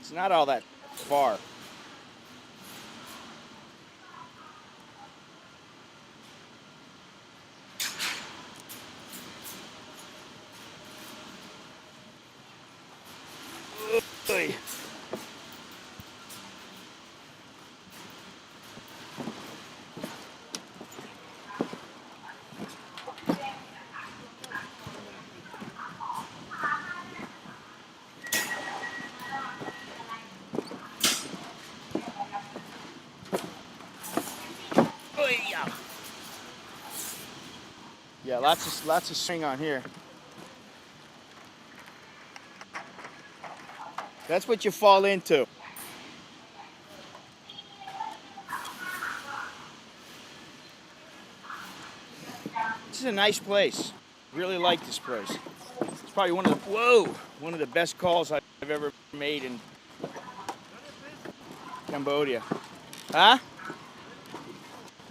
It's not all that far. Oy. Yeah, lots of swing on here. That's what you fall into. This is a nice place. Really like this place. It's probably one of the best calls I've ever made in Cambodia. Huh?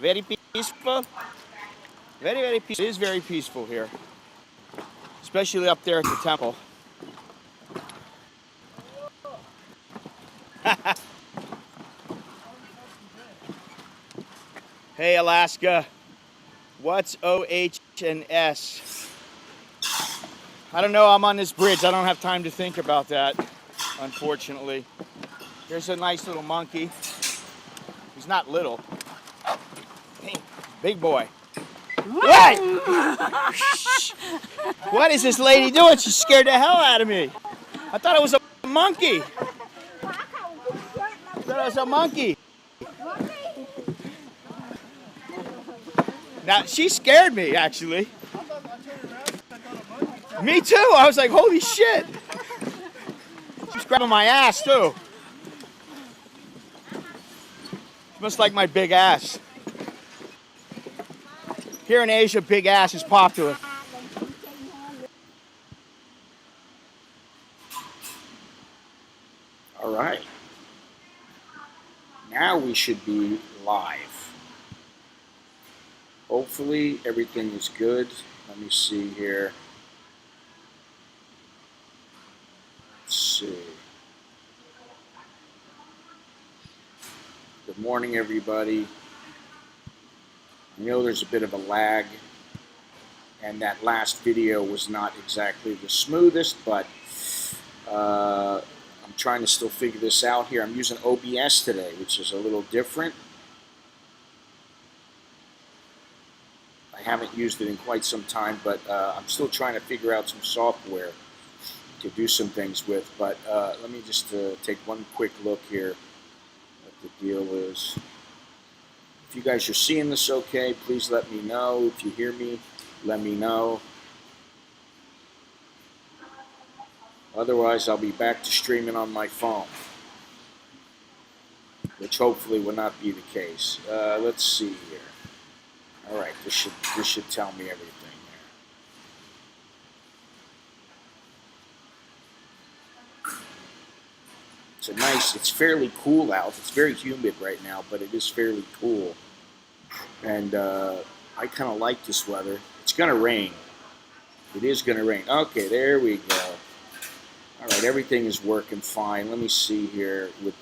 Very peaceful. Very, very peaceful. It is very peaceful here, especially up there at the temple. Hey, Alaska. What's OH and S? I don't know. I'm on this bridge. I don't have time to think about that, unfortunately. There's a nice little monkey. He's not little. Hey, big boy. What? What is this lady doing? She scared the hell out of me. I thought it was a monkey. I thought it was a monkey. Now, she scared me, actually. Me too. I was like, holy shit. She's grabbing my ass, too. She must like my big ass. Here in Asia, big ass is popular. All right. Now we should be live. Hopefully everything is good. Let me see here. Let's see. Good morning, everybody. I know there's a bit of a lag, and that last video was not exactly the smoothest, but I'm trying to still figure this out here. I'm using OBS today, which is a little different. I haven't used it in quite some time, but I'm still trying to figure out some software to do some things with. But let me just take one quick look here what the deal is. If you guys are seeing this okay, please let me know. If you hear me, let me know. Otherwise, I'll be back to streaming on my phone, which hopefully will not be the case. Let's see here. All right, this should tell me everything there. It's fairly cool out. It's very humid right now, but it is fairly cool. And I kind of like this weather. It's going to rain. It is going to rain. Okay, there we go. All right, everything is working fine. Let me see here with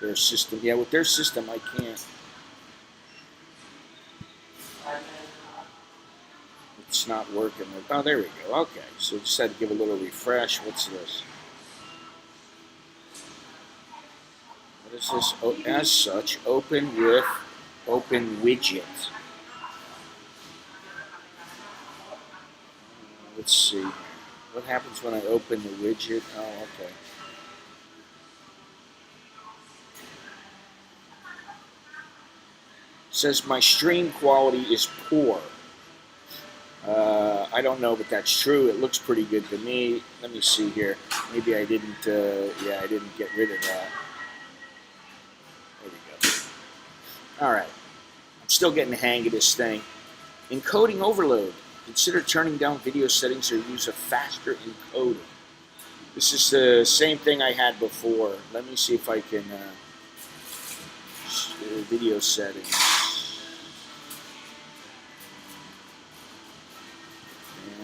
their system. Yeah, with their system, I can't. It's not working. Oh, there we go. Okay, so just had to give a little refresh. What's this? What is this? Oh, as such, open widget. Let's see. What happens when I open the widget? Oh, okay. It says my stream quality is poor. I don't know if that's true. It looks pretty good to me. Let me see here. Maybe I didn't. Yeah, I didn't get rid of that. There we go. All right. I'm still getting the hang of this thing. Encoding overload. Consider turning down video settings or use a faster encoder. This is the same thing I had before. Let me see if I can video settings.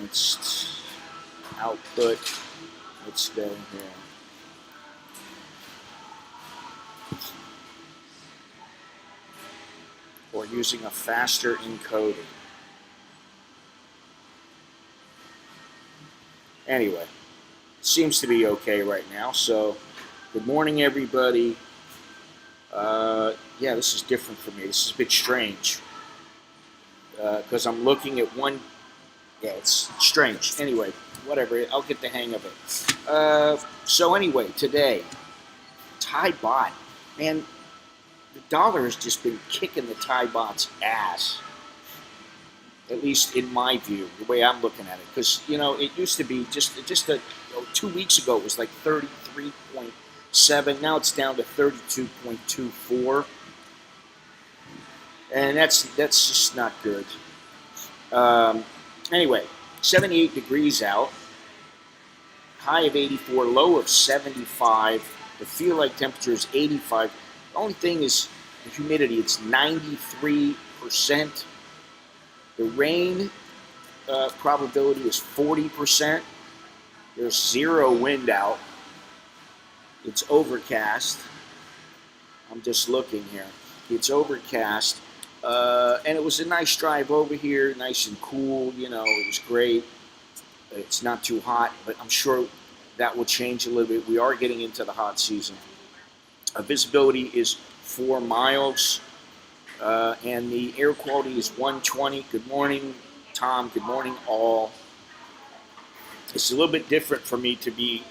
Advanced output. Let's go here. or using a faster encoder. Anyway, seems to be okay right now. So, good morning, everybody. Yeah, this is different for me. This is a bit strange because I'm looking at one. Yeah, it's strange. Anyway, whatever. I'll get the hang of it. So anyway, today, Thai baht. Man, the dollar has just been kicking the Thai baht's ass. At least in my view, the way I'm looking at it, because it used to be just 2 weeks ago it was like 33.7. Now it's down to 32.24, and that's just not good. Anyway, 78 degrees out, high of 84, low of 75. The feel like temperature is 85. The only thing is the humidity. It's 93%. The rain probability is 40%. There's zero wind out. It's overcast. I'm just looking here. It's overcast. And it was a nice drive over here, nice and cool. It was great. It's not too hot, but I'm sure that will change a little bit. We are getting into the hot season. Visibility is 4 miles. And the air quality is 120. Good morning, Tom. Good morning, all. It's a little bit different for me to be.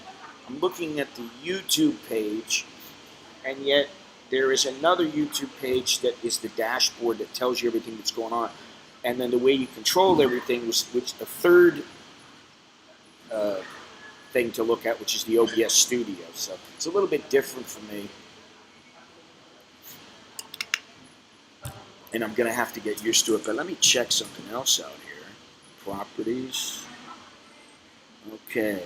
I'm looking at the YouTube page, and yet there is another YouTube page that is the dashboard that tells you everything that's going on. And then the way you control everything, which the third thing to look at, which is the OBS Studio. So it's a little bit different for me. And I'm going to have to get used to it. But let me check something else out here. Properties. Okay.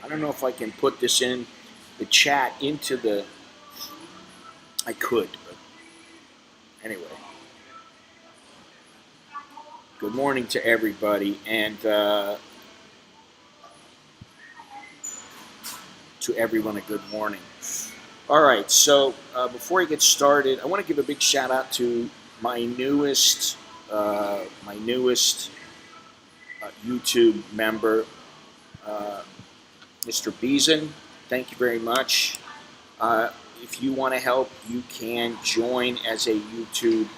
I don't know if I can put this in the chat into the... I could, but anyway. Good morning to everybody. And to everyone, a good morning. All right, so before I get started, I want to give a big shout out to my newest YouTube member, Mr. Beeson. Thank you very much. If you want to help, you can join as a YouTube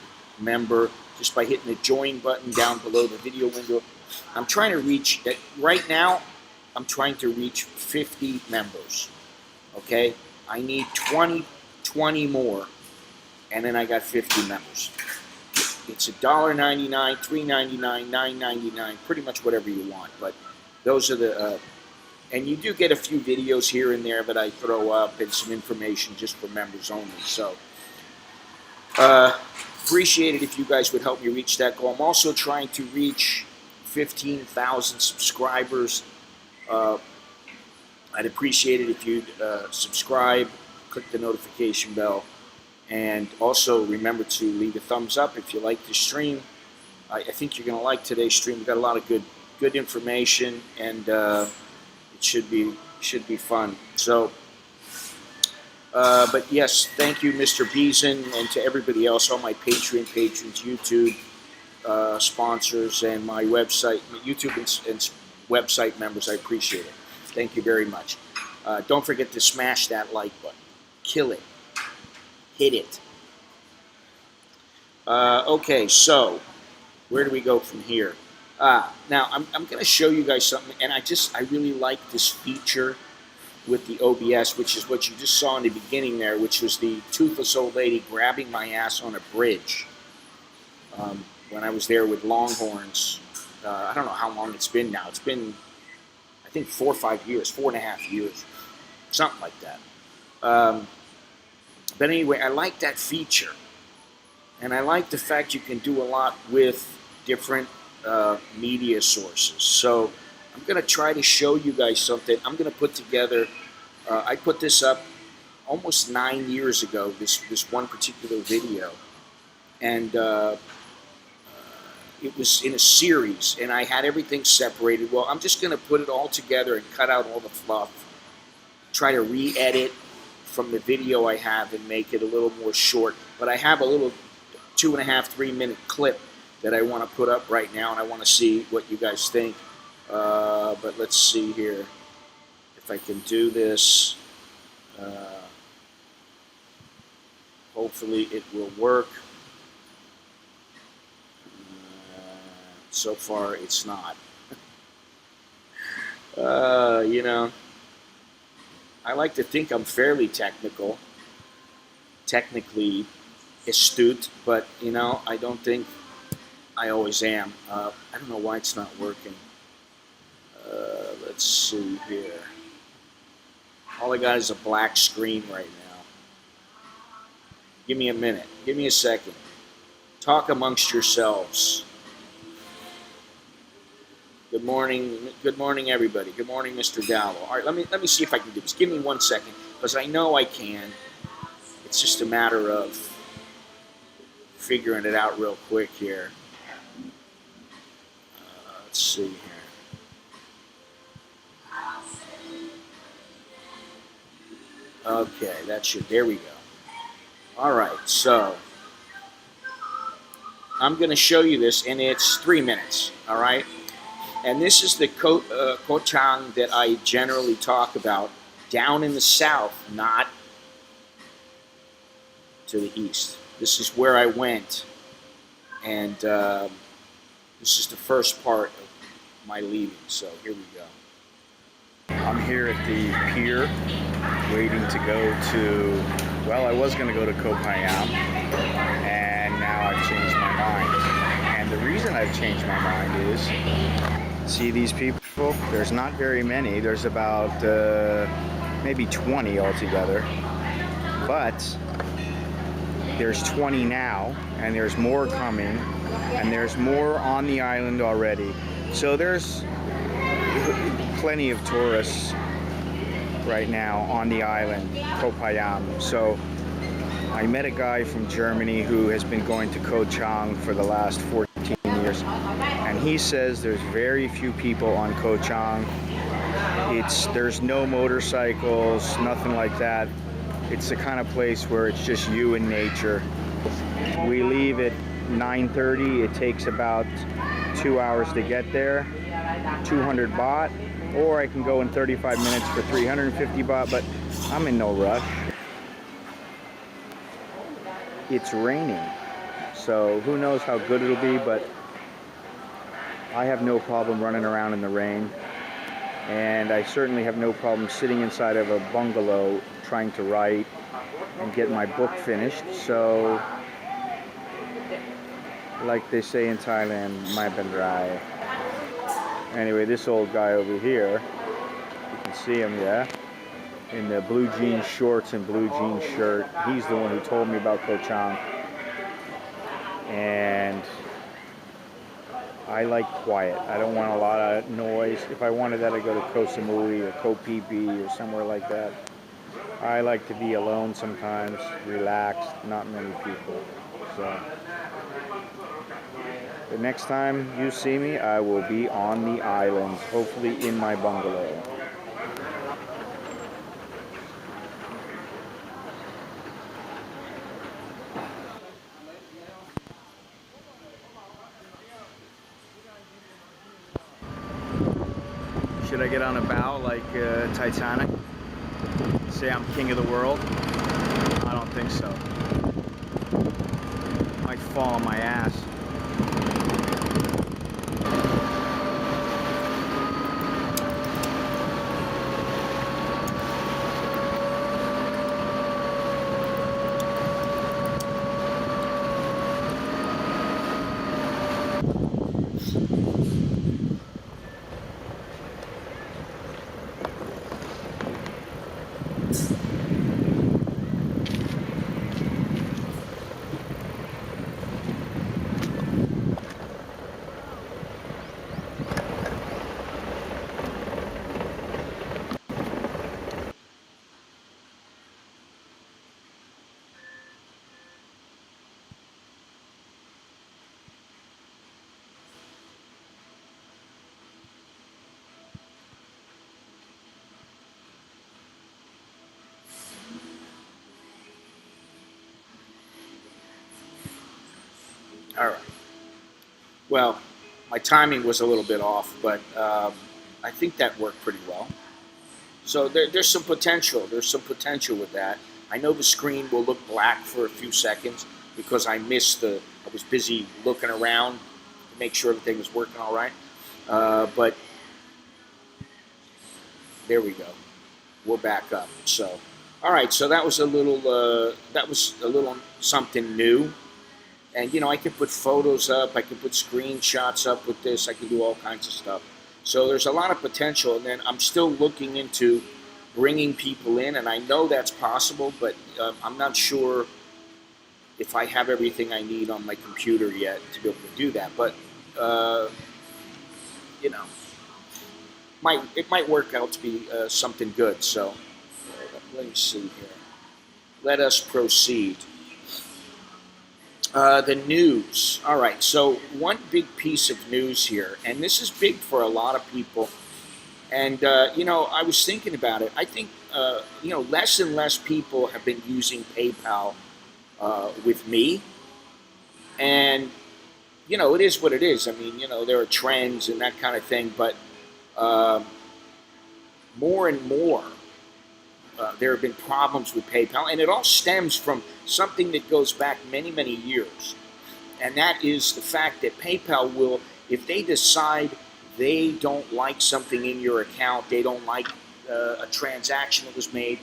member just by hitting the join button down below the video window. I'm trying to reach, right now, I'm trying to reach 50 members, okay? I need 20 more, and then I got 50 members. It's $1.99, $3.99, $9.99, pretty much whatever you want. But those are the, and you do get a few videos here and there that I throw up and some information just for members only. So appreciate it if you guys would help me reach that goal. I'm also trying to reach 15,000 subscribers. I'd appreciate it if you'd subscribe, click the notification bell, and also remember to leave a thumbs up if you like the stream. I think you're going to like today's stream. We've got a lot of good information, and it should be fun. So, but yes, thank you, Mr. Beeson, and to everybody else, all my Patreon patrons, YouTube sponsors, and my website, YouTube and website members. I appreciate it. Thank you very much. Don't forget to smash that like button. Kill it. Hit it. Okay, so where do we go from here? Now, I'm going to show you guys something, and I really like this feature with the OBS, which is what you just saw in the beginning there, which was the toothless old lady grabbing my ass on a bridge when I was there with Longhorns. I don't know how long it's been now. It's been, I think, 4 or 5 years, 4.5 years, something like that. But anyway, I like that feature. And I like the fact you can do a lot with different media sources. So I'm going to try to show you guys something. I'm going to put together, I put this up almost 9 years ago, this one particular video. And it was in a series, and I had everything separated. Well, I'm just going to put it all together and cut out all the fluff, try to re-edit, from the video I have and make it a little more short. But I have a little 2.5, 3-minute clip that I want to put up right now, and I want to see what you guys think. But let's see here if I can do this. Hopefully it will work. So far, it's not. You know, I like to think I'm fairly technically astute, but, you know, I don't think I always am. I don't know why it's not working. Let's see here. All I got is a black screen right now. Give me a minute. Give me a second. Talk amongst yourselves. Good morning. Good morning, everybody. Good morning, Mr. Dallo. All right, let me see if I can do this. Give me 1 second, because I know I can. It's just a matter of figuring it out real quick here. Let's see here. Okay, that should. There we go. All right, so I'm going to show you this, and it's 3 minutes. All right. And this is the Koh Chang that I generally talk about, down in the south, not to the east. This is where I went, and this is the first part of my leaving, so here we go. I'm here at the pier, waiting to go to, well, I was going to go to Koh Phangan, and now I've changed my mind. And the reason I've changed my mind is, see these people? There's not very many. There's about maybe 20 altogether. But there's 20 now, and there's more coming, and there's more on the island already. So there's plenty of tourists right now on the island, Koh Phangan. So I met a guy from Germany who has been going to Koh Chang for the last 14 years. And he says there's very few people on Koh Chang. There's no motorcycles, nothing like that. It's the kind of place where it's just you and nature. We leave at 9:30. It takes about 2 hours to get there, 200 baht, or I can go in 35 minutes for 350 baht, but I'm in no rush. It's raining, so who knows how good it'll be, but I have no problem running around in the rain, and I certainly have no problem sitting inside of a bungalow trying to write and get my book finished. So, like they say in Thailand, mai ban rai. Anyway, this old guy over here, you can see him, yeah, in the blue jean shorts and blue jean shirt. He's the one who told me about Koh Chang. And I like quiet. I don't want a lot of noise. If I wanted that, I'd go to Koh Samui or Koh Phi Phi or somewhere like that. I like to be alone sometimes, relaxed, not many people. So the next time you see me, I will be on the islands, hopefully in my bungalow. Should I get on a bow like Titanic? Say I'm king of the world? I don't think so. Might fall on my ass. All right. Well, my timing was a little bit off, but I think that worked pretty well. So there's some potential. There's some potential with that. I know the screen will look black for a few seconds because I was busy looking around to make sure everything was working all right. But there we go. We're back up. So, all right. So that was a little something new. And I could put photos up. I could put screenshots up with this. I could do all kinds of stuff. So there's a lot of potential. And then I'm still looking into bringing people in, and I know that's possible, but I'm not sure if I have everything I need on my computer yet to be able to do that. But it might work out to be something good. So let me see here. Let us proceed. The news. All right. So one big piece of news here, and this is big for a lot of people. And I was thinking about it. I think less and less people have been using PayPal with me, and it is what it is. I mean, there are trends and that kind of thing, but more and more there have been problems with PayPal, and it all stems from something that goes back many, many years, and that is the fact that PayPal will, if they decide they don't like something in your account, they don't like a transaction that was made.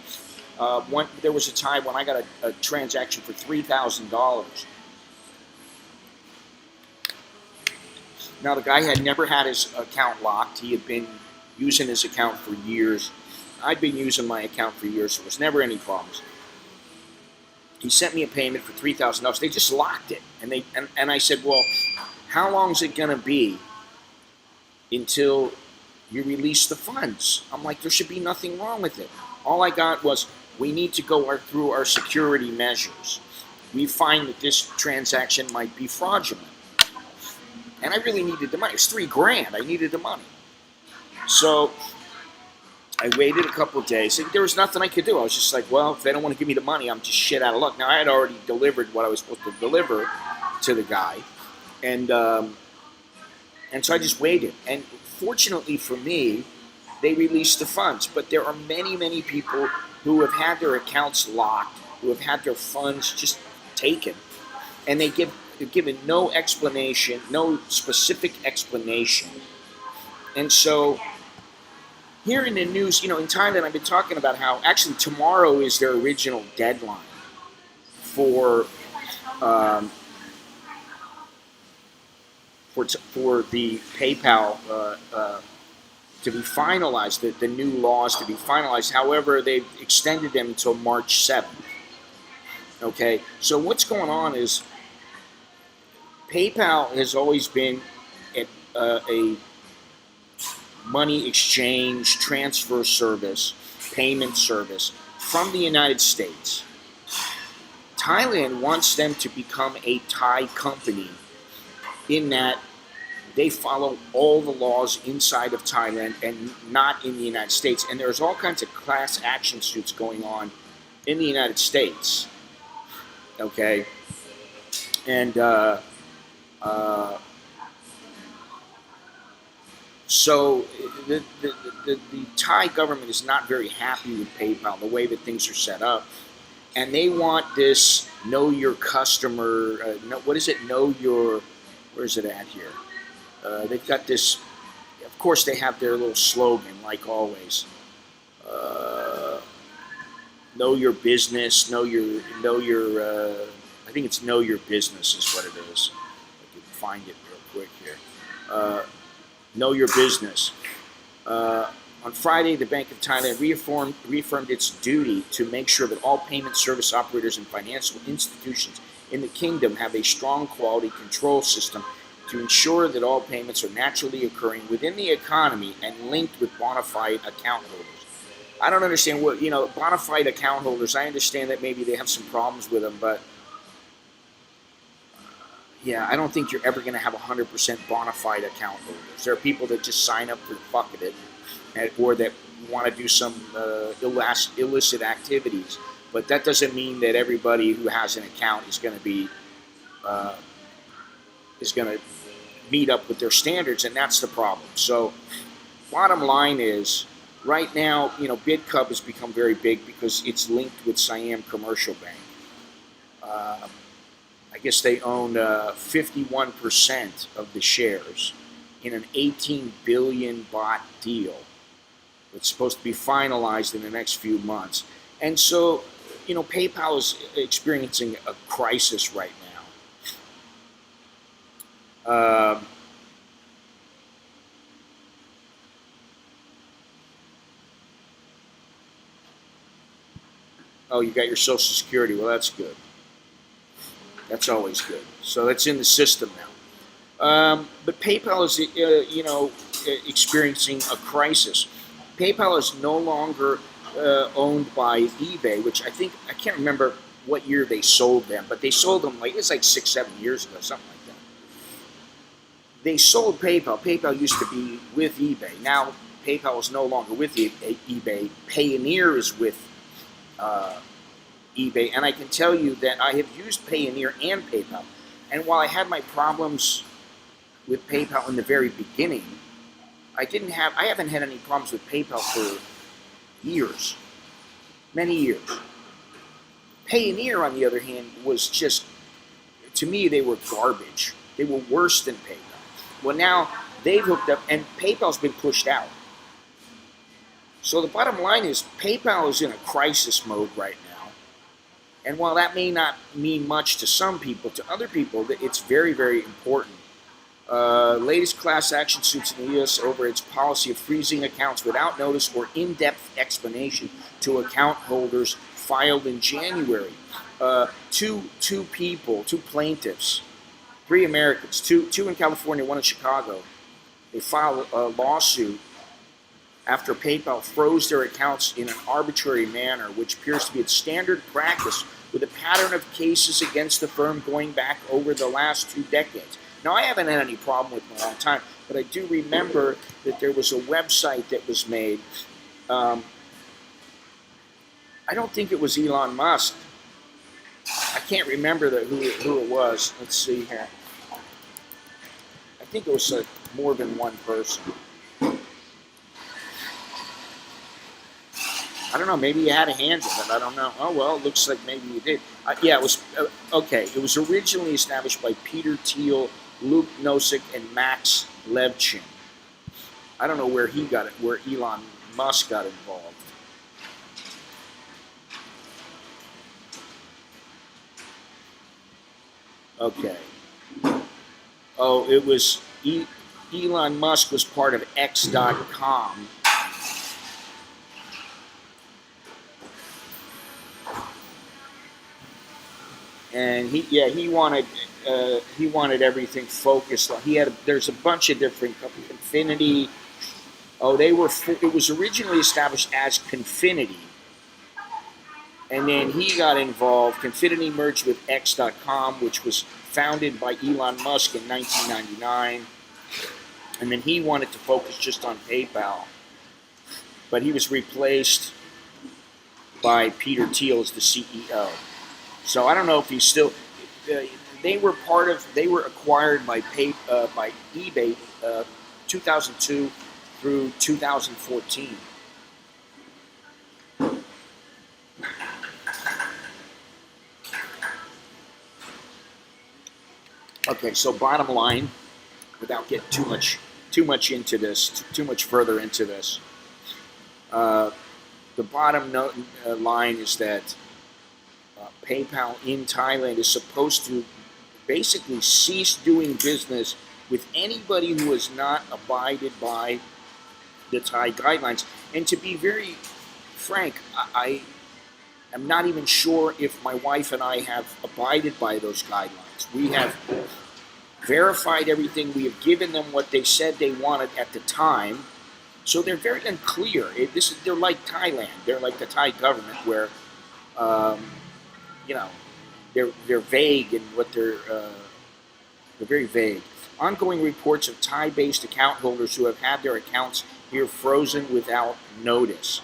There was a time when I got a transaction for $3,000. Now, the guy had never had his account locked. He had been using his account for years. I'd been using my account for years, so there was never any problems. He sent me a payment for $3,000. They just locked it. And I said, well, how long is it going to be until you release the funds? I'm like, there should be nothing wrong with it. All I got was, we need to go through our security measures. We find that this transaction might be fraudulent. And I really needed the money. It was $3,000. I needed the money. So I waited a couple of days, and there was nothing I could do. I was just like, well, if they don't want to give me the money, I'm just shit out of luck. Now, I had already delivered what I was supposed to deliver to the guy. And so I just waited. And fortunately for me, they released the funds. But there are many, many people who have had their accounts locked, who have had their funds just taken. And they've given no explanation, no specific explanation. And so here in the news, in Thailand, I've been talking about how actually tomorrow is their original deadline for the PayPal to be finalized, the new laws to be finalized. However, they've extended them until March 7th. Okay, so what's going on is PayPal has always been a money exchange, transfer service, payment service from the United States. Thailand wants them to become a Thai company, in that they follow all the laws inside of Thailand and not in the United States. And there's all kinds of class action suits going on in the United States. Okay? And so the Thai government is not very happy with PayPal, the way that things are set up. And they want this know your customer, what is it? Know your, where's it at here? They've got this, of course they have their little slogan, like always. Know your business, know your, I think it's know your business is what it is. I can find it real quick here. Know your business. On Friday, the Bank of Thailand reaffirmed its duty to make sure that all payment service operators and financial institutions in the kingdom have a strong quality control system to ensure that all payments are naturally occurring within the economy and linked with bona fide account holders. I don't understand what, bona fide account holders, I understand that maybe they have some problems with them, but yeah, I don't think you're ever going to have 100% bona fide account holders. There are people that just sign up for the fuck of it, or that want to do some illicit activities. But that doesn't mean that everybody who has an account is going to be is going to meet up with their standards, and that's the problem. So bottom line is, right now, BidCub has become very big because it's linked with Siam Commercial Bank. I guess they own 51% of the shares in an 18 billion baht deal. It's supposed to be finalized in the next few months. And so, PayPal is experiencing a crisis right now. Oh, you got your Social Security. Well, that's good. That's always good. So that's in the system now. But PayPal is, experiencing a crisis. PayPal is no longer owned by eBay, which I can't remember what year they sold them, but they sold them it's like 6-7 years ago, something like that. They sold PayPal. PayPal used to be with eBay. Now PayPal is no longer with eBay. Payoneer is with eBay, and I can tell you that I have used Payoneer and PayPal, and while I had my problems with PayPal in the very beginning, I haven't had any problems with PayPal for years, many years. Payoneer, on the other hand, was just, to me, they were garbage. They were worse than PayPal. Well, now they've hooked up, and PayPal's been pushed out. So the bottom line is, PayPal is in a crisis mode right now. And while that may not mean much to some people, to other people, it's very, very important. Latest class action suits in the U.S. over its policy of freezing accounts without notice or in-depth explanation to account holders filed in January. Two plaintiffs, 3 Americans, two in California, 1 in Chicago. They filed a lawsuit after PayPal froze their accounts in an arbitrary manner, which appears to be its standard practice with a pattern of cases against the firm going back over the last 2 decades. Now, I haven't had any problem with it in a long time, but I do remember that there was a website that was made. I don't think it was Elon Musk. I can't remember who it was. Let's see here. I think it was more than one person. I don't know. Maybe you had a hand in it. I don't know. Oh, well, it looks like maybe you did. Yeah, it was. Okay, it was originally established by Peter Thiel, Luke Nosek, and Max Levchin. I don't know where he got it, where Elon Musk got involved. Okay. Oh, it was Elon Musk was part of X.com. And he wanted everything focused on. There's a bunch of different companies. Confinity. Oh, it was originally established as Confinity, and then he got involved. Confinity merged with X.com, which was founded by Elon Musk in 1999, and then he wanted to focus just on PayPal, but he was replaced by Peter Thiel as the CEO. So I don't know if he's still. They were acquired by eBay 2002 through 2014. Okay, so bottom line, without getting too much into this, too much further into this, the bottom line is that PayPal in Thailand is supposed to basically cease doing business with anybody who has not abided by the Thai guidelines. And to be very frank, I am not even sure if my wife and I have abided by those guidelines. We have verified everything. We have given them what they said they wanted at the time. So they're very unclear. They're like Thailand. They're like the Thai government, where they're vague in what they're very vague. Ongoing reports of Thai-based account holders who have had their accounts here frozen without notice.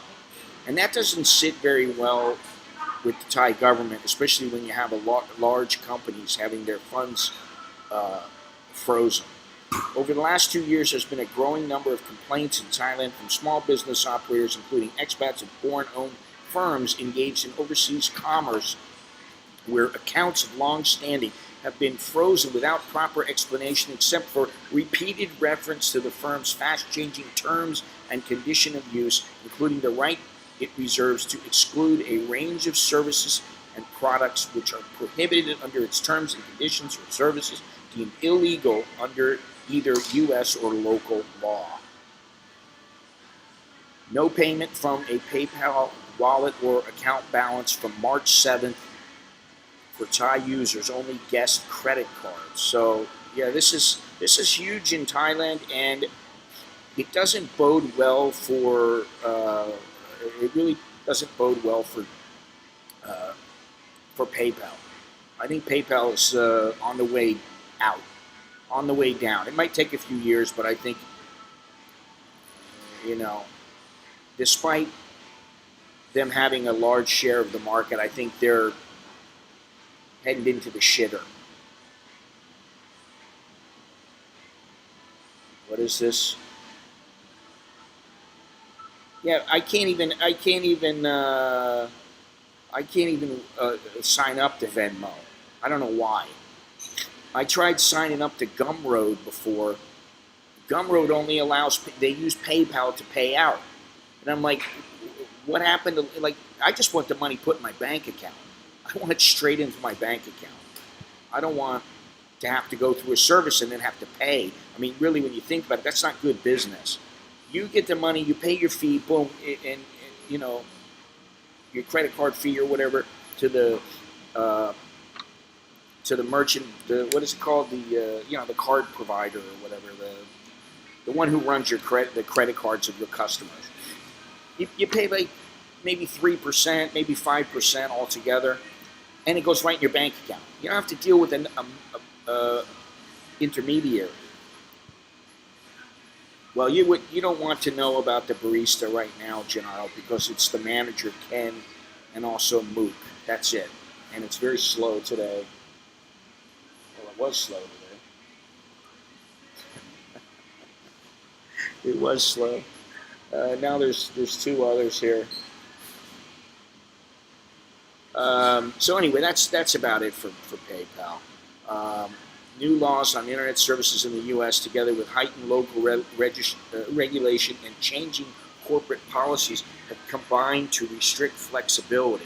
And that doesn't sit very well with the Thai government, especially when you have large companies having their funds frozen. Over the last 2 years, there's been a growing number of complaints in Thailand from small business operators, including expats and foreign-owned firms engaged in overseas commerce, where accounts of long-standing have been frozen without proper explanation except for repeated reference to the firm's fast-changing terms and condition of use, including the right it reserves to exclude a range of services and products which are prohibited under its terms and conditions, or services deemed illegal under either U.S. or local law. No payment from a PayPal wallet or account balance from March 7th for Thai users, only guest credit cards. So yeah, this is huge in Thailand, and it doesn't bode well for. It really doesn't bode well for PayPal. I think PayPal is on the way out, on the way down. It might take a few years, but I think, despite them having a large share of the market, I think they're heading into the shitter. What is this? Yeah, I can't even sign up to Venmo. I don't know why. I tried signing up to Gumroad before. Gumroad only allows, they use PayPal to pay out. And I'm like, what happened to, I just want the money put in my bank account. I want it straight into my bank account. I don't want to have to go through a service and then have to pay. I mean, really, when you think about it, that's not good business. You get the money, you pay your fee, boom, and your credit card fee or whatever to the merchant. What is it called? The card provider or whatever. The one who runs the credit cards of your customers. You pay like maybe 3%, maybe 5% altogether, and it goes right in your bank account. You don't have to deal with an intermediary. Well, you don't want to know about the barista right now, Gennaro, because it's the manager, Ken, and also Mook. That's it. And it's very slow today. Well, it was slow today. It was slow. Now there's two others here. So anyway, that's about it for PayPal. New laws on internet services in the U.S., together with heightened local regulation and changing corporate policies, have combined to restrict flexibility.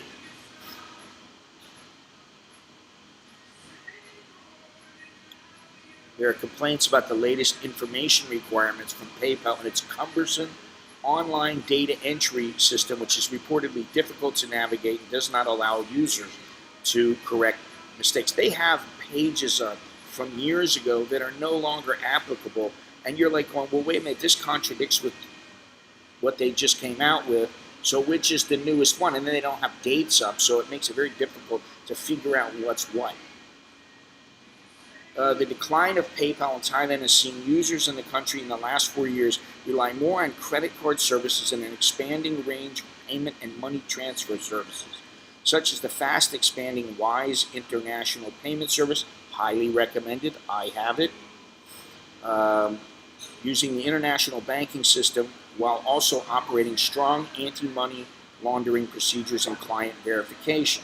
There are complaints about the latest information requirements from PayPal and its cumbersome online data entry system, which is reportedly difficult to navigate and does not allow users to correct mistakes. They have pages up from years ago that are no longer applicable, and you're like going, well, wait a minute, this contradicts with what they just came out with, so which is the newest one? And then they don't have dates up, so it makes it very difficult to figure out what's what. The decline of PayPal in Thailand has seen users in the country in the last 4 years rely more on credit card services and an expanding range of payment and money transfer services, such as the fast expanding Wise International Payment Service, highly recommended, I have it, using the international banking system while also operating strong anti-money laundering procedures and client verification.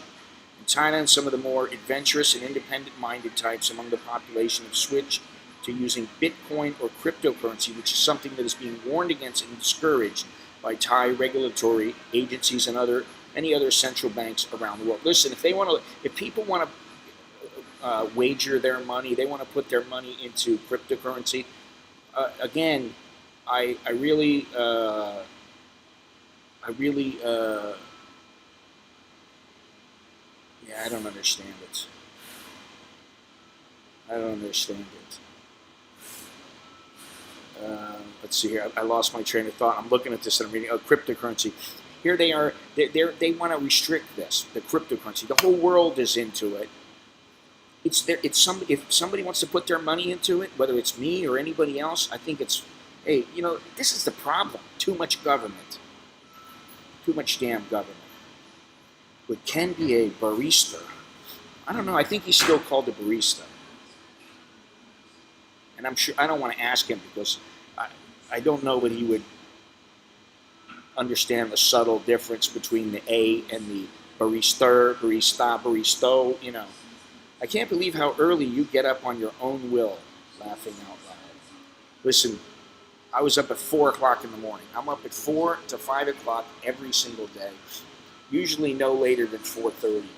In Thailand, some of the more adventurous and independent-minded types among the population have switched to using Bitcoin or cryptocurrency, which is something that is being warned against and discouraged by Thai regulatory agencies and many other central banks around the world. Listen, if people want to wager their money, they want to put their money into cryptocurrency. Again, I really, I don't understand it. I don't understand it. Let's see here. I lost my train of thought. I'm looking at this and I'm reading cryptocurrency. Here they are. They want to restrict this, the cryptocurrency. The whole world is into it. If somebody wants to put their money into it, whether it's me or anybody else, I think it's, hey, this is the problem. Too much government. Too much damn government. But can be a barista. I don't know. I think he's still called a barista. And I'm sure, I don't want to ask him because I don't know that he would understand the subtle difference between the A and the barista, baristo, you know. I can't believe how early you get up on your own will, laughing out loud. Listen, I was up at 4 o'clock in the morning. I'm up at 4 to 5 o'clock every single day, usually no later than 4:30.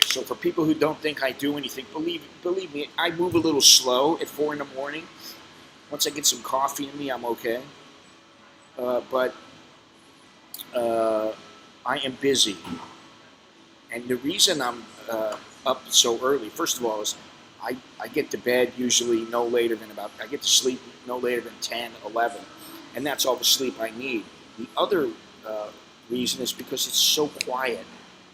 So for people who don't think I do anything, believe me, I move a little slow at 4 in the morning. Once I get some coffee in me, I'm okay. But I am busy. And the reason I'm up so early, first of all, is I get to bed usually no later than I get to sleep no later than 10, 11. And that's all the sleep I need. The other reason is because it's so quiet.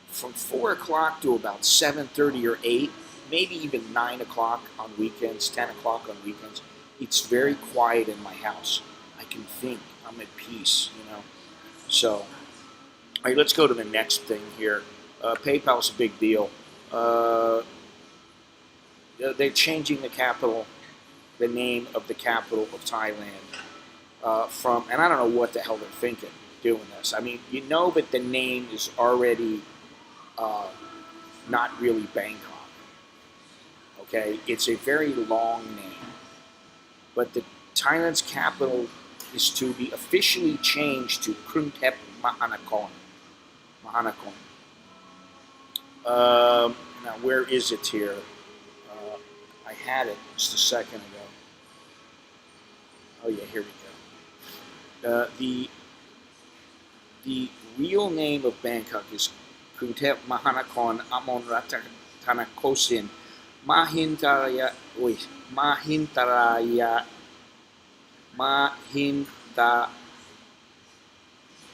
From 4 o'clock to about 7:30 or 8, maybe even 9 o'clock on weekends, 10 o'clock on weekends, it's very quiet in my house. I can think. I'm at peace, you know. So, all right, let's go to the next thing here. PayPal's a big deal. They're changing the capital, the name of the capital of Thailand and I don't know what the hell they're thinking doing this. I mean, you know that the name is already not really Bangkok. Okay, it's a very long name, but the Thailand's capital is to be officially changed to Kruntep Mahanakhon. Now, where is it here? I had it just a second ago. Oh yeah, here we go. The real name of Bangkok is Kruntep Mahanakhon Amon Ratanakosin Mahintaraya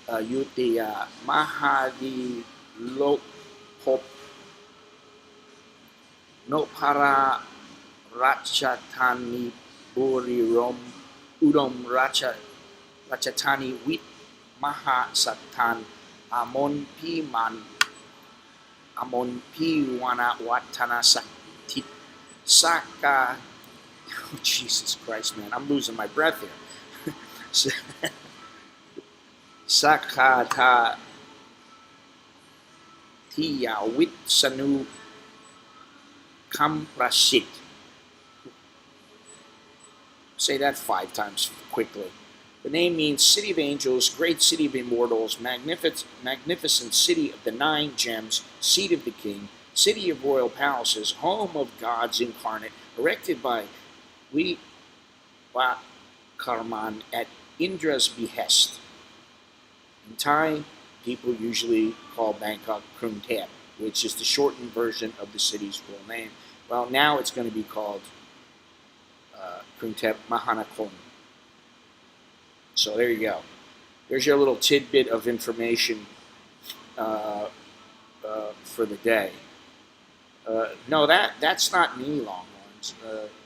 Yutiya Mahadi Lokop Nopara Ratchatani Burirom Udom Ratchatani Wit Maha Satan Amon Pi Wana Watana Satit Saka. Oh, Jesus Christ, man, I'm losing my breath here. Sakata Tia Wit Sanu Kamprasit. Say that 5 times quickly. The name means City of Angels, Great City of Immortals, Magnificent City of the 9 Gems, Seat of the King, City of Royal Palaces, Home of Gods Incarnate, erected by Wa Karman at Indra's behest. In Thai, people usually call Bangkok Kruntep, which is the shortened version of the city's full name. Well, now it's going to be called Kruntep Mahanakhon. So there you go. There's your little tidbit of information for the day. No, that's not me, Longhorns.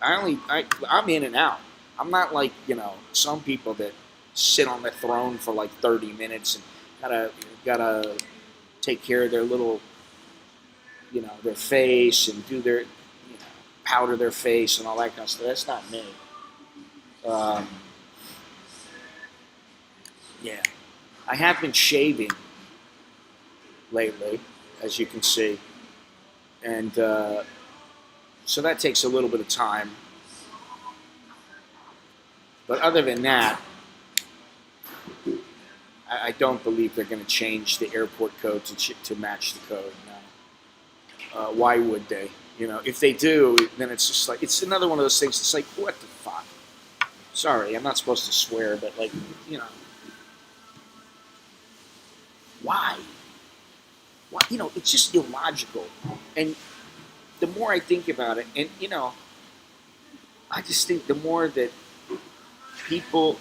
I'm in and out. I'm not like, you know, some people that sit on the throne for like 30 minutes and gotta take care of their little, you know, their face and do their, you know, powder their face and all that kind of stuff. That's not me. Yeah, I have been shaving lately, as you can see, and so that takes a little bit of time. But other than that, I don't believe they're going to change the airport code to match the code. No. Why would they? You know, if they do, then it's just like, it's another one of those things. It's like, what the fuck? Sorry, I'm not supposed to swear, but like, you know. Why? You know, it's just illogical. And the more I think about it, and, you know, I just think the more that people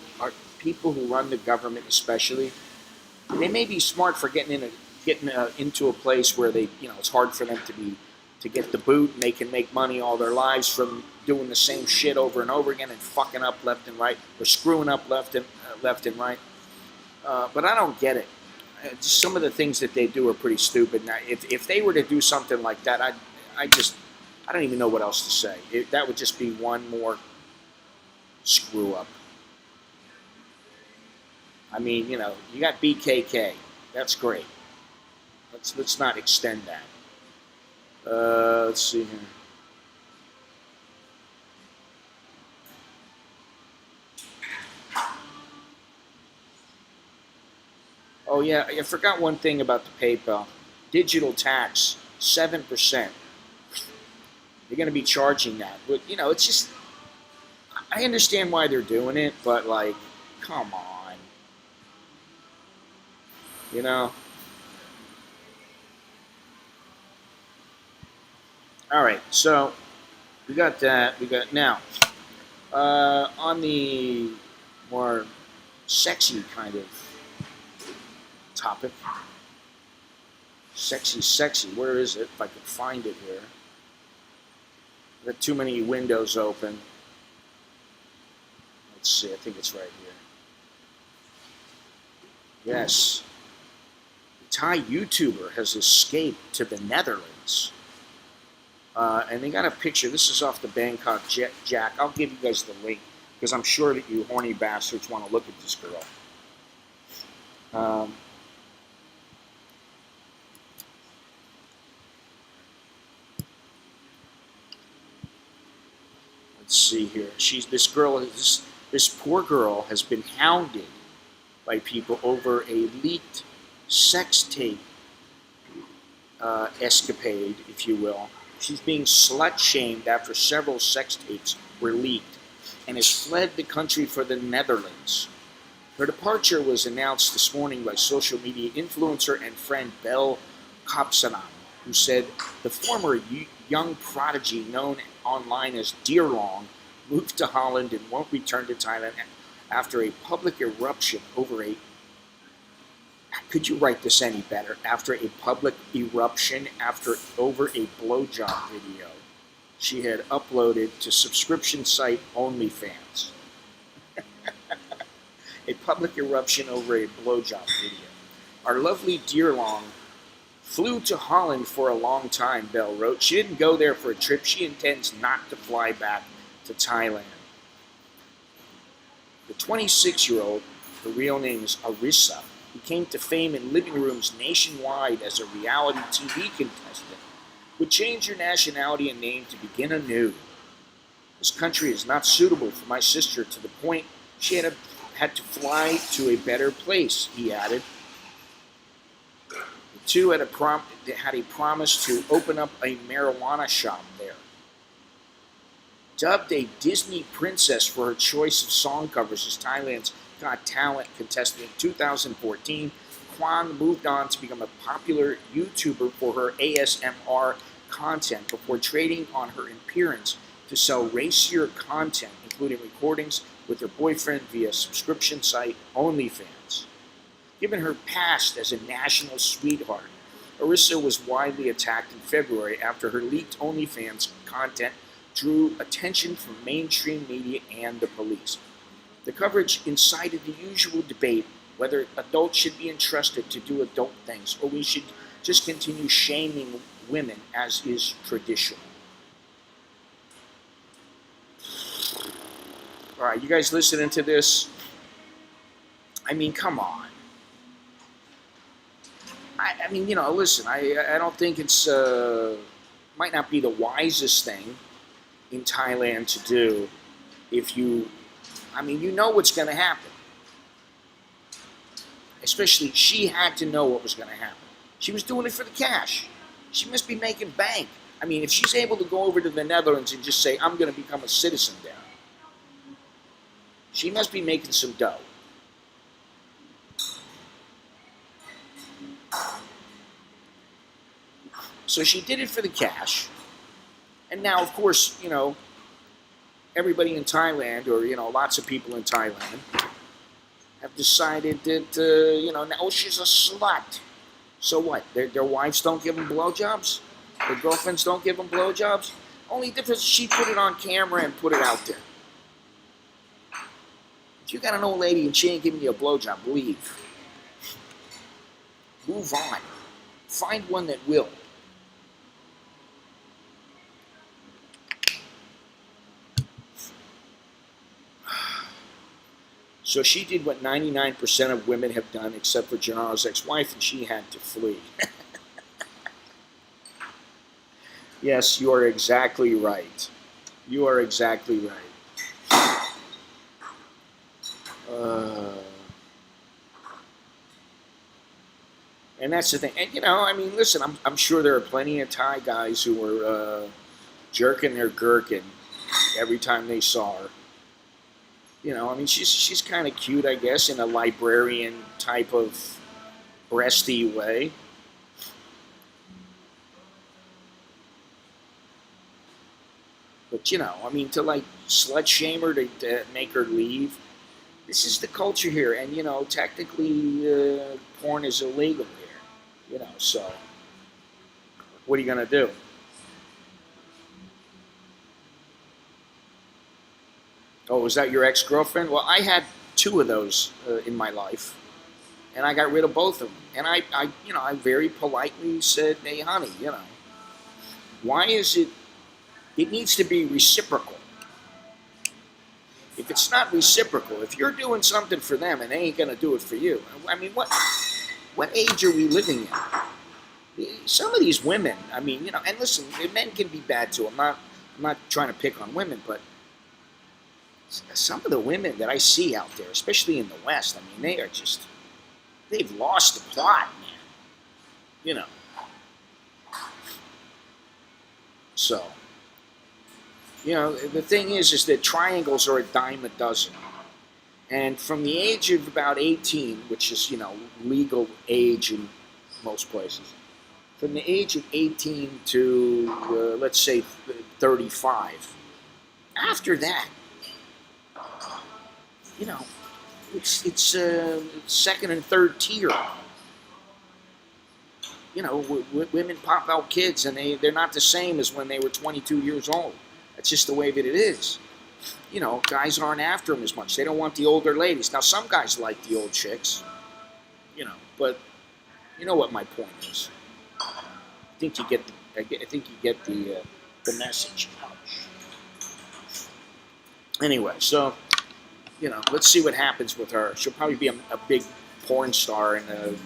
who run the government especially, they may be smart for getting into a place where they, you know, it's hard for them to get the boot, and they can make money all their lives from doing the same shit over and over again and fucking up left and right, or screwing up left and right. But I don't get it. Just some of the things that they do are pretty stupid. Now, if they were to do something like that, I don't even know what else to say. That would just be one more screw up. I mean, you got BKK. That's great. Let's not extend that. Let's see here. Oh yeah, I forgot one thing about the PayPal. Digital tax, 7%. They're going to be charging that. But, it's just, I understand why they're doing it, but, like, come on. All right, so we got that. We got, now, on the more sexy kind of topic. Sexy. Where is it? If I can find it here. I've got too many windows open. Let's see. I think it's right here. Yes. The Thai YouTuber has escaped to the Netherlands. And they got a picture. This is off the Bangkok Jack. I'll give you guys the link because I'm sure that you horny bastards want to look at this girl. Let's see here. This poor girl has been hounded by people over a leaked sex tape escapade, if you will. She's being slut-shamed after several sex tapes were leaked and has fled the country for the Netherlands. Her departure was announced this morning by social media influencer and friend Belle Kopsanam, who said the former young prodigy known online as Deerlong moved to Holland and won't return to Thailand after a public eruption over a... Could you write this any better? After a public eruption over a blowjob video she had uploaded to subscription site OnlyFans. A public eruption over a blowjob video. Our lovely Deerlong flew to Holland for a long time, Belle wrote. She didn't go there for a trip. She intends not to fly back to Thailand. The 26-year-old, her real name is Arissa, who came to fame in living rooms nationwide as a reality TV contestant, would change her nationality and name to begin anew. This country is not suitable for my sister to the point she had to fly to a better place, he added. The two had a promise to open up a marijuana shop there. Dubbed a Disney princess for her choice of song covers as Thailand's Got Talent contestant in 2014, Kwan moved on to become a popular YouTuber for her ASMR content before trading on her appearance to sell racier content, including recordings with her boyfriend via subscription site OnlyFans. Given her past as a national sweetheart, Arissa was widely attacked in February after her leaked OnlyFans content drew attention from mainstream media and the police. The coverage incited the usual debate whether adults should be entrusted to do adult things or we should just continue shaming women as is traditional. All right, you guys listening to this? I mean, come on. I mean, listen, I don't think it's, might not be the wisest thing in Thailand to do if you, you know what's going to happen. Especially, she had to know what was going to happen. She was doing it for the cash. She must be making bank. I mean, if she's able to go over to the Netherlands and just say, I'm going to become a citizen there, she must be making some dough. So she did it for the cash. And now, of course, everybody in Thailand, or, lots of people in Thailand, have decided that, now she's a slut. So what? Their wives don't give them blowjobs? Their girlfriends don't give them blowjobs? Only difference is she put it on camera and put it out there. If you got an old lady and she ain't giving you a blowjob, leave. Move on. Find one that will. So she did what 99% of women have done, except for Gennaro's ex-wife, and she had to flee. Yes, you are exactly right. You are exactly right. And that's the thing. And, you know, I mean, listen, I'm sure there are plenty of Thai guys who were jerking their gherkin every time they saw her. You know, I mean, she's kind of cute, I guess, in a librarian type of breasty way. But, you know, I mean, to, like, slut shame her to make her leave, this is the culture here. And, you know, technically, porn is illegal here. You know, so what are you going to do? Oh, was that your ex-girlfriend? Well, I had two of those in my life, and I got rid of both of them. And I very politely said, hey, honey, you know, why is it, it needs to be reciprocal. If it's not reciprocal, if you're doing something for them and they ain't going to do it for you, I mean, what age are we living in? Some of these women, I mean, you know, and listen, men can be bad too. I'm not trying to pick on women, but some of the women that I see out there, especially in the West, I mean, they are just, they've lost the plot, man. You know. So, you know, the thing is that triangles are a dime a dozen. And from the age of about 18, which is, you know, legal age in most places, from the age of 18 to, let's say, 35, after that, you know, it's second and third tier. You know, women pop out kids, and they're not the same as when they were 22 years old. That's just the way that it is. You know, guys aren't after them as much. They don't want the older ladies. Now, some guys like the old chicks, you know, but you know what my point is. I think you get the message. Anyway, so, you know, let's see what happens with her. She'll probably be a big porn star, and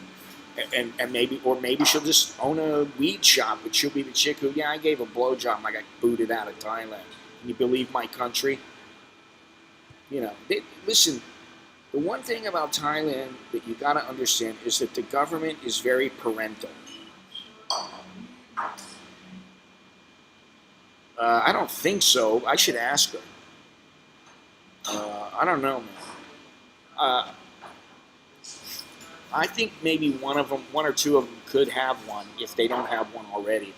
maybe she'll just own a weed shop, but she'll be the chick who, yeah, I gave a blowjob and I got booted out of Thailand. Can you believe my country? You know, listen, the one thing about Thailand that you got to understand is that the government is very parental. I don't think so. I should ask her. I don't know, man. I think maybe one or two of them could have one if they don't have one already.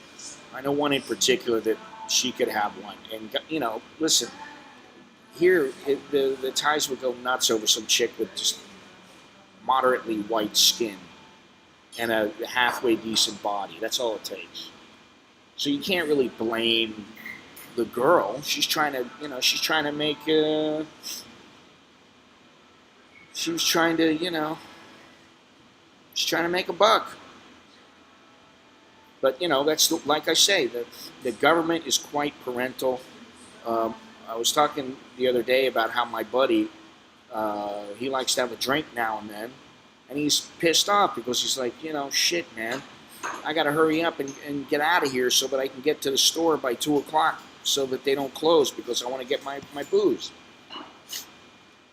I know one in particular that she could have one. And, you know, listen, here the Thais would go nuts over some chick with just moderately white skin and a halfway decent body. That's all it takes. So you can't really blame the girl. She's trying to, you know, she's trying to make, she's trying to make a buck. But, you know, that's, like I say, the government is quite parental. I was talking the other day about how my buddy, he likes to have a drink now and then. And he's pissed off because he's like, you know, shit, man. I got to hurry up and get out of here so that I can get to the store by 2 o'clock so that they don't close because I want to get my booze.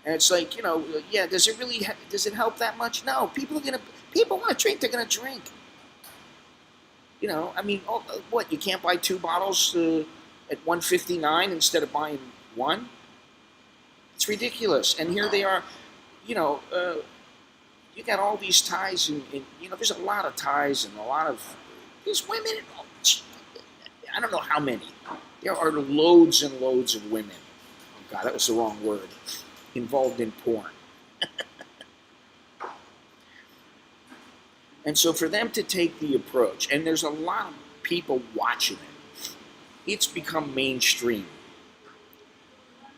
And it's like, you know, yeah, does it help that much? No, people want to drink, they're going to drink. You know, I mean, what, you can't buy 2 bottles at $1.59 instead of buying 1? It's ridiculous. And here they are, you know, you got all these Thais, and you know, there's a lot of Thais and a lot of these women. I don't know how many. There are loads and loads of women. Oh God, that was the wrong word. Involved in porn. And so for them to take the approach, and there's a lot of people watching it, it's become mainstream.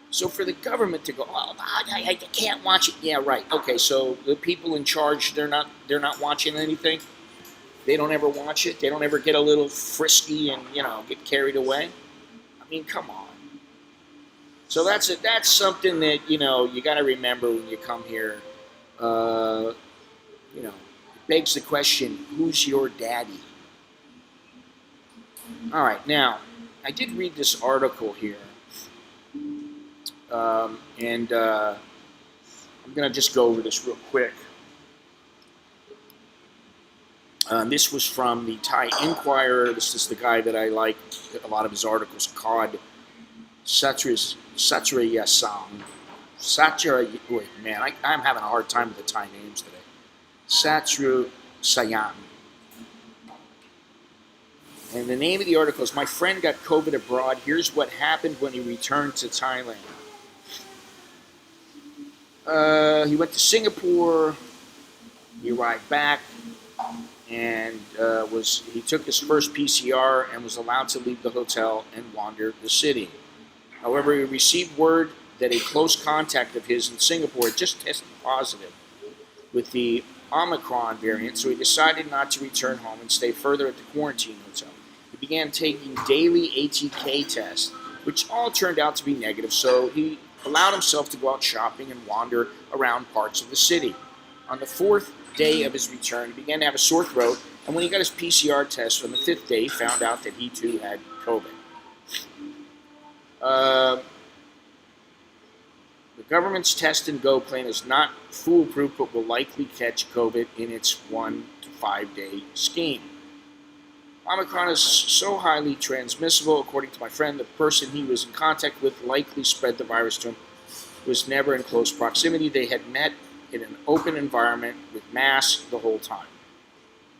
So for the government to go, oh, I can't watch it. Yeah, right. Okay, so the people in charge, they're not watching anything. They don't ever watch it. They don't ever get a little frisky and, you know, get carried away. I mean, come on. So that's something that you got to remember when you come here. Uh, it begs the question: who's your daddy? All right, now I did read this article here, and I'm gonna just go over this real quick. This was from the Thai Inquirer. This is the guy that I like a lot of his articles. Called Satrayasam. Wait, man, I'm having a hard time with the Thai names today. Satrayasam. And the name of the article is, "My friend got COVID abroad. Here's what happened when he returned to Thailand." He went to Singapore. He arrived back, and he took his first PCR and was allowed to leave the hotel and wander the city. However, he received word that a close contact of his in Singapore had just tested positive with the Omicron variant, so he decided not to return home and stay further at the quarantine hotel. He began taking daily ATK tests, which all turned out to be negative, so he allowed himself to go out shopping and wander around parts of the city. On the fourth day of his return, he began to have a sore throat, and when he got his PCR test on the fifth day, he found out that he too had COVID. The government's test and go plan is not foolproof, but will likely catch COVID in its 1 to 5 day scheme. Omicron is so highly transmissible, according to my friend. The person he was in contact with likely spread the virus to him. Was never in close proximity. They had met in an open environment with masks the whole time.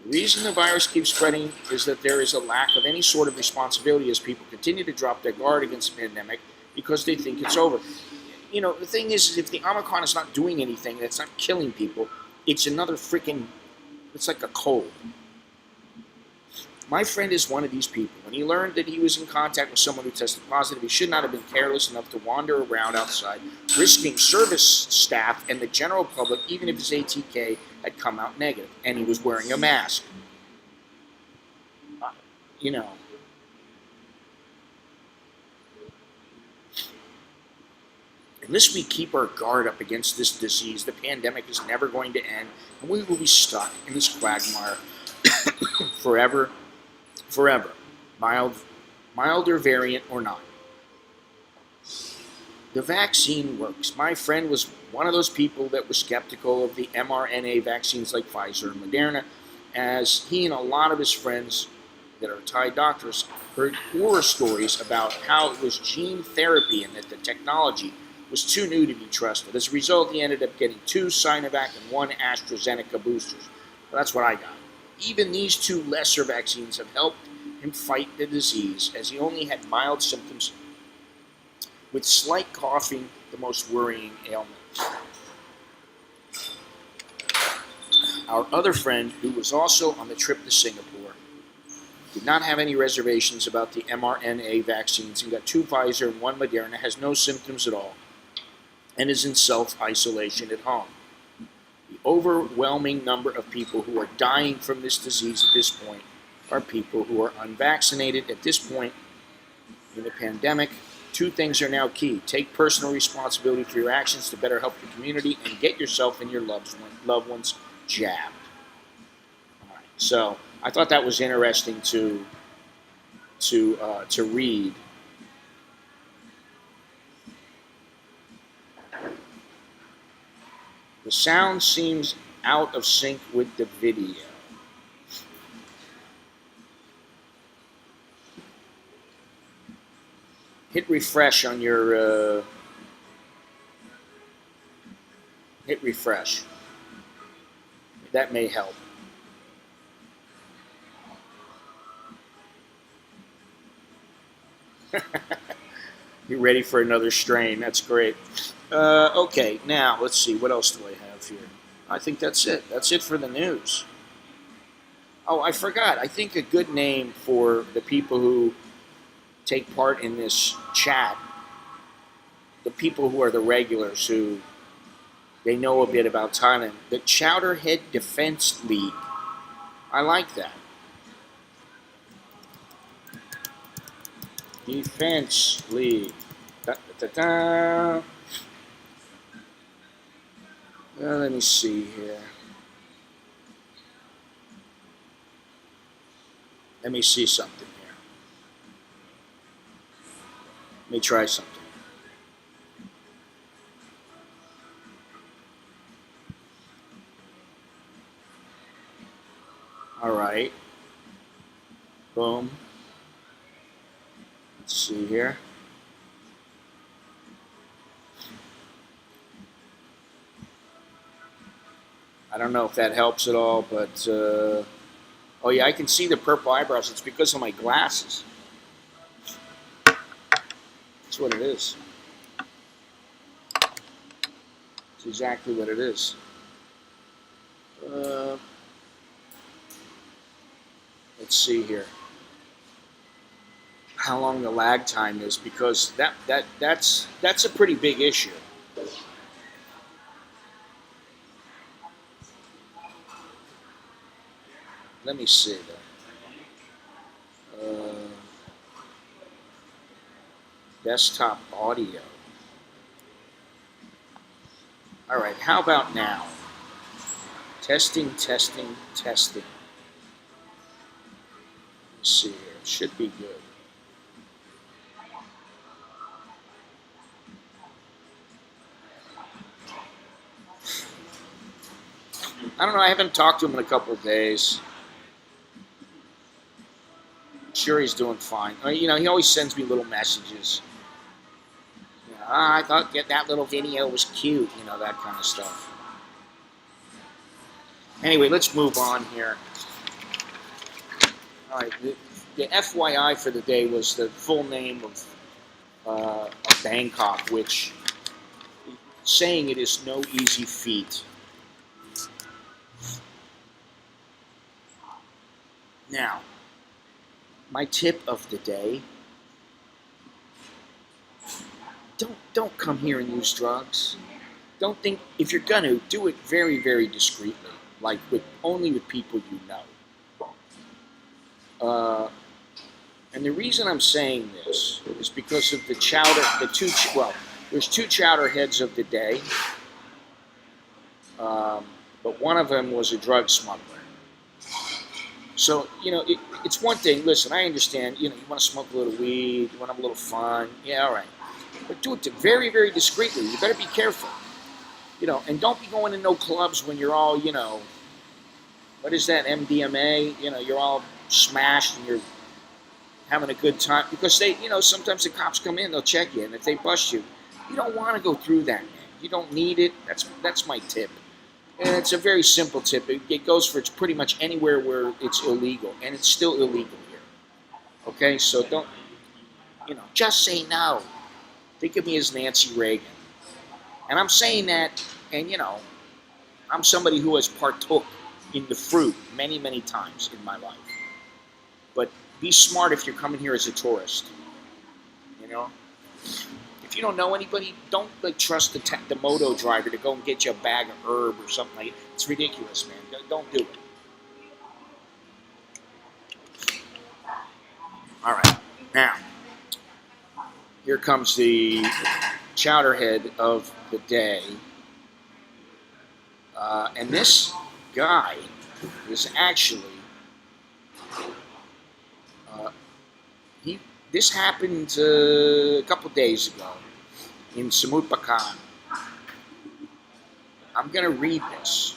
The reason the virus keeps spreading is that there is a lack of any sort of responsibility as people continue to drop their guard against the pandemic because they think it's over. The thing is if the Omicron is not doing anything, it's not killing people, it's another it's like a cold. My friend is one of these people. When he learned that he was in contact with someone who tested positive, he should not have been careless enough to wander around outside, risking service staff and the general public, even if his ATK had come out negative, and he was wearing a mask. Unless we keep our guard up against this disease, the pandemic is never going to end, and we will be stuck in this quagmire forever, milder variant or not. The vaccine works. My friend was one of those people that were skeptical of the mRNA vaccines like Pfizer and Moderna, as he and a lot of his friends that are Thai doctors heard horror stories about how it was gene therapy and that the technology was too new to be trusted. As a result, he ended up getting 2 Sinovac and 1 AstraZeneca boosters. Well, that's what I got. Even these 2 lesser vaccines have helped him fight the disease, as he only had mild symptoms, with slight coughing, the most worrying ailment. Our other friend, who was also on the trip to Singapore, did not have any reservations about the mRNA vaccines. He got 2 Pfizer and 1 Moderna, has no symptoms at all, and is in self-isolation at home. The overwhelming number of people who are dying from this disease at this point are people who are unvaccinated. At this point in the pandemic, 2 things are now key. Take personal responsibility for your actions to better help the community, and get yourself and your loved ones jabbed. All right. So I thought that was interesting to read. The sound seems out of sync with the video. Hit refresh on your, hit refresh. That may help. You're ready for another strain. That's great. Okay, now let's see. What else do I have here? I think that's it. That's it for the news. Oh, I forgot. I think a good name for the people who take part in this chat, the people who are the regulars who they know a bit about Thailand, the Chowderhead Defense League. I like that. Defense League. Da-da-da. Let me see here. Let me see something here. Let me try something. All right. Boom. Let's see here. I don't know if that helps at all, but oh yeah, I can see the purple eyebrows. It's because of my glasses. That's what it is. It's exactly what it is. Let's see here. How long the lag time is, because that's a pretty big issue. Let me see though. Desktop audio. All right, how about now? Testing, testing, testing. Let's see here. It should be good. I don't know. I haven't talked to him in a couple of days. I'm sure he's doing fine. You know, he always sends me little messages. You know, I thought that little video was cute. You know, that kind of stuff. Anyway, let's move on here. All right. The FYI for the day was the full name of Bangkok, which saying it is no easy feat. Now, my tip of the day: don't come here and use drugs. Don't think, if you're gonna do it, very, very discreetly, like only with people you know. And the reason I'm saying this is because of the chowder. There's two chowder heads of the day, but one of them was a drug smuggler. So, you know, it's one thing. Listen, I understand, you know, you want to smoke a little weed, you want to have a little fun. Yeah, all right. But do it very, very discreetly. You better be careful. You know, and don't be going to no clubs when you're all, you know, what is that, MDMA? You know, you're all smashed and you're having a good time. Because they, you know, sometimes the cops come in, they'll check you. And if they bust you, you don't want to go through that, man. You don't need it. That's my tip. And it's a very simple tip. It goes for pretty much anywhere where it's illegal. And it's still illegal here. Okay? So don't, you know, just say no. Think of me as Nancy Reagan. And I'm saying that, and, you know, I'm somebody who has partook in the fruit many, many times in my life. But be smart if you're coming here as a tourist. You know? If you don't know anybody, don't trust the moto driver to go and get you a bag of herb or something like that. It's ridiculous, man. Don't do it. All right. Now, here comes the chowderhead of the day. And this guy is actually... This happened a couple days ago in Samut Prakan. I'm going to read this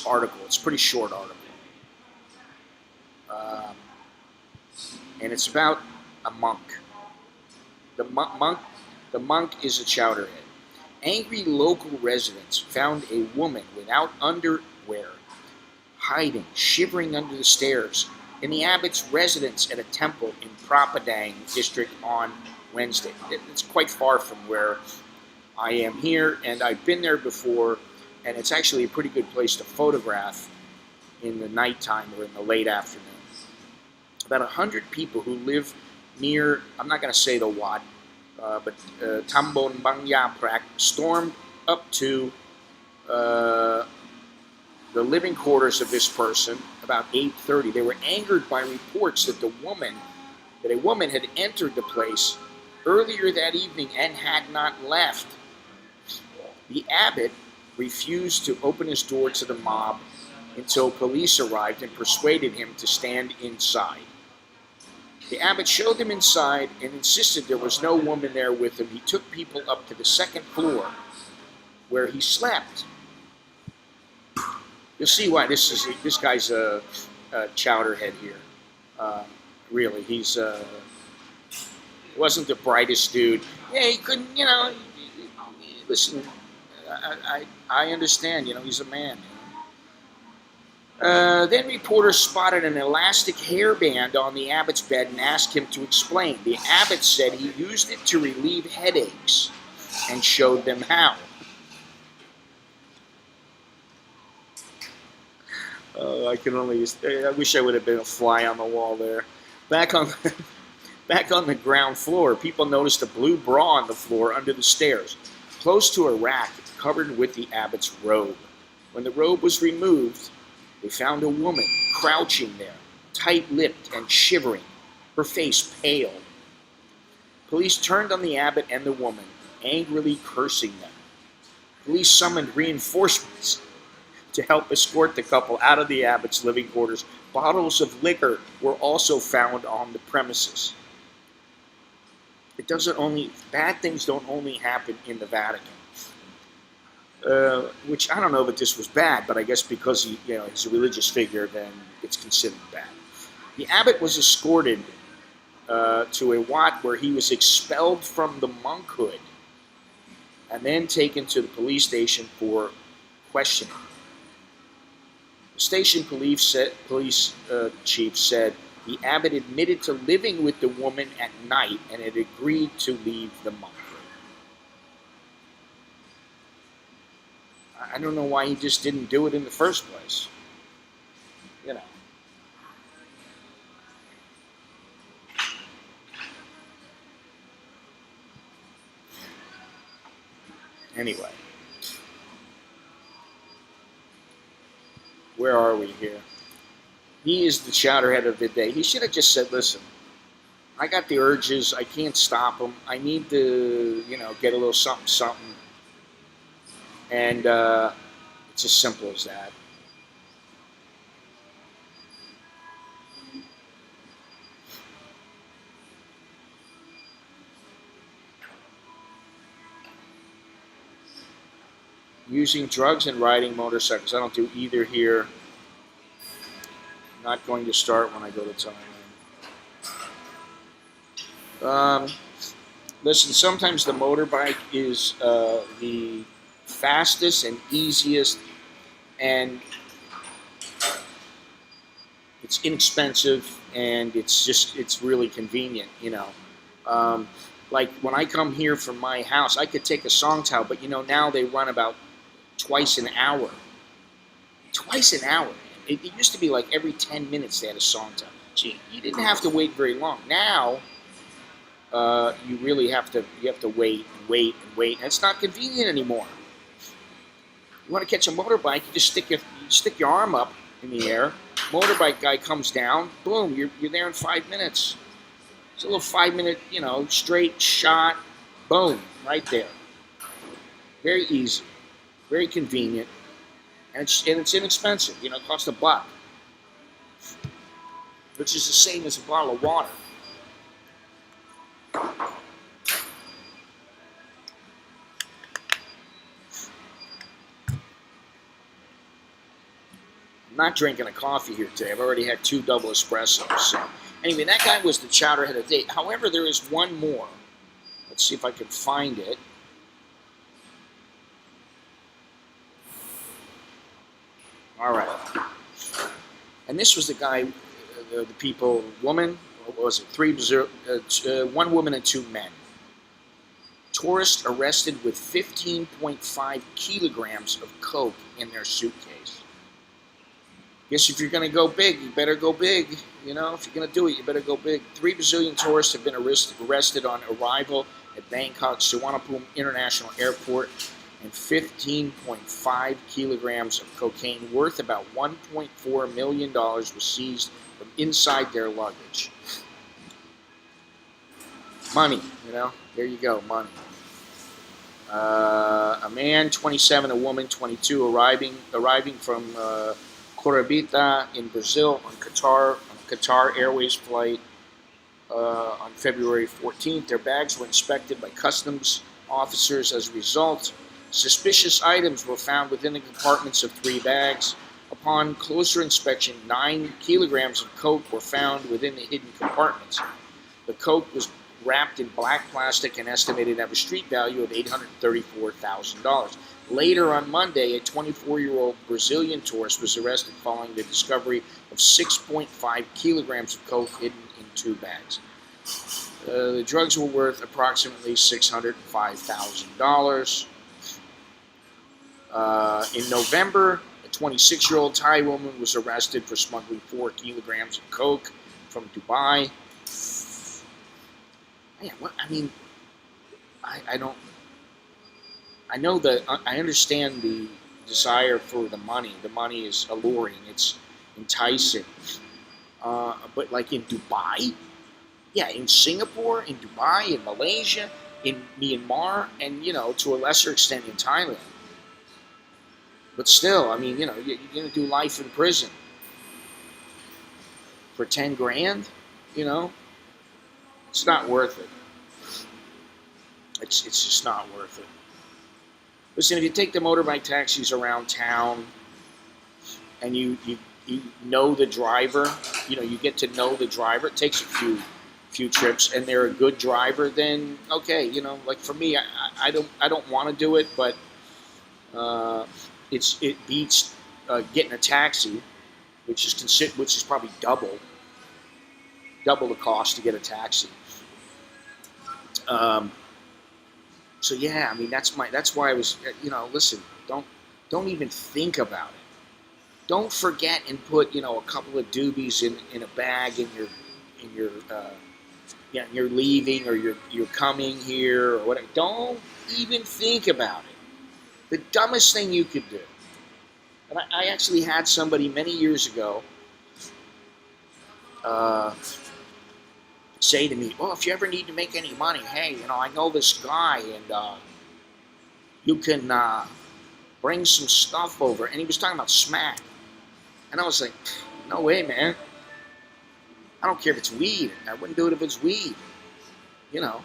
article. It's a pretty short article. And it's about a monk. The monk is a chowderhead. Angry local residents found a woman without underwear, hiding, shivering under the stairs in the abbot's residence at a temple in Prapadang district on Wednesday. It's quite far from where I am here, and I've been there before, and it's actually a pretty good place to photograph in the nighttime or in the late afternoon. About 100 people who live near, I'm not going to say the Wat, but Tambon Bangya Prak, stormed up to the living quarters of this person about 8:30. They were angered by reports that a woman had entered the place earlier that evening and had not left. The abbot refused to open his door to the mob until police arrived and persuaded him to stand inside. The abbot showed them inside and insisted there was no woman there with him. He took people up to the second floor where he slept. You'll see why this guy's a chowderhead here. Really, he's wasn't the brightest dude. Yeah, he couldn't. Listen, I understand. He's a man. Then reporters spotted an elastic hairband on the abbot's bed and asked him to explain. The abbot said he used it to relieve headaches and showed them how. I wish I would have been a fly on the wall there. Back on the ground floor, people noticed a blue bra on the floor under the stairs, close to a rack covered with the abbot's robe. When the robe was removed, they found a woman crouching there, tight-lipped and shivering, her face pale. Police turned on the abbot and the woman, angrily cursing them. Police summoned reinforcements to help escort the couple out of the abbot's living quarters. Bottles of liquor were also found on the premises. Bad things don't only happen in the Vatican. Which I don't know that this was bad, but I guess because he's a religious figure, then it's considered bad. The abbot was escorted to a wat where he was expelled from the monkhood and then taken to the police station for questioning. The station police chief said the abbot admitted to living with the woman at night and had agreed to leave the monkhood. I don't know why he just didn't do it in the first place. Anyway. Where are we here? He is the chowderhead of the day. He should have just said, listen, I got the urges. I can't stop them. I need to, get a little something, something. And it's as simple as that. Using drugs and riding motorcycles. I don't do either here. Not going to start when I go to Thailand. Listen, sometimes the motorbike is the fastest and easiest, and it's inexpensive, and it's really convenient, like when I come here from my house, I could take a Songtao, but now they run about twice an hour. It used to be like every 10 minutes they had a Songtao. Gee, you didn't have to wait very long. Now you really have to wait and wait and wait, and it's not convenient anymore. You want to catch a motorbike, you just stick your arm up in the air. Motorbike guy comes down, boom, you're there in 5 minutes. It's a little 5-minute, straight shot, boom, right there. Very easy, very convenient, and it's inexpensive. It costs $1, which is the same as a bottle of water. I'm not drinking a coffee here today. I've already had 2 double espressos. So anyway, that guy was the chowderhead of the day. However, there is one more. Let's see if I can find it. All right. And this was the guy, woman, what was it? 1 woman and 2 men. Tourists arrested with 15.5 kilograms of coke in their suitcase. Guess if you're going to go big, you better go big. If you're going to do it, you better go big. 3 Brazilian tourists have been arrested on arrival at Bangkok Suvarnabhumi International Airport, and 15.5 kilograms of cocaine worth about $1.4 million was seized from inside their luggage. Money, you know. There you go, money. A man, 27, a woman, 22, arriving from Curitiba in Brazil on Qatar Airways flight on February 14th. Their bags were inspected by customs officers. As a result, suspicious items were found within the compartments of 3 bags. Upon closer inspection, 9 kilograms of coke were found within the hidden compartments. The coke was wrapped in black plastic and estimated to have a street value of $834,000. Later on Monday, a 24-year-old Brazilian tourist was arrested following the discovery of 6.5 kilograms of coke hidden in 2 bags. The drugs were worth approximately $605,000. In November, a 26-year-old Thai woman was arrested for smuggling 4 kilograms of coke from Dubai. Yeah, what I mean, I don't. I know that I understand the desire for the money. The money is alluring. It's enticing. But like in Dubai, yeah, in Singapore, in Dubai, in Malaysia, in Myanmar, and to a lesser extent in Thailand. But still, I mean, you're gonna do life in prison for 10 grand. It's not worth it. It's just not worth it. Listen, if you take the motorbike taxis around town and you know the driver, you get to know the driver. It takes a few trips, and they're a good driver. Then okay, like for me, I don't want to do it, but it beats getting a taxi, which is probably double the cost to get a taxi. So yeah, I mean that's why I was listen, don't even think about it. Don't forget and put a couple of doobies in a bag in your you're leaving or you're coming here or whatever. Don't even think about it. The dumbest thing you could do. And I actually had somebody many years ago say to me, well, if you ever need to make any money, hey, I know this guy, and you can bring some stuff over. And he was talking about smack. And I was like, no way, man. I don't care if it's weed. I wouldn't do it if it's weed. I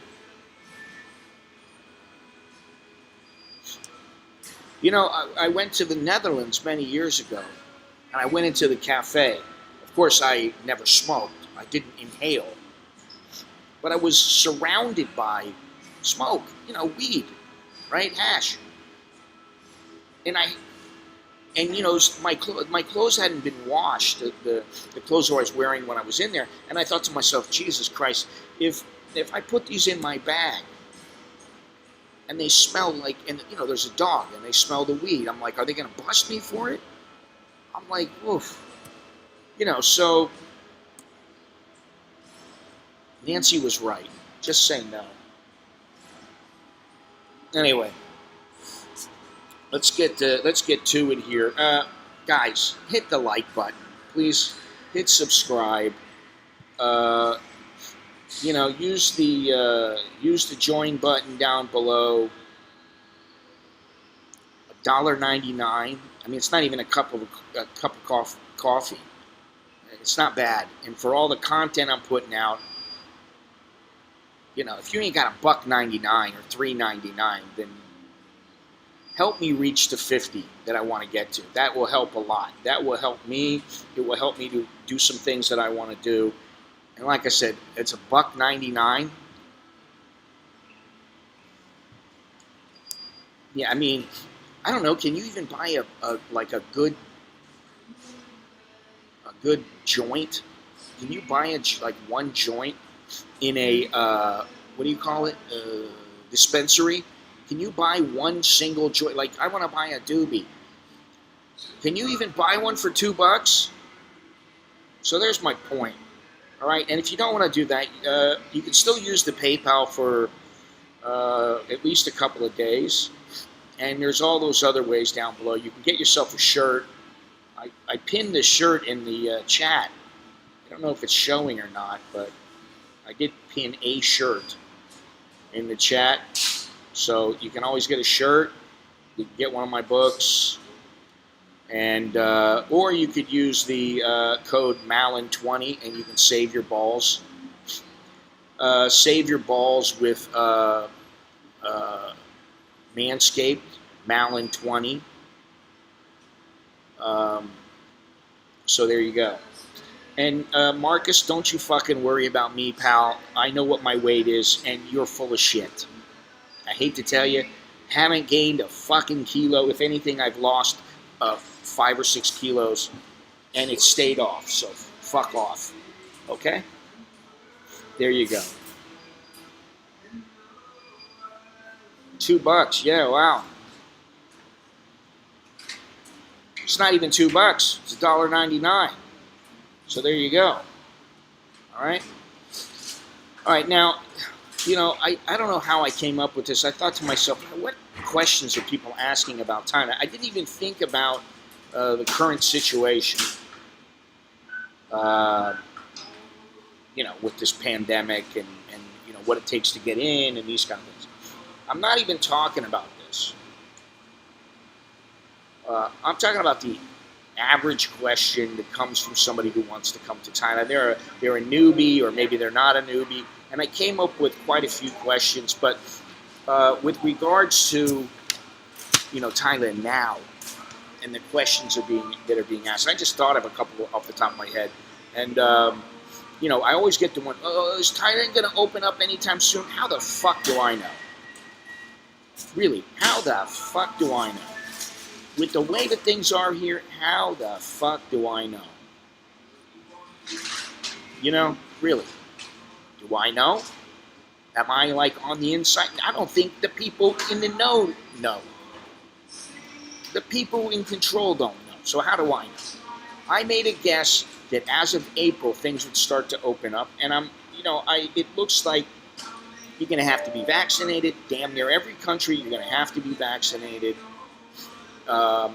went to the Netherlands many years ago, and I went into the cafe. Of course, I never smoked. I didn't inhale. But I was surrounded by smoke, weed, right? Hash. And my clothes hadn't been washed, the clothes I was wearing when I was in there. And I thought to myself, Jesus Christ, if I put these in my bag and they smell like, and there's a dog and they smell the weed, I'm like, are they going to bust me for it? I'm like, oof. So Nancy was right. Just say no. Anyway, let's get to it here, guys. Hit the like button, please. Hit subscribe. Use the join button down below. $1.99. I mean, it's not even a cup of coffee. It's not bad, and for all the content I'm putting out. If you ain't got $1.99 or $3.99, then help me reach the 50 that I want to get to. That will help a lot. That will help me. It will help me to do some things that I want to do. And like I said, it's $1.99. Yeah, I mean, I don't know. Can you even buy a good joint? Can you buy one joint in a what do you call it? Dispensary? Can you buy one single joint? Like, I want to buy a doobie. Can you even buy one for $2? So there's my point. All right, and if you don't want to do that, you can still use the PayPal for at least a couple of days. And there's all those other ways down below. You can get yourself a shirt. I pinned this shirt in the chat. I don't know if it's showing or not, but I did pin a shirt. in the chat. So you can always get a shirt. You can get one of my books. And or you could use the code Malin20 and you can save your balls. Save your balls with Manscaped, Malin20. So there you go. And Marcus, don't you fucking worry about me, pal. I know what my weight is, and you're full of shit. I hate to tell you, haven't gained a fucking kilo. If anything, I've lost 5 or 6 kilos, and it stayed off. So fuck off. Okay? There you go. $2. Yeah, wow. It's not even $2. It's $1.99. So there you go. All right. All right. Now, you know, I don't know how I came up with this. I thought to myself, what questions are people asking about Thailand? I didn't even think about the current situation. You know, with this pandemic and you know what it takes to get in and these kind of things. I'm not even talking about this. I'm talking about the average question that comes from somebody who wants to come to Thailand. They're a newbie, or maybe they're not a newbie. And I came up with quite a few questions, but with regards to, you know, Thailand now, and the questions that are being asked, I just thought of a couple off the top of my head. And you know, I always get the one, oh, is Thailand going to open up anytime soon? How the fuck do I know? Really, how the fuck do I know? With the way that things are here, how the fuck do I know? You know, really. Do I know? Am I like on the inside? I don't think the people in the know know. The people in control don't know. So how do I know? I made a guess that as of April, things would start to open up. And it looks like you're going to have to be vaccinated. Damn near every country, you're going to have to be vaccinated. You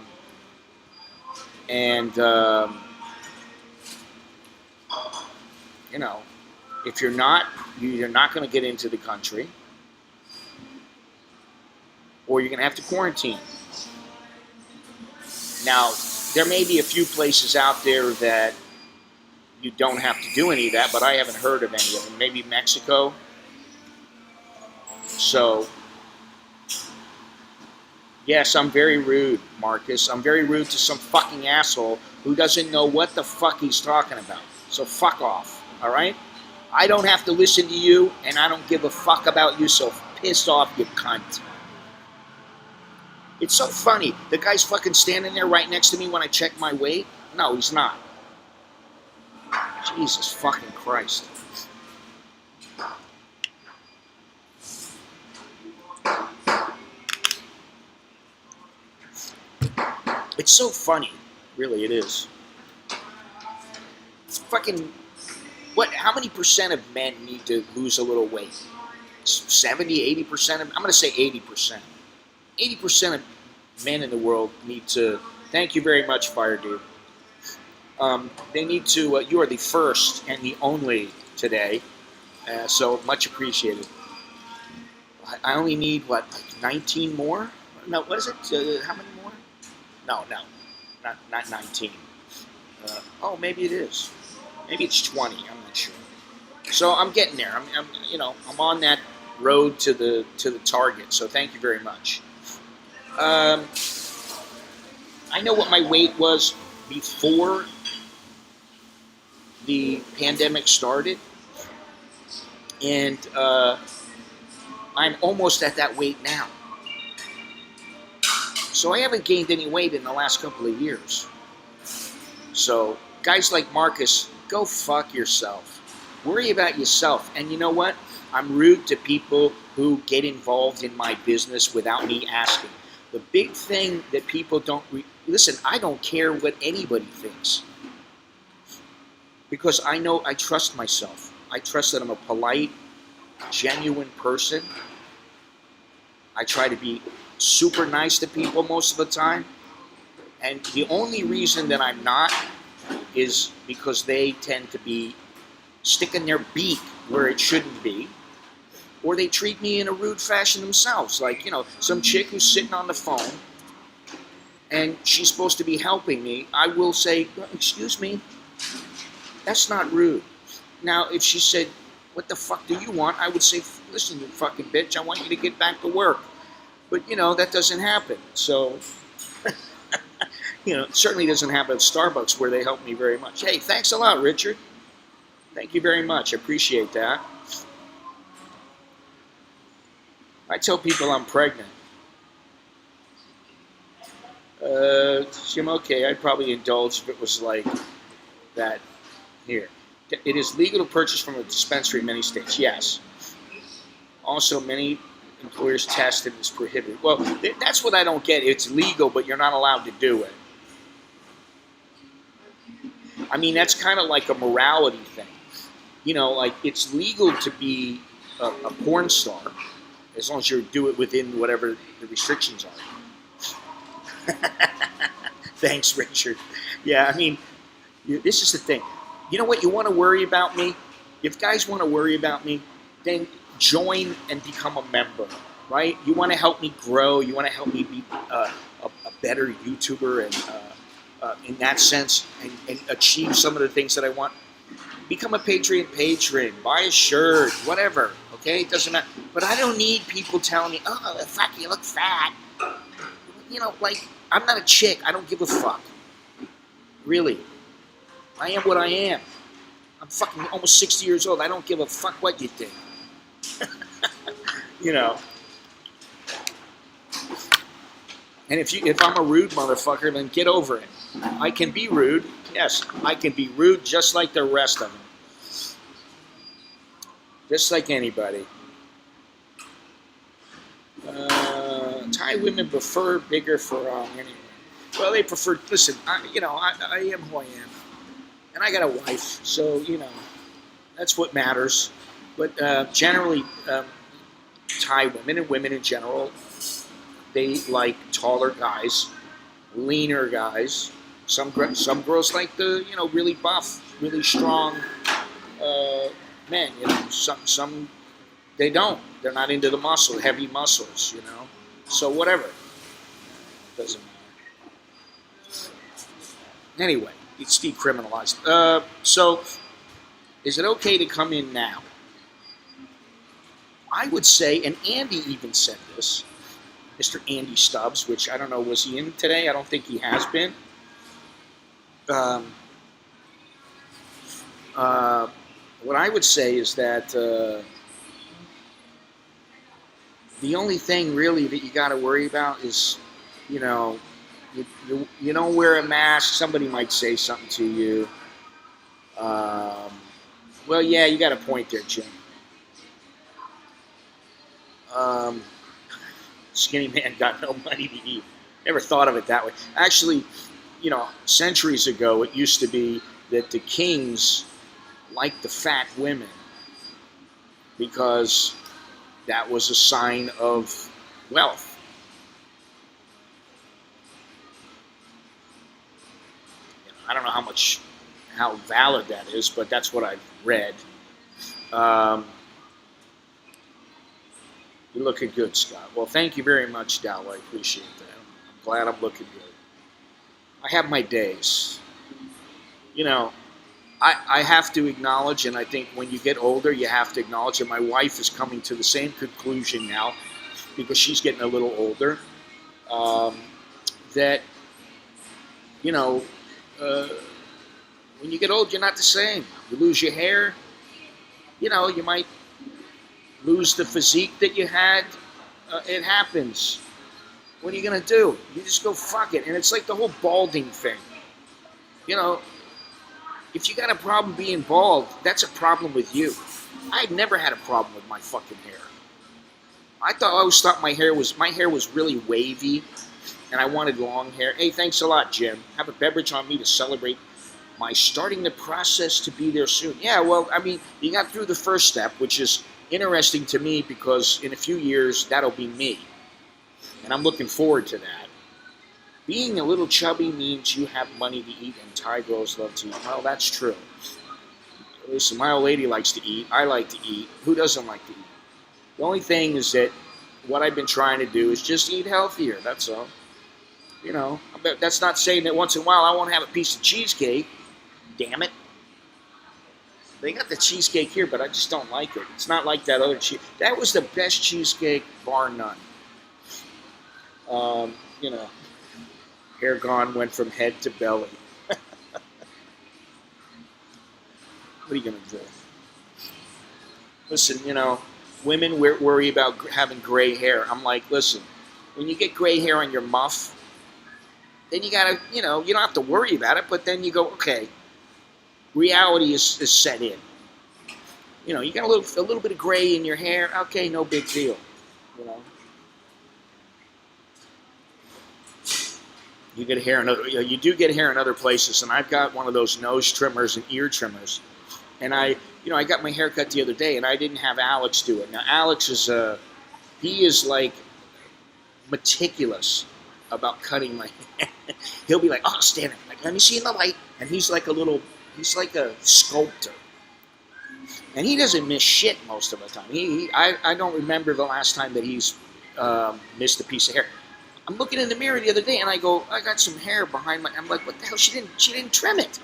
know, if you're not, you're not going to get into the country, or you're going to have to quarantine. Now, there may be a few places out there that you don't have to do any of that, but I haven't heard of any of them. Maybe Mexico. So, yes, I'm very rude, Marcus. I'm very rude to some fucking asshole who doesn't know what the fuck he's talking about. So fuck off, all right? I don't have to listen to you, and I don't give a fuck about you, so piss off, you cunt. It's so funny. The guy's fucking standing there right next to me when I check my weight. No, he's not. Jesus fucking Christ. It's so funny. Really, it is. It's fucking... How many percent of men need to lose a little weight? 70, 80%? I'm going to say 80%. 80% of men in the world need to... Thank you very much, Fire Dude. They need to... you are the first and the only today. So much appreciated. I only need, what, like 19 more? No, what is it? How many more? No, not 19. Oh, maybe it is. Maybe it's 20. I'm not sure. So I'm getting there. I'm on that road to the target. So thank you very much. I know what my weight was before the pandemic started, and I'm almost at that weight now. So I haven't gained any weight in the last couple of years. So guys like Marcus, go fuck yourself. Worry about yourself. And you know what? I'm rude to people who get involved in my business without me asking. The big thing that people don't... Listen, I don't care what anybody thinks. Because I know I trust myself. I trust that I'm a polite, genuine person. I try to be super nice to people most of the time. And the only reason that I'm not is because they tend to be sticking their beak where it shouldn't be, or they treat me in a rude fashion themselves. Like, you know, some chick who's sitting on the phone and she's supposed to be helping me, I will say, excuse me, that's not rude. Now, if she said, what the fuck do you want? I would say, listen, you fucking bitch, I want you to get back to work. But, you know, that doesn't happen. So, you know, it certainly doesn't happen at Starbucks where they help me very much. Hey, thanks a lot, Richard. Thank you very much. I appreciate that. I tell people I'm pregnant. Jim, okay, I'd probably indulge if it was like that here. It is legal to purchase from a dispensary in many states, yes. Also, many employers test and it's prohibited. Well, that's what I don't get. It's legal, but you're not allowed to do it. I mean, that's kind of like a morality thing. You know, like it's legal to be a porn star as long as you do it within whatever the restrictions are. Thanks, Richard. Yeah, I mean, this is the thing. You know what? You want to worry about me? If guys want to worry about me, then join and become a member, right? You want to help me grow. You want to help me be a better YouTuber and in that sense and achieve some of the things that I want. Become a Patreon patron. Buy a shirt. Whatever. Okay? It doesn't matter. But I don't need people telling me, oh, fuck, you look fat. You know, like, I'm not a chick. I don't give a fuck. Really. I am what I am. I'm fucking almost 60 years old. I don't give a fuck what you think. You know. And if I'm a rude motherfucker, then get over it. I can be rude. Yes, I can be rude just like the rest of them. Just like anybody. Thai women prefer bigger forearm anyway. Well, they prefer, listen, I am who I am. And I got a wife, so, you know, that's what matters. But generally, Thai women and women in general, they like taller guys, leaner guys. Some girls like the, you know, really buff, really strong men. You know, some they don't. They're not into the muscle, heavy muscles. You know, so whatever. Doesn't matter. Anyway, it's decriminalized. So, is it okay to come in now? I would say, and Andy even said this, Mr. Andy Stubbs, which I don't know, was he in today? I don't think he has been. What I would say is that the only thing really that you got to worry about is, you know, you don't wear a mask. Somebody might say something to you. Well, yeah, you got a point there, Jim. Skinny man got no money to eat. Never thought of it that way. Actually, you know, centuries ago, it used to be that the kings liked the fat women because that was a sign of wealth. You know, I don't know how valid that is, but that's what I've read. You're looking good, Scott. Well, thank you very much, Dow. I appreciate that. I'm glad I'm looking good. I have my days. You know, I have to acknowledge, and I think when you get older, you have to acknowledge, and my wife is coming to the same conclusion now, because she's getting a little older, that, you know, when you get old, you're not the same. You lose your hair. You know, you might lose the physique that you had. It happens. What are you going to do? You just go fuck it. And it's like the whole balding thing. You know, if you got a problem being bald, that's a problem with you. I never had a problem with my fucking hair. I always thought my hair was really wavy, and I wanted long hair. Hey, thanks a lot, Jim. Have a beverage on me to celebrate my starting the process to be there soon. Yeah, well, I mean, you got through the first step, which is interesting to me because in a few years, that'll be me. And I'm looking forward to that. Being a little chubby means you have money to eat, and Thai girls love to eat. Well, that's true. Listen, my old lady likes to eat. I like to eat. Who doesn't like to eat? The only thing is that what I've been trying to do is just eat healthier. That's all. You know, that's not saying that once in a while I won't have a piece of cheesecake. Damn it. They got the cheesecake here, but I just don't like it. It's not like that other cheese. That was the best cheesecake, bar none. You know, hair gone went from head to belly. What are you going to do? Listen, you know, women worry about having gray hair. I'm like, listen, when you get gray hair on your muff, then you got to, you know, you don't have to worry about it, but then you go, okay, reality is set in. You know, you got a little bit of gray in your hair, okay, no big deal, you know. You get hair in other, you do get hair in other places, and I've got one of those nose trimmers and ear trimmers, and I got my hair cut the other day, and I didn't have Alex do it. Now Alex is he is like meticulous about cutting my hair. He'll be like, oh, stand up, like, let me see in the light, and he's like a sculptor, and he doesn't miss shit most of the time. I don't remember the last time that he's missed a piece of hair. I'm looking in the mirror the other day, and I go, I got some hair behind my. I'm like, what the hell? She didn't trim it.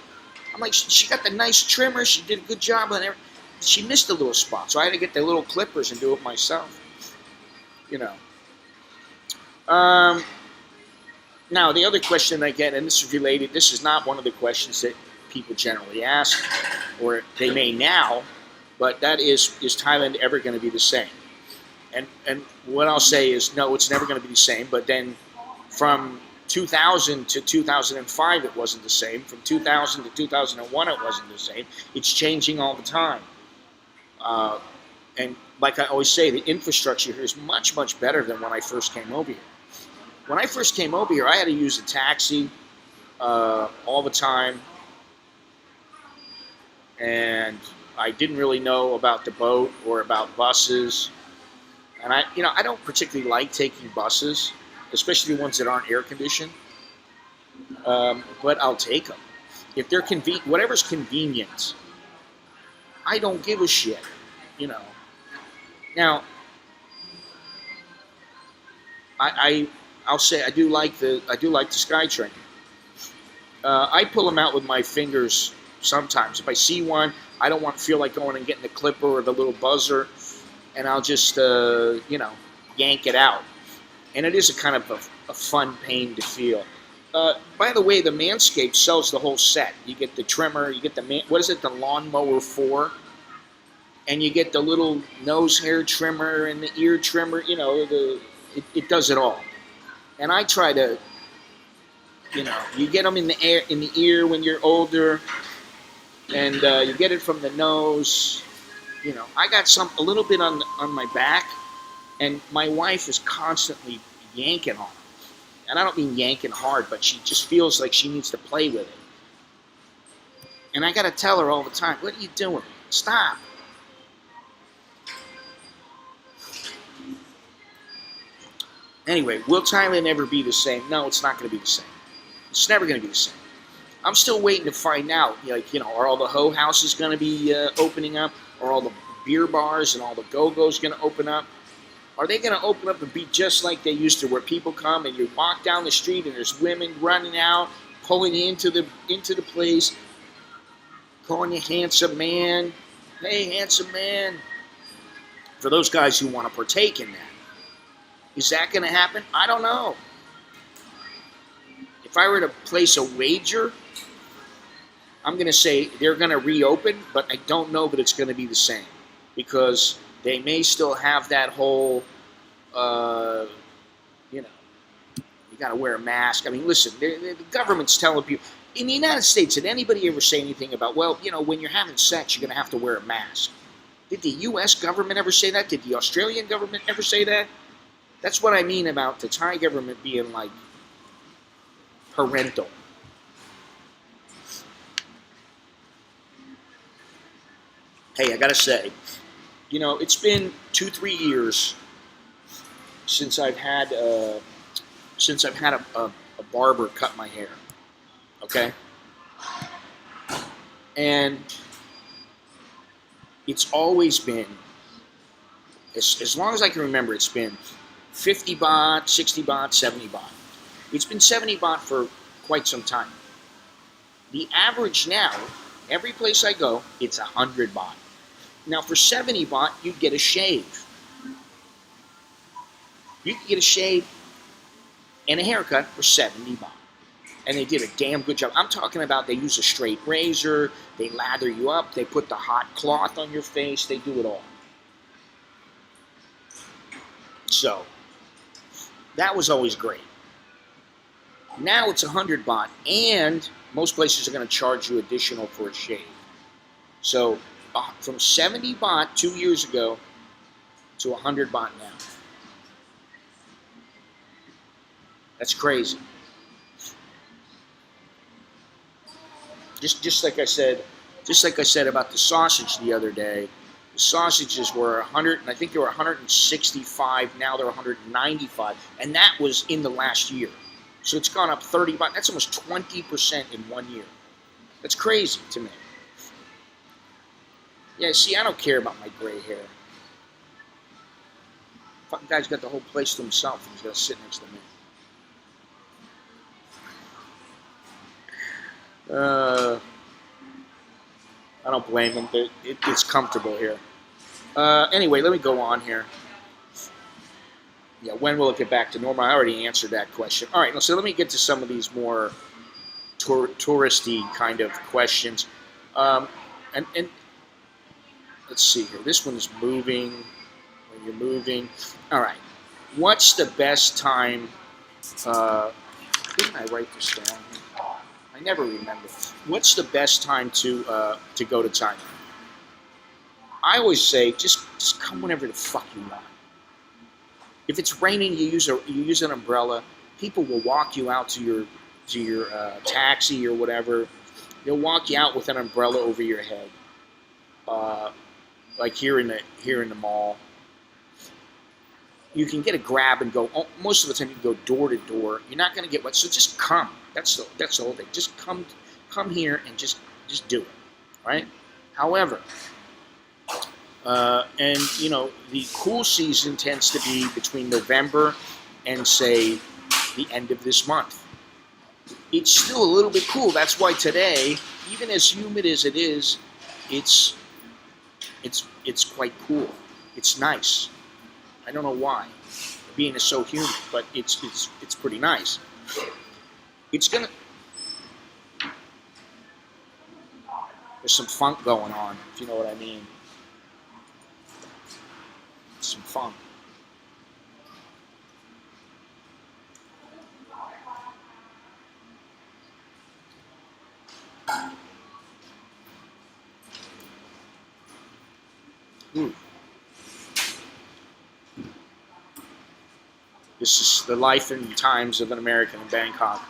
I'm like, she got the nice trimmer. She did a good job on it. She missed a little spot, so I had to get the little clippers and do it myself. You know. Now the other question I get, and this is related. This is not one of the questions that people generally ask, or they may now, but that is Thailand ever going to be the same? And what I'll say is, no, it's never going to be the same. But then from 2000 to 2005, it wasn't the same. From 2000 to 2001, it wasn't the same. It's changing all the time. And like I always say, the infrastructure here is much, much better than when I first came over here. When I first came over here, I had to use a taxi all the time. And I didn't really know about the boat or about buses. And I don't particularly like taking buses, especially the ones that aren't air conditioned. But I'll take them if they're whatever's convenient. I don't give a shit, you know. Now, I'll say I do like the SkyTrain. I pull them out with my fingers sometimes. If I see one, I don't feel like going and getting the clipper or the little buzzer. And I'll just, yank it out. And it is a kind of a fun pain to feel. By the way, the Manscaped sells the whole set. You get the trimmer, you get the the Lawnmower 4, and you get the little nose hair trimmer and the ear trimmer. You know, it does it all. And I try to, you get them in the ear when you're older, and you get it from the nose. You know, I got a little bit on my back, and my wife is constantly yanking on it. And I don't mean yanking hard, but she just feels like she needs to play with it. And I got to tell her all the time, what are you doing? Stop. Anyway, will Thailand ever be the same? No, it's not going to be the same. It's never going to be the same. I'm still waiting to find out, are all the hoe houses going to be opening up? Are all the beer bars and all the go-go's going to open up? Are they going to open up and be just like they used to, where people come and you walk down the street and there's women running out, pulling you into the place, calling you handsome man? Hey, handsome man. For those guys who want to partake in that. Is that going to happen? I don't know. If I were to place a wager, I'm going to say they're going to reopen, but I don't know that it's going to be the same, because they may still have that whole, you got to wear a mask. I mean, listen, the government's telling people. In the United States, did anybody ever say anything about, when you're having sex, you're going to have to wear a mask? Did the U.S. government ever say that? Did the Australian government ever say that? That's what I mean about the Thai government being like parental. Hey, I gotta say, it's been 2-3 years since I've had a barber cut my hair. Okay, and it's always been As long as I can remember, it's been 50 baht, 60 baht, 70 baht. It's been 70 baht for quite some time. The average now, every place I go, it's 100 baht. Now for 70 baht, you get a shave. You can get a shave and a haircut for 70 baht. And they did a damn good job. I'm talking about they use a straight razor, they lather you up, they put the hot cloth on your face, they do it all. So, that was always great. Now it's 100 baht, and most places are going to charge you additional for a shave. So, from 70 baht 2 years ago to 100 baht now. That's crazy. Just like I said about the sausage the other day, the sausages were 100, and I think they were 165. Now they're 195, and that was in the last year. So it's gone up 30 baht. That's almost 20% in 1 year. That's crazy to me. Yeah, see, I don't care about my gray hair. Fucking guy's got the whole place to himself, and he's got to sit next to me. I don't blame him, but it's comfortable here. Anyway, let me go on here. Yeah, when will it get back to normal? I already answered that question. All right, so let me get to some of these more touristy kind of questions. And let's see here. This one's moving. When you're moving. All right. What's the best time? Didn't I write this down? I never remember. What's the best time to go to Thailand? I always say just come whenever the fuck you want. If it's raining, you use an umbrella. People will walk you out to your taxi or whatever. They'll walk you out with an umbrella over your head. Like here in the mall. You can get a grab and go. Most of the time, you can go door to door. You're not going to get wet, so just come. That's the whole thing. Just come here and just do it, right? However, and you know the cool season tends to be between November and say the end of this month. It's still a little bit cool. That's why today, even as humid as it is, it's quite cool. It's nice. I don't know why, being is so humid, but it's pretty nice. It's gonna. There's some funk going on, if you know what I mean. Some funk. This is the life and times of an American in Bangkok.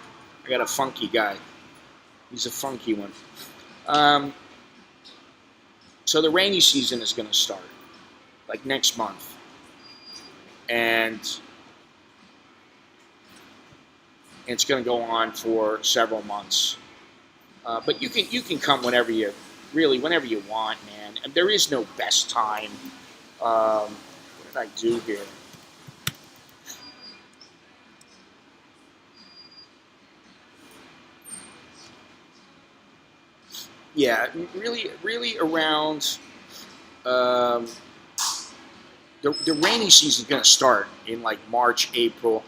I got a funky guy. He's a funky one. So the rainy season is going to start, like next month, and it's going to go on for several months. But you can come whenever you want, man. And there is no best time. What did I do here? Yeah, really around the rainy season is going to start in like March, April,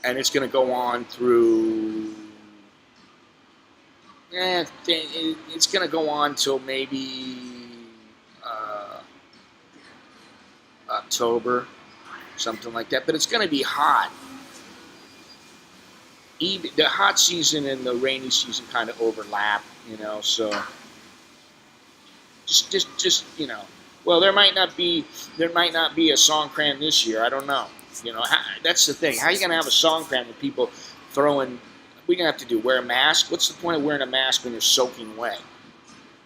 and it's going to go on through. It's going to go on till maybe October, something like that. But it's going to be hot. Even the hot season and the rainy season kind of overlap, you know. So just you know. Well, there might not be a Songkran this year. I don't know. You know, that's the thing. How are you going to have a Songkran with people throwing? We're going to have to wear a mask. What's the point of wearing a mask when you're soaking wet?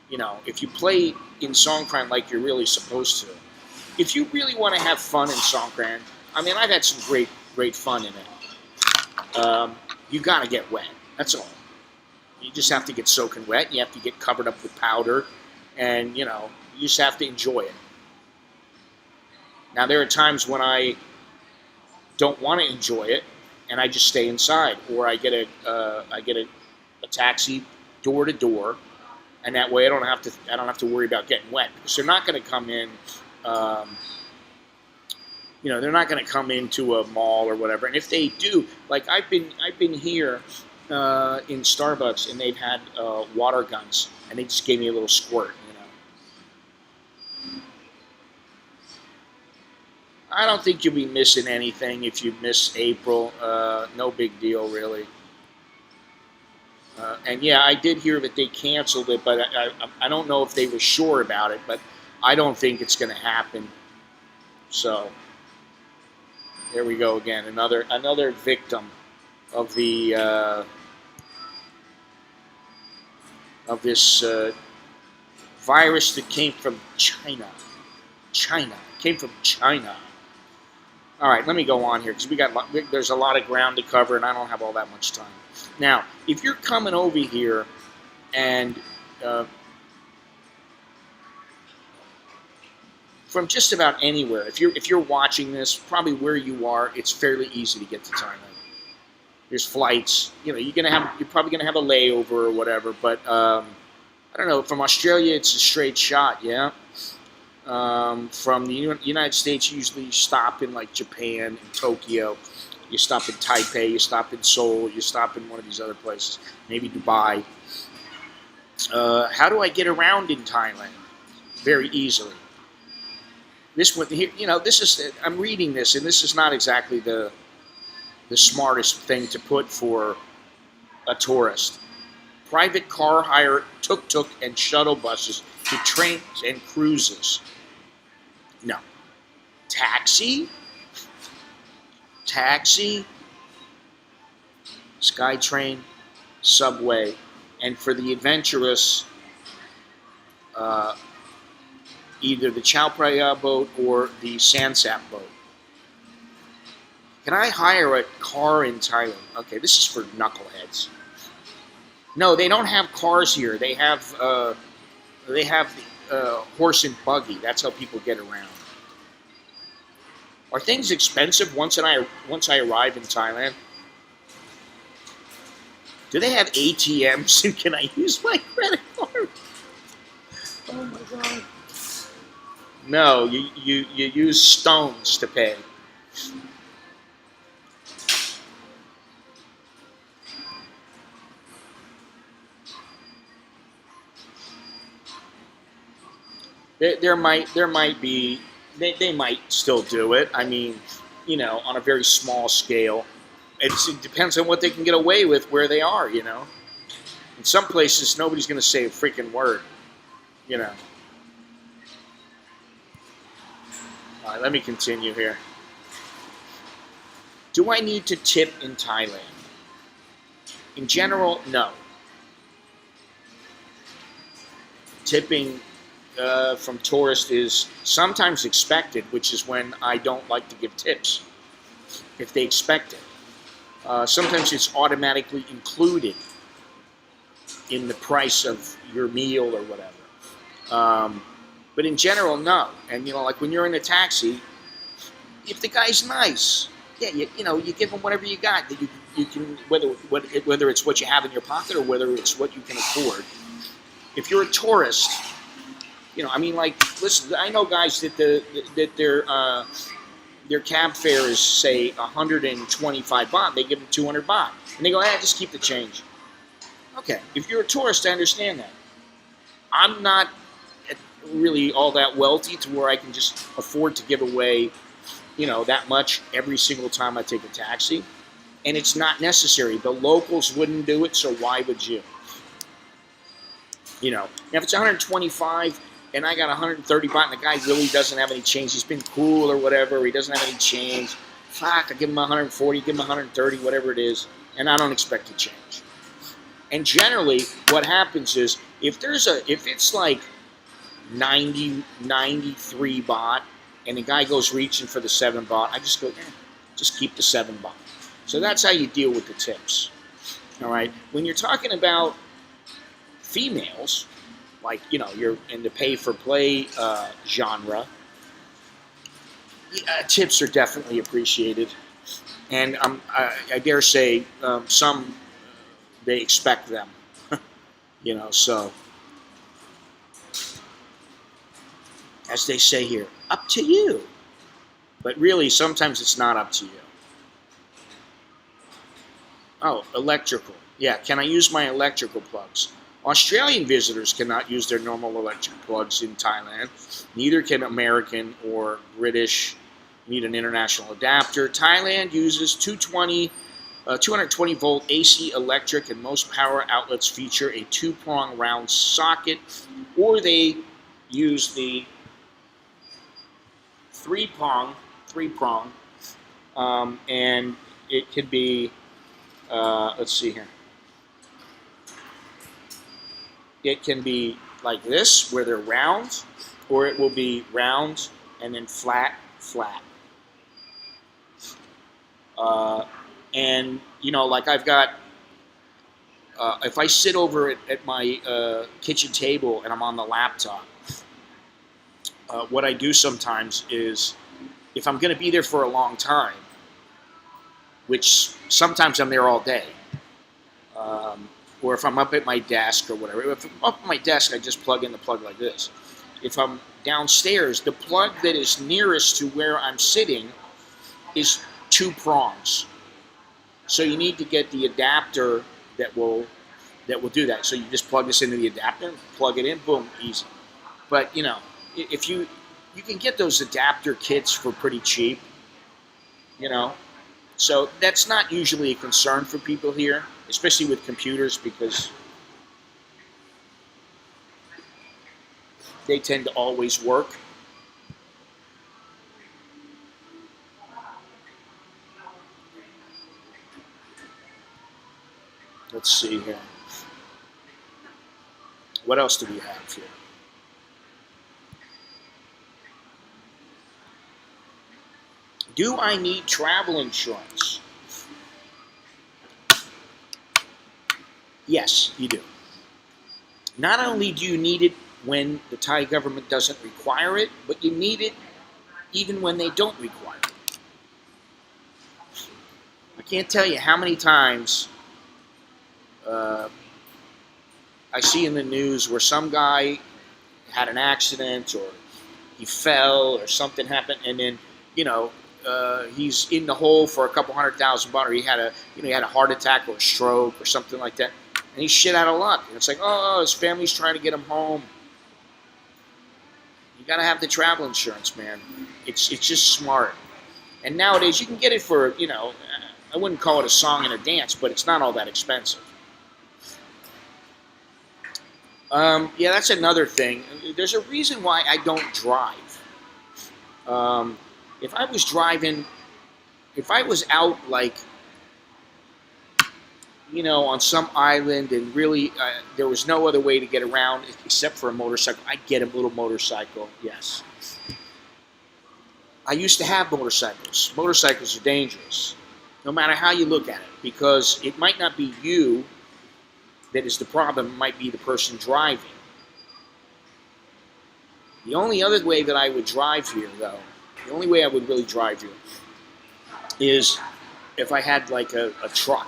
You know, if you play in Songkran like you're really supposed to. If you really want to have fun in Songkran, I mean, I've had some great fun in it. You got to get wet. That's all. You just have to get soaking wet. You have to get covered up with powder. And, you know, you just have to enjoy it. Now, there are times when I don't want to enjoy it, and I just stay inside, or I get a taxi door to door, and that way I don't have to worry about getting wet, because they're not going to come in. They're not going to come into a mall or whatever. And if they do, like I've been here in Starbucks, and they've had water guns, and they just gave me a little squirt. I don't think you'll be missing anything if you miss April. No big deal, really. And yeah, I did hear that they canceled it, but I don't know if they were sure about it. But I don't think it's going to happen. So there we go again. Another victim of the of this virus that came from China. It came from China. All right, let me go on here because there's a lot of ground to cover, and I don't have all that much time. Now, if you're coming over here and from just about anywhere, if you're watching this, probably where you are, it's fairly easy to get to Thailand. There's flights. You're probably gonna have a layover or whatever. But I don't know. From Australia, it's a straight shot. Yeah. From the United States, you usually stop in like Japan and Tokyo. You stop in Taipei, you stop in Seoul, you stop in one of these other places, maybe Dubai. How do I get around in Thailand? Very easily. This one here, I'm reading this, and this is not exactly the smartest thing to put for a tourist. Private car hire, tuk-tuk, and shuttle buses to trains and cruises. No. Taxi, SkyTrain, subway, and for the adventurous, either the Chao Phraya boat or the CASHAPP boat. Can I hire a car in Thailand? Okay, this is for knuckleheads. No, they don't have cars here. They have the horse and buggy. That's how people get around. Are things expensive once I arrive in Thailand? Do they have ATMs and can I use my credit card? Oh my God. No, you use stones to pay. There might be. They might still do it. I mean, on a very small scale. It depends on what they can get away with where they are, In some places, nobody's going to say a freaking word, All right, let me continue here. Do I need to tip in Thailand? In general, no. Tipping from tourists is sometimes expected, which is when I don't like to give tips, if they expect it. Sometimes it's automatically included in the price of your meal or whatever. But in general, no. And, like when you're in a taxi, if the guy's nice, yeah, you give him whatever you got. That you can, whether it's what you have in your pocket or whether it's what you can afford. If you're a tourist, listen, I know guys that their cab fare is, say, 125 baht. They give them 200 baht. And they go, just keep the change. Okay, if you're a tourist, I understand that. I'm not really all that wealthy to where I can just afford to give away, that much every single time I take a taxi. And it's not necessary. The locals wouldn't do it, so why would you? Now if it's 125 and I got 130 baht and the guy really doesn't have any change, he's been cool or whatever, or he doesn't have any change, fuck, I give him 140, give him 130, whatever it is, and I don't expect to change. And generally, what happens is, if it's like 90, 93 baht, and the guy goes reaching for the 7 baht, I just go, just keep the 7 baht. So that's how you deal with the tips. All right? When you're talking about females, like, you're in the pay-for-play genre, tips are definitely appreciated, and I dare say some they expect them. So as they say here, up to you. But really, sometimes it's not up to you. Oh, electrical. Yeah, can I use my electrical plugs? Australian visitors cannot use their normal electric plugs in Thailand. Neither can American or British. You need an international adapter. Thailand uses 220 volt AC electric, and most power outlets feature a two-prong round socket, or they use the three-prong, and it could be, let's see here. It can be like this, where they're round, or it will be round and then flat. And, like I've got, if I sit over at my kitchen table and I'm on the laptop, what I do sometimes is, if I'm going to be there for a long time, which sometimes I'm there all day, or if I'm up at my desk or whatever. If I'm up at my desk, I just plug in the plug like this. If I'm downstairs, the plug that is nearest to where I'm sitting is two prongs. So you need to get the adapter that will do that. So you just plug this into the adapter, plug it in, boom, easy. But if you can get those adapter kits for pretty cheap, so that's not usually a concern for people here, especially with computers, because they tend to always work. Let's see here. What else do we have here? Do I need travel insurance? Yes, you do. Not only do you need it when the Thai government doesn't require it, but you need it even when they don't require it. I can't tell you how many times I see in the news where some guy had an accident, or he fell, or something happened, and then he's in the hole for a couple $100,000, or he had a heart attack or a stroke or something like that, and he's shit out of luck. And it's like, oh, his family's trying to get him home. You got to have the travel insurance, man. It's just smart. And nowadays you can get it for, I wouldn't call it a song and a dance, but it's not all that expensive. Yeah, that's another thing. There's a reason why I don't drive. If I was out on some island and really there was no other way to get around except for a motorcycle, I'd get a little motorcycle, yes. I used to have motorcycles. Motorcycles are dangerous, no matter how you look at it, because it might not be you that is the problem, it might be the person driving. The only other way that I would drive here, though, the only way I would really drive here is if I had like a truck.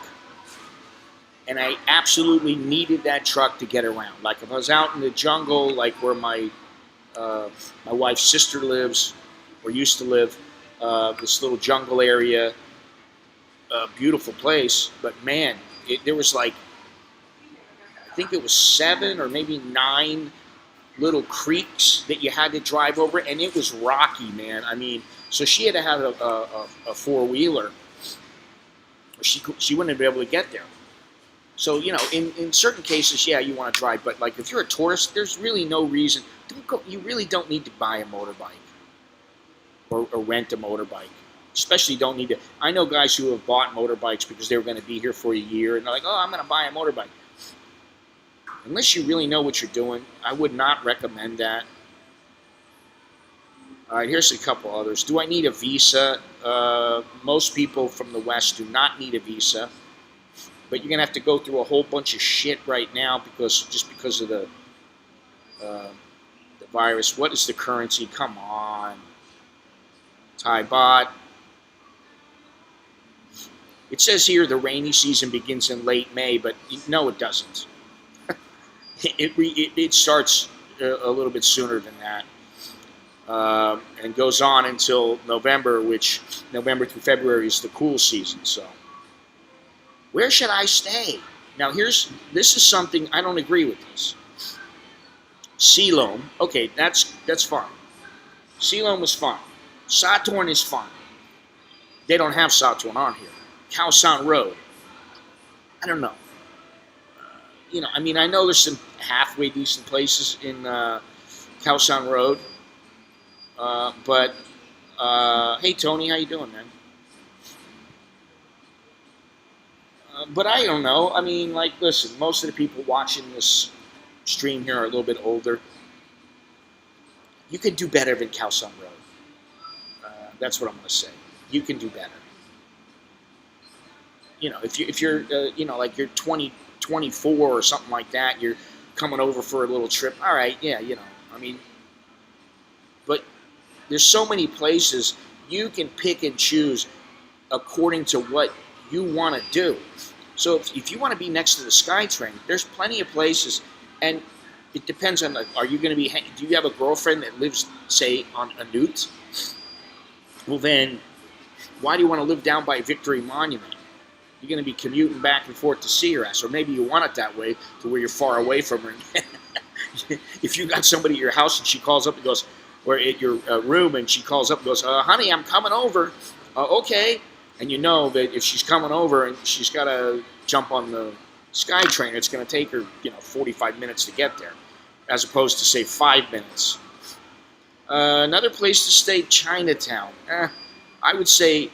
And I absolutely needed that truck to get around. Like if I was out in the jungle, like where my wife's sister lives, or used to live, this little jungle area, beautiful place. But man, there was like, I think it was 7 or maybe 9 little creeks that you had to drive over, and it was rocky, man. I mean, so she had to have a four-wheeler. She wouldn't be able to get there. So, in certain cases, yeah, you want to drive, but like if you're a tourist, there's really no reason. You really don't need to buy a motorbike or rent a motorbike. Especially don't need to. I know guys who have bought motorbikes because they were going to be here for a year, and they're like, oh, I'm going to buy a motorbike. Unless you really know what you're doing, I would not recommend that. All right, here's a couple others. Do I need a visa? Most people from the West do not need a visa. But you're going to have to go through a whole bunch of shit right now because of the virus. What is the currency? Come on. Thai baht. It says here the rainy season begins in late May, but no, it doesn't. It starts a little bit sooner than that, and goes on until November, which November through February is the cool season. So, where should I stay? Now, this is something I don't agree with this. Siloam, okay, that's fine. Siloam is fine. Saturn is fine. They don't have Saturn on here. Khao San Road. I don't know. I mean, I know there's some halfway decent places in Khao San Road, but hey, Tony, how you doing, man? But I don't know. I mean, like, listen, most of the people watching this stream here are a little bit older. You can do better than Khao San Road. That's what I'm going to say. You can do better. If you're like you're 20, 24 or something like that, you're coming over for a little trip. All right, yeah, I mean, but there's so many places you can pick and choose according to what you want to do. So if you want to be next to the SkyTrain, there's plenty of places, and it depends on, are you going to be, do you have a girlfriend that lives, say, on Anut? Well then, why do you want to live down by Victory Monument? You're going to be commuting back and forth to see her ass, or maybe you want it that way, to where you're far away from her. If you got somebody at your house and she calls up and goes, or at your room and she calls up and goes, honey, I'm coming over. Okay. And you know that if she's coming over and she's got to jump on the SkyTrain, it's going to take her, 45 minutes to get there, as opposed to, say, 5 minutes. Another place to stay, Chinatown. I would say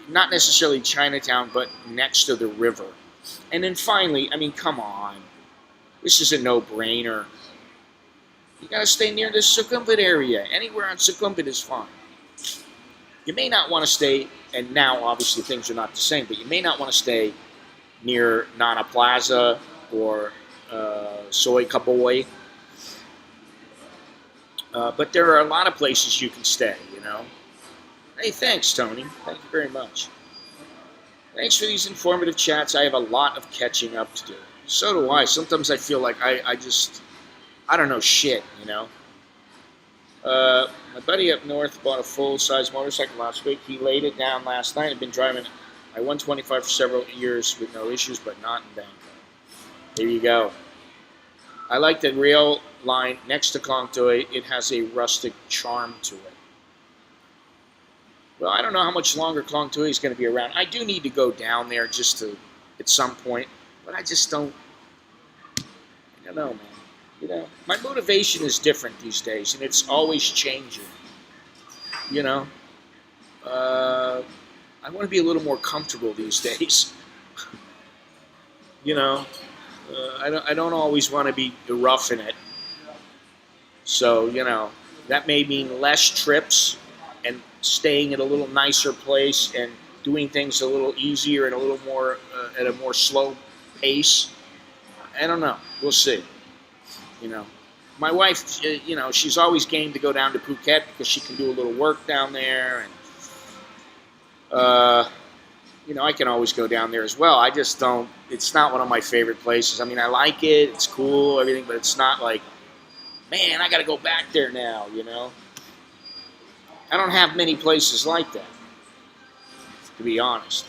not necessarily Chinatown, but next to the river. And then finally, I mean, come on. This is a no-brainer. You got to stay near the Sukhumvit area. Anywhere on Sukhumvit is fine. You may not want to stay, and now obviously things are not the same, but you may not want to stay near Nana Plaza or Soy Kaboy. But there are a lot of places you can stay, Hey, thanks, Tony. Thank you very much. Thanks for these informative chats. I have a lot of catching up to do. So do I. Sometimes I feel like I don't know shit, My buddy up north bought a full-size motorcycle last week. He laid it down last night. I've been driving my 125 for several years with no issues, but not in Bangkok. There you go. I like the rail line next to Klong Toi. It has a rustic charm to it. Well, I don't know how much longer Klong Toi is going to be around. I do need to go down there just to, at some point, but I just don't. I don't know, man. My motivation is different these days, and it's always changing. I want to be a little more comfortable these days. I don't always want to be roughing it. So, that may mean less trips and staying at a little nicer place and doing things a little easier and a little more at a more slow pace. I don't know. We'll see. My wife, she's always game to go down to Phuket because she can do a little work down there, and I can always go down there as well. I just don't. It's not one of my favorite places. I mean, I like it. It's cool, everything, but it's not like, man, I got to go back there now. I don't have many places like that, to be honest.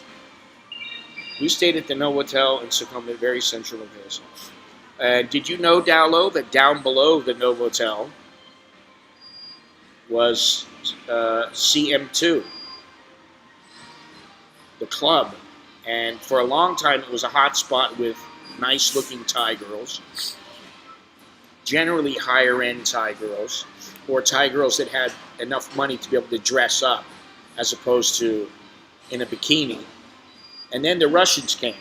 We stayed at the Novotel in Sukhumvit, very central of Hills. Did you know, Dowlow, that down below the Novotel was CM2, the club, and for a long time it was a hot spot with nice-looking Thai girls, generally higher-end Thai girls, or Thai girls that had enough money to be able to dress up, as opposed to in a bikini. And then the Russians came.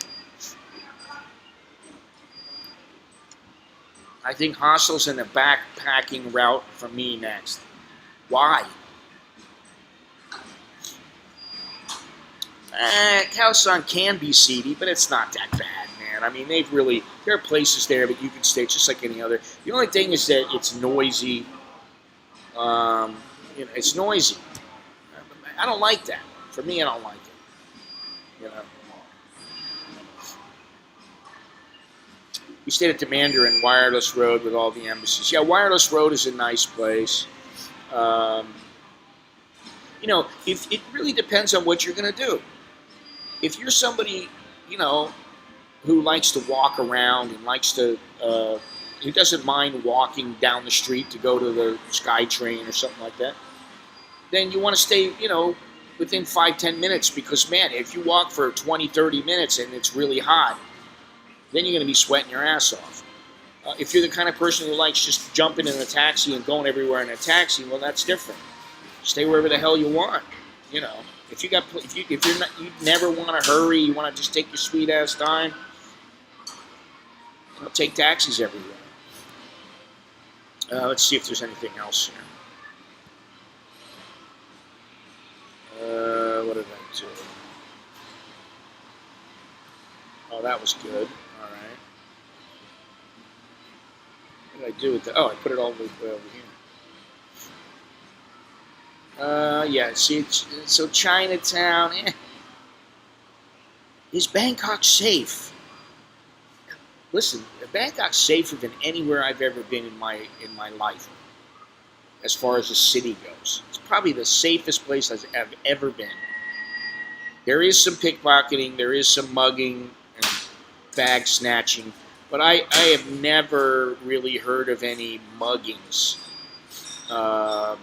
I think hostels in the backpacking route for me next. Why? Khao San can be seedy, but it's not that bad, man. I mean, there are places there that you can stay just like any other. The only thing is that it's noisy. It's noisy. I don't like that. For me, I don't like it. You know. We stayed at the Mandarin Wireless Road with all the embassies. Yeah, Wireless Road is a nice place. You know, if it really depends on what you're going to do. If you're somebody, you know, who likes to walk around and likes to, who doesn't mind walking down the street to go to the SkyTrain or something like that, then you want to stay, you know, within 5-10 minutes because, man, if you walk for 20-30 minutes and it's really hot, then you're going to be sweating your ass off. If you're the kind of person who likes just jumping in a taxi and going everywhere in a taxi, well, that's different. Stay wherever the hell you want, you know. If you're not, you never want to hurry, you want to just take your sweet ass time, you know, take taxis everywhere. Let's see if there's anything else here. What did I do? Oh, that was good. All right. What did I do with that? Oh, I put it all the way over here. Yeah, see, so Chinatown. Is Bangkok safe? Listen, Bangkok's safer than anywhere I've ever been in my life, as far as the city goes. It's probably the safest place I've ever been. There is some pickpocketing, there is some mugging and bag snatching, but I have never really heard of any muggings.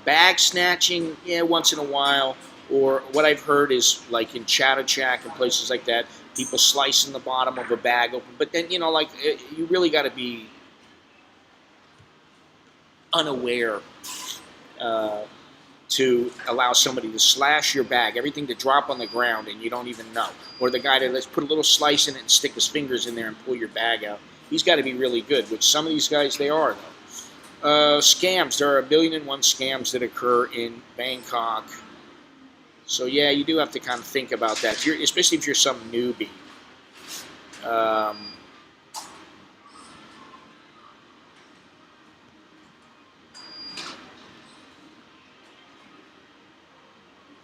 Bag snatching, yeah, once in a while, or what I've heard is like in Chinatown and places like that, people slicing the bottom of a bag open. But then, you know, like, you really got to be unaware to allow somebody to slash your bag, everything to drop on the ground and you don't even know. Or the guy that, let's put a little slice in it and stick his fingers in there and pull your bag out. He's got to be really good, which some of these guys, they are, though. Scams. There are 1,000,001 scams that occur in Bangkok. So, yeah, you do have to kind of think about that, especially if you're some newbie.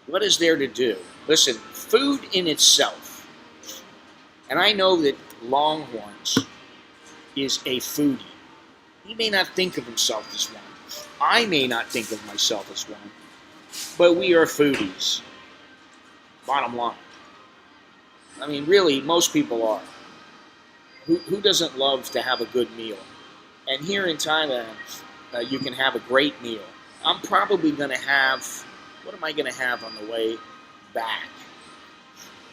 What is there to do? Listen, food in itself, and I know that Longhorns is a foodie. He may not think of himself as one. I may not think of myself as one. But we are foodies. Bottom line. I mean, really, most people are. Who doesn't love to have a good meal? And here in Thailand, you can have a great meal. I'm probably going to have, what am I going to have on the way back?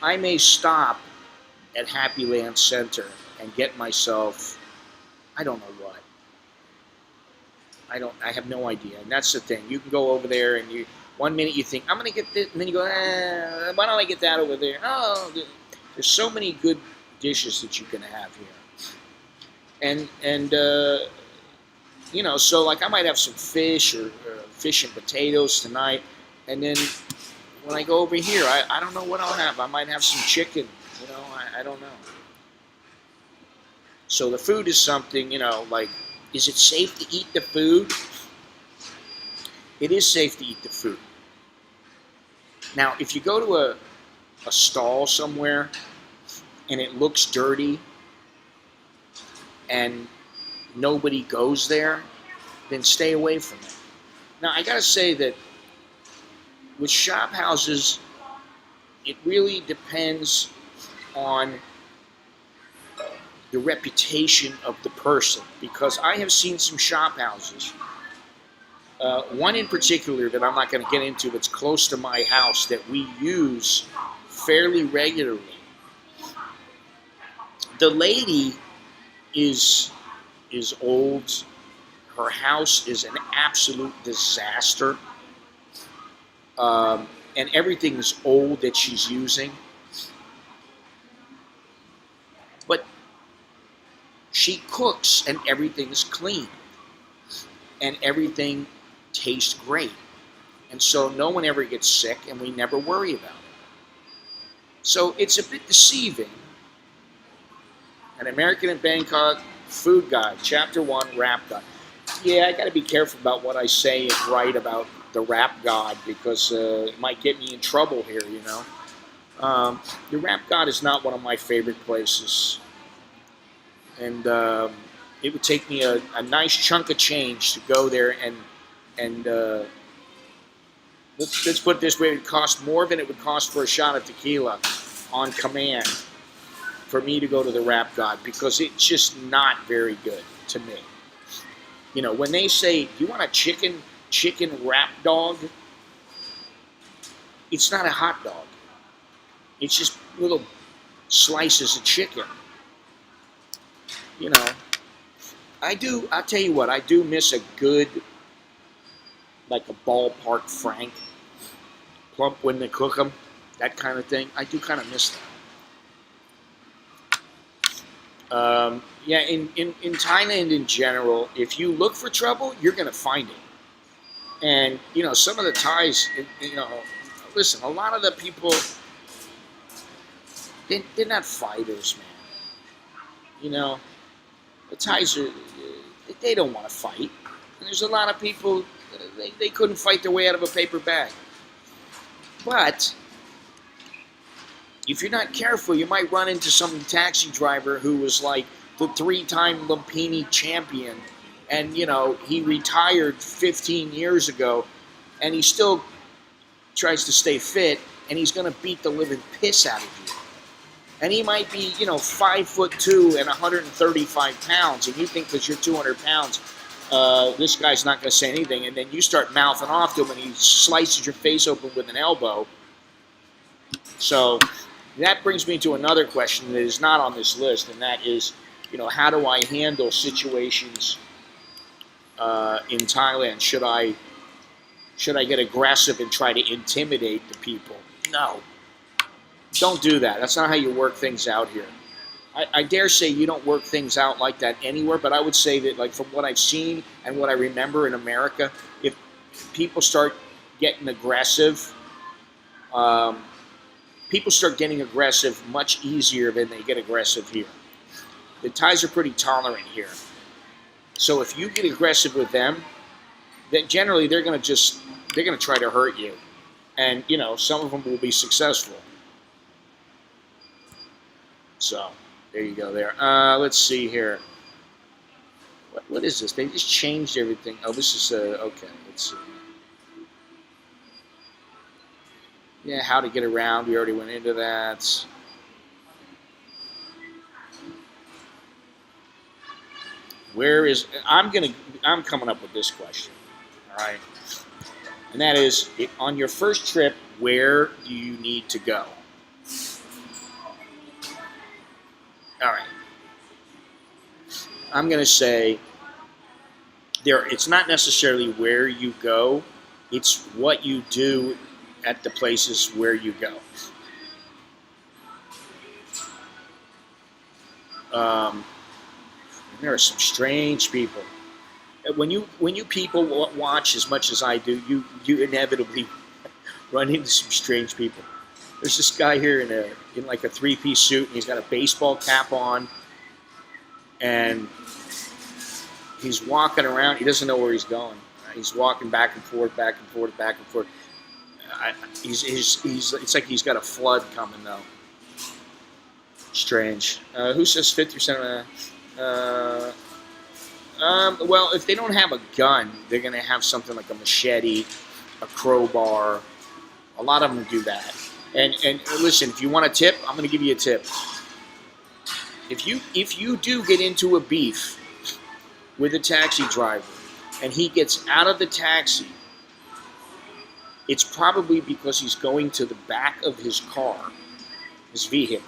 I may stop at Happy Land Center and get myself, I don't know what. I have no idea. And that's the thing. You can go over there and one minute you think, I'm going to get this, and then you go, why don't I get that over there? Oh, there's so many good dishes that you can have here. And you know, so like I might have some fish or fish and potatoes tonight, and then when I go over here, I don't know what I'll have. I might have some chicken, you know, I don't know. So the food is something, you know, like, is it safe to eat the food? It is safe to eat the food. Now, if you go to a stall somewhere and it looks dirty and nobody goes there, then stay away from it. Now, I gotta say that with shop houses, it really depends on the reputation of the person, because I have seen some shop houses. One in particular that I'm not going to get into, that's close to my house that we use fairly regularly. The lady is old. Her house is an absolute disaster. And everything is old that she's using. But she cooks and everything is clean. And everything tastes great. And so no one ever gets sick and we never worry about it. So it's a bit deceiving. An American in Bangkok Food Guide, Chapter 1, Wrap Guide. yeah, I got to be careful about what I say and write about the rap god because it might get me in trouble here, you know. The rap god is not one of my favorite places, and it would take me a nice chunk of change to go there and let's put it this way: it would cost more than it would cost for a shot of tequila on command for me to go to the rap god because it's just not very good to me. You know, when they say, "You want a chicken wrap dog?" It's not a hot dog. It's just little slices of chicken. You know, I'll tell you what, I do miss a good, like a ballpark Frank, plump when they cook them, that kind of thing. I do kind of miss that. Yeah, in Thailand in general, if you look for trouble, you're going to find it. And, you know, some of the Thais, you know, listen, a lot of the people, they're not fighters, man. You know, the Thais they don't want to fight. And there's a lot of people, they couldn't fight their way out of a paper bag. But if you're not careful, you might run into some taxi driver who was like the 3-time Lumpini champion. And, you know, he retired 15 years ago. And he still tries to stay fit. And he's going to beat the living piss out of you. And he might be, you know, 5'2" and 135 pounds. And you think because you're 200 pounds, this guy's not going to say anything. And then you start mouthing off to him and he slices your face open with an elbow. So that brings me to another question that is not on this list. And that is, you know, how do I handle situations in Thailand? Should I get aggressive and try to intimidate the people? No. Don't do that. That's not how you work things out here. I dare say you don't work things out like that anywhere, but I would say that, like, from what I've seen and what I remember in America, if people start getting aggressive, people start getting aggressive much easier than they get aggressive here. The Thais are pretty tolerant here. So if you get aggressive with them, then generally they're going to try to hurt you. And, you know, some of them will be successful. So, there you go there. Let's see here. What is this? They just changed everything. Oh, this is, okay, let's see. Yeah, how to get around. We already went into that. I'm coming up with this question, all right? And that is, on your first trip, where do you need to go? All right. I'm going to say it's not necessarily where you go, it's what you do at the places where you go. There are some strange people. When you people watch as much as I do, you inevitably run into some strange people. There's this guy here in like a 3-piece suit, and he's got a baseball cap on, and he's walking around. He doesn't know where he's going. He's walking back and forth, back and forth, back and forth. It's like he's got a flood coming though. Strange. Who says 50%? Well, if they don't have a gun, they're going to have something like a machete, a crowbar. A lot of them do that. And listen, if you want a tip, I'm going to give you a tip. If you do get into a beef with a taxi driver and he gets out of the taxi, it's probably because he's going to the back of his car, his vehicle,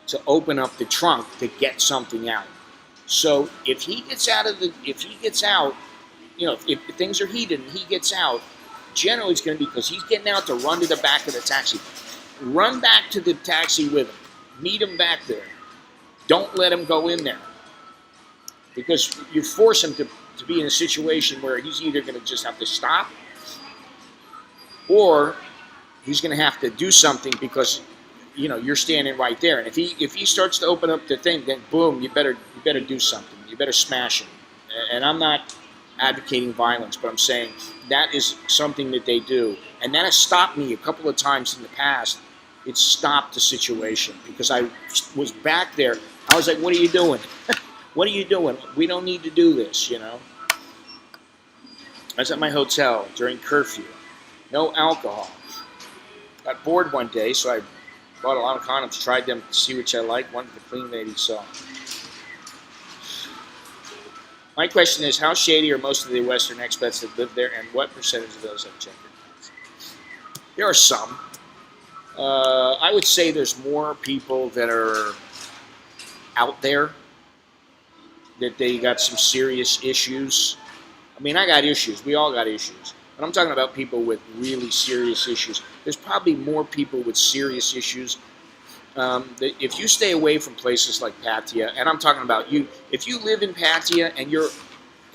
to open up the trunk to get something out. So if he gets out, you know, if things are heated and he gets out, generally it's going to be because he's getting out to run to the back of the taxi. Run back to the taxi with him. Meet him back there. Don't let him go in there. Because you force him to be in a situation where he's either going to just have to stop or he's going to have to do something because, you know, you're standing right there. And if he starts to open up the thing, then boom, you better do something. You better smash him. and I'm not advocating violence, but I'm saying that is something that they do, and that has stopped me a couple of times in the past. It stopped the situation because I was back there. I was like, "What are you doing? What are you doing? We don't need to do this," you know. I was at my hotel during curfew. No alcohol. Got bored one day, so I bought a lot of condoms, tried them to see which I liked, wanted the clean lady, so. My question is, how shady are most of the Western expats that live there, and what percentage of those have gender accounts? There are some. I would say there's more people that are out there, that they got some serious issues. I mean, I got issues. We all got issues. But I'm talking about people with really serious issues. There's probably more people with serious issues. If you stay away from places like Pattaya, and I'm talking about you, if you live in Pattaya and you're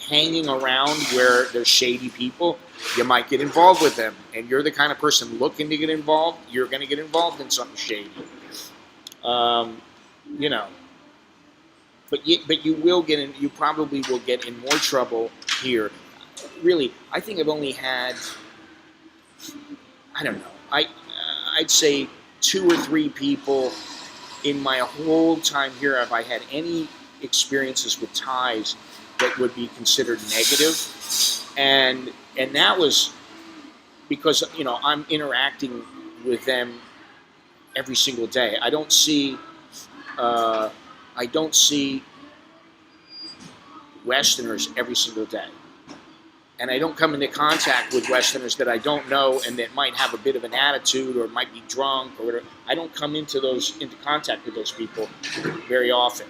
hanging around where there's shady people, you might get involved with them. And you're the kind of person looking to get involved, you're going to get involved in something shady. You know. But you will get in. You probably will get in more trouble here. Really, I think I've only had, I don't know. I'd say 2 or 3 people in my whole time here have I had any experiences with Thais that would be considered negative, and that was because I'm interacting with them every single day. I don't see Westerners every single day. And I don't come into contact with Westerners that I don't know and that might have a bit of an attitude or might be drunk or whatever. I don't come into contact with those people very often.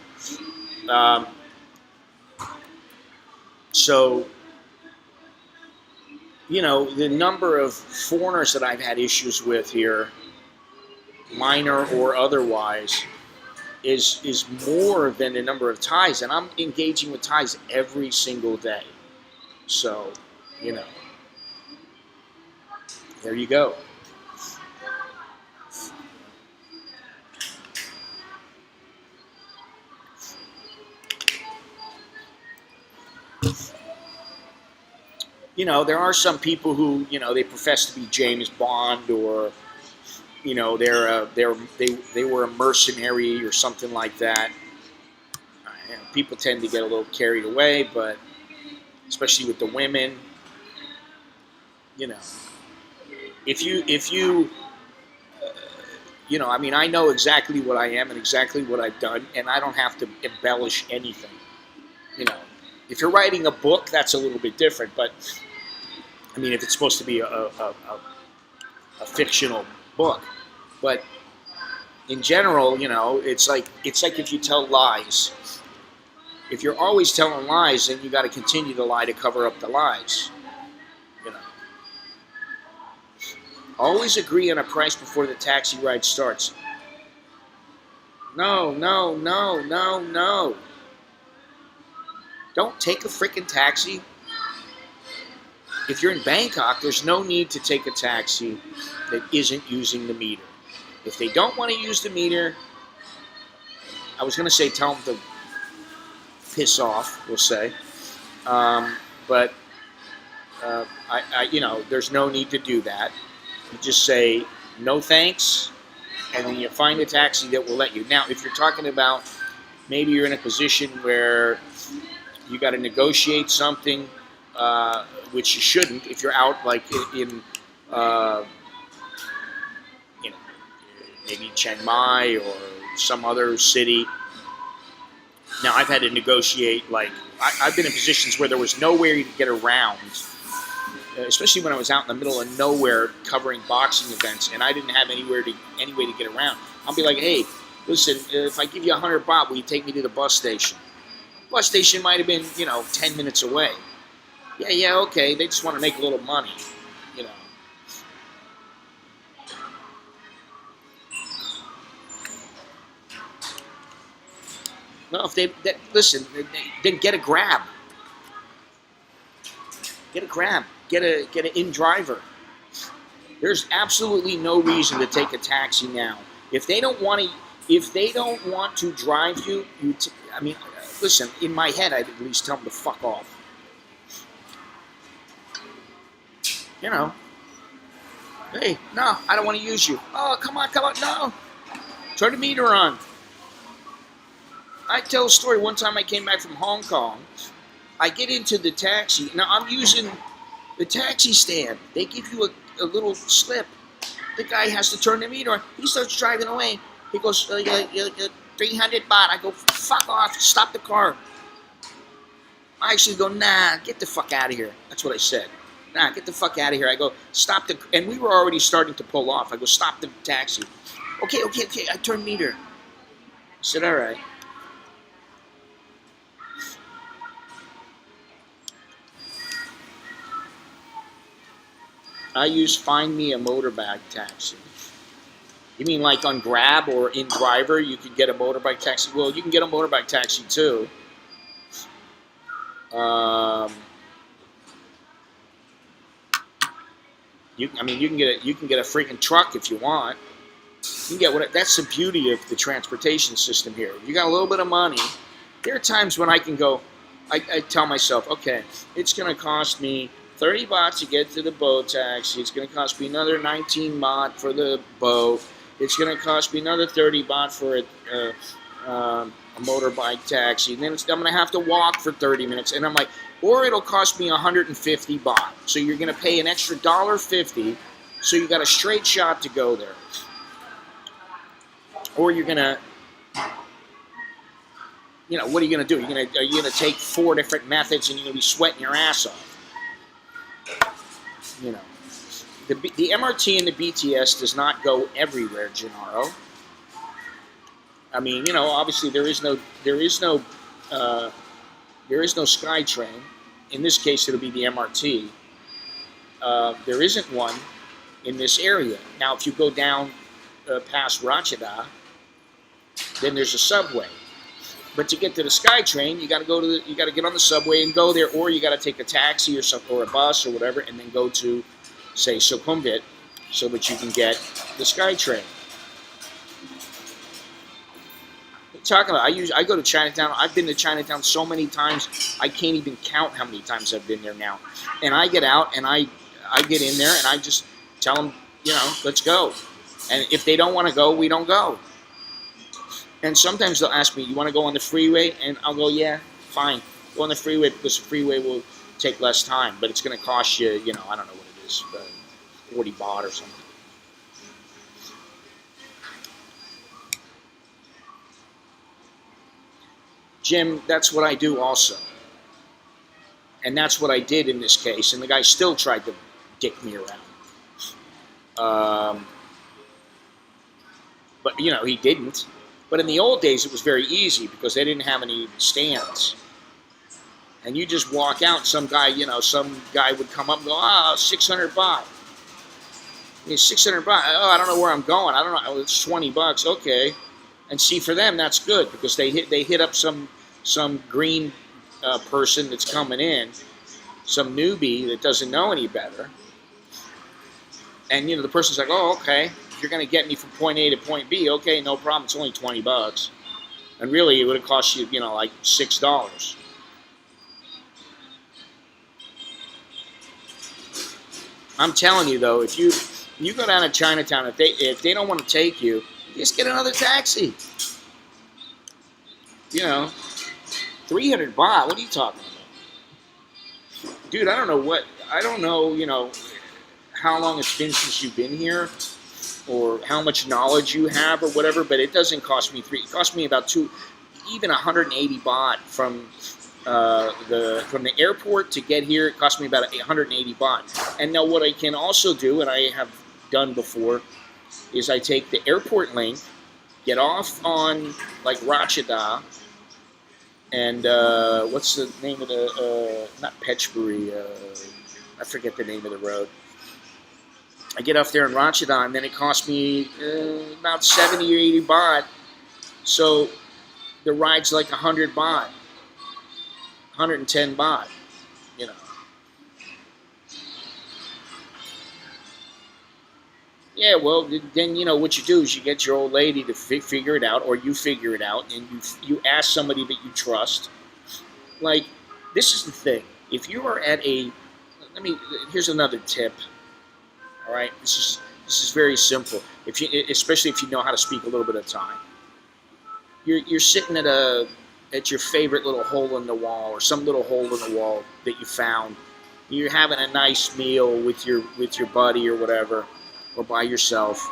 So, the number of foreigners that I've had issues with here, minor or otherwise, is more than the number of Thais, and I'm engaging with Thais every single day. So, there you go. There are some people who, they profess to be James Bond or, they were a mercenary or something like that. People tend to get a little carried away, but especially with the women, if you I know exactly what I am and exactly what I've done, and I don't have to embellish anything. If you're writing a book, that's a little bit different, but if it's supposed to be a fictional book, but in general, it's like if you tell lies. If you're always telling lies, then you got to continue to lie to cover up the lies. Always agree on a price before the taxi ride starts. No. Don't take a freaking taxi. If you're in Bangkok, there's no need to take a taxi that isn't using the meter. If they don't want to use the meter, I was going to say tell them to piss off, we'll say. But there's no need to do that. You just say no thanks, and then you find a taxi that will let you. Now, if you're talking about maybe you're in a position where you got to negotiate something, which you shouldn't. If you're out like in maybe Chiang Mai or some other city. Now, I've had to negotiate, I've been in positions where there was nowhere to get around, especially when I was out in the middle of nowhere covering boxing events, and I didn't have any way to get around. I'll be like, hey, listen, if I give you 100 baht, will you take me to the bus station? Bus station might have been, 10 minutes away. Yeah, okay, they just want to make a little money, No, if then get a grab. Get a grab. Get an in-driver. There's absolutely no reason to take a taxi now. If they don't want to drive you, listen, in my head, I'd at least tell them to fuck off. You know, hey, no, I don't want to use you. Oh, come on, no. Turn the meter on. I tell a story. One time I came back from Hong Kong. I get into the taxi. Now, I'm using the taxi stand. They give you a little slip. The guy has to turn the meter on. He starts driving away. He goes, 300 baht. I go, fuck off. Stop the car. I actually go, nah, get the fuck out of here. That's what I said. Nah, get the fuck out of here. I go, stop the... And we were already starting to pull off. I go, stop the taxi. Okay. I turn meter. I said, all right. I use Find Me a Motorbike Taxi. You mean like on Grab or in Driver, you can get a motorbike taxi? Well, you can get a motorbike taxi too. You can get a freaking truck if you want. You can get what? That's the beauty of the transportation system here. If you got a little bit of money, there are times when I can go. I tell myself, okay, it's going to cost me 30 baht to get to the boat taxi. It's going to cost me another 19 baht for the boat. It's going to cost me another 30 baht for a motorbike taxi. And then I'm going to have to walk for 30 minutes. And I'm like, or it'll cost me 150 baht. So you're going to pay an extra $1.50. So you got a straight shot to go there. Or you're going to, what are you going to do? Are you going to take 4 different methods and you're going to be sweating your ass off? The MRT and the BTS does not go everywhere, Gennaro. I mean, obviously there is no SkyTrain. In this case, it'll be the MRT. There isn't one in this area. Now, if you go down past Ratchada, then there's a subway. But to get to the SkyTrain, you got to get on the subway and go there, or you got to take a taxi or a bus or whatever, and then go to, say, Sukhumvit, so that you can get the SkyTrain. Talking about, I go to Chinatown. I've been to Chinatown so many times, I can't even count how many times I've been there now. And I get out and I get in there and I just tell them, let's go. And if they don't want to go, we don't go. And sometimes they'll ask me, you want to go on the freeway? And I'll go, yeah, fine. Go on the freeway because the freeway will take less time. But it's going to cost you, I don't know what it is, 40 baht or something. Jim, that's what I do also. And that's what I did in this case. And the guy still tried to dick me around. But, he didn't. But in the old days, it was very easy because they didn't have any stands. And you just walk out, some guy would come up and go, 600 baht. 600 baht. Oh, I don't know where I'm going. I don't know. Oh, it's 20 bucks. Okay. And see, for them, that's good because they hit up some green person that's coming in, some newbie that doesn't know any better. And, the person's like, oh, okay. If you're going to get me from point A to point B, okay, no problem. It's only 20 bucks. And really, it would have cost you, like $6. I'm telling you, though, if you go down to Chinatown, if they don't want to take you, just get another taxi. 300 baht, what are you talking about? Dude, I don't know, how long it's been since you've been here or how much knowledge you have or whatever, but it doesn't cost me it cost me about even 180 baht from the airport to get here. It cost me about 180 baht. And now what I can also do, and I have done before, is I take the airport link, get off on like Ratchada, and what's the name of the not Petchbury, I forget the name of the road. I get off there in Ratchada, and then it cost me about 70 or 80 baht. So the ride's like 100 baht, 110 baht, Yeah, well, then what you do is you get your old lady to figure it out, or you figure it out, and you ask somebody that you trust. Like, this is the thing. If you are at a, let me. Here's another tip. All right, this is very simple. If you, especially if you know how to speak a little bit of Thai, you're sitting at your favorite little hole in the wall, or some little hole in the wall that you found. You're having a nice meal with your buddy or whatever, or by yourself.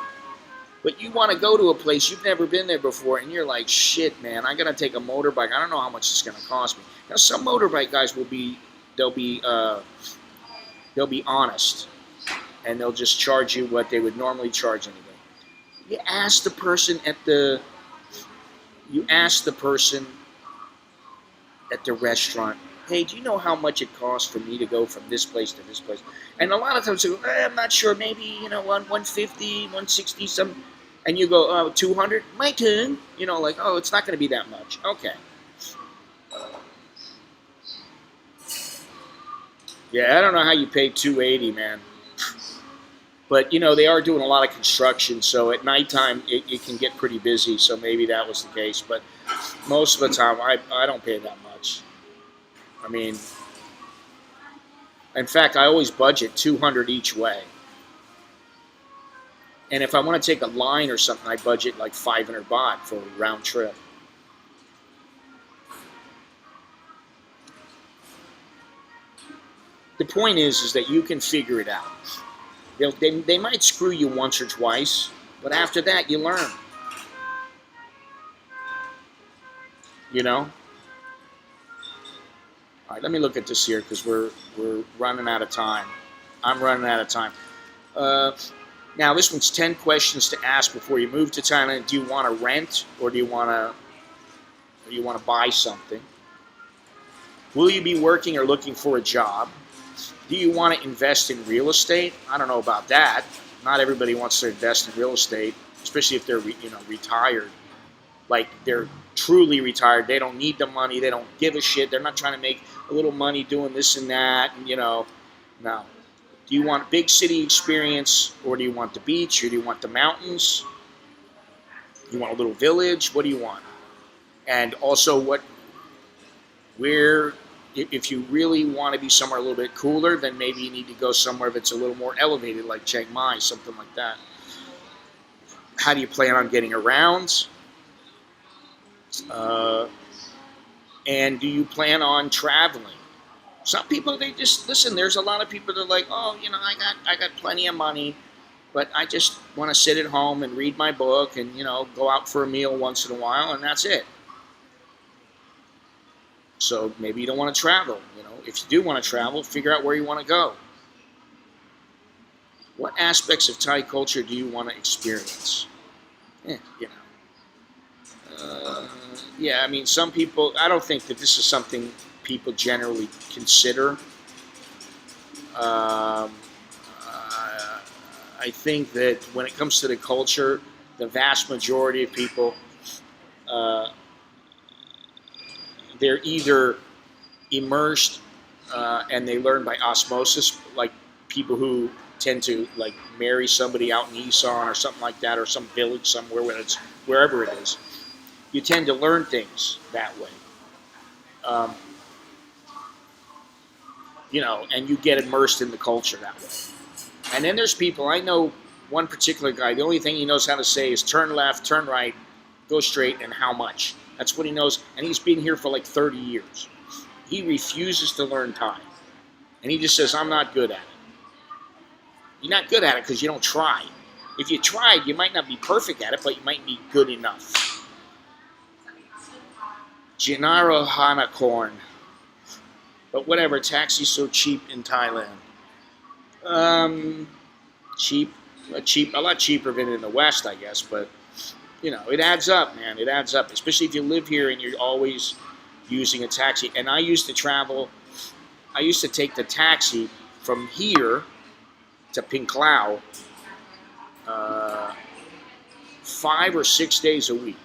But you want to go to a place you've never been there before, and you're like, shit, man, I gotta take a motorbike. I don't know how much it's gonna cost me. Now, some motorbike guys they'll be honest, and they'll just charge you what they would normally charge anyway. You ask the person at the restaurant, hey, do you know how much it costs for me to go from this place to this place? And a lot of times they go, I'm not sure, maybe, 150, 160, something. And you go, 200? My turn. Like, oh, it's not going to be that much. Okay. Yeah, I don't know how you pay 280, man. But, they are doing a lot of construction, so at nighttime it can get pretty busy, so maybe that was the case. But most of the time, I don't pay that much. I mean, in fact, I always budget 200 each way. And if I want to take a line or something, I budget like 500 baht for a round trip. The point is that you can figure it out. They might screw you once or twice, but after that, you learn. All right, let me look at this here because we're running out of time. I'm running out of time. Now, this one's 10 questions to ask before you move to Thailand. Do you want to rent, or do you want to buy something? Will you be working or looking for a job? Do you want to invest in real estate? I don't know about that. Not everybody wants to invest in real estate, especially if they're retired. Like, they're truly retired. They don't need the money. They don't give a shit. They're not trying to make a little money doing this and that. And no. Do you want big city experience, or do you want the beach, or do you want the mountains? You want a little village? What do you want? And also, if you really want to be somewhere a little bit cooler, then maybe you need to go somewhere that's a little more elevated, like Chiang Mai, something like that. How do you plan on getting around? And do you plan on traveling? Some people, they just listen. There's a lot of people that are like, oh, I got plenty of money, but I just want to sit at home and read my book and go out for a meal once in a while, and that's it. So maybe you don't want to travel. If you do want to travel, figure out where you want to go. What aspects of Thai culture do you want to experience? Yeah, I mean, some people, I don't think that this is something people generally consider. I think that when it comes to the culture, the vast majority of people, they're either immersed and they learn by osmosis, like people who tend to like marry somebody out in Isan or something like that, or some village somewhere, wherever it is. You tend to learn things that way. And you get immersed in the culture that way. And then there's people, I know one particular guy, the only thing he knows how to say is turn left, turn right, go straight, and how much. That's what he knows, and he's been here for like 30 years. He refuses to learn Thai. And he just says, I'm not good at it. You're not good at it because you don't try. If you tried, you might not be perfect at it, but you might be good enough. Gennaro Hanakorn. But whatever, taxi's so cheap in Thailand. Cheap, a lot cheaper than in the West, I guess, but it adds up, man. It adds up, especially if you live here and you're always using a taxi. And I used to take the taxi from here to Pinklau 5 or 6 days a week.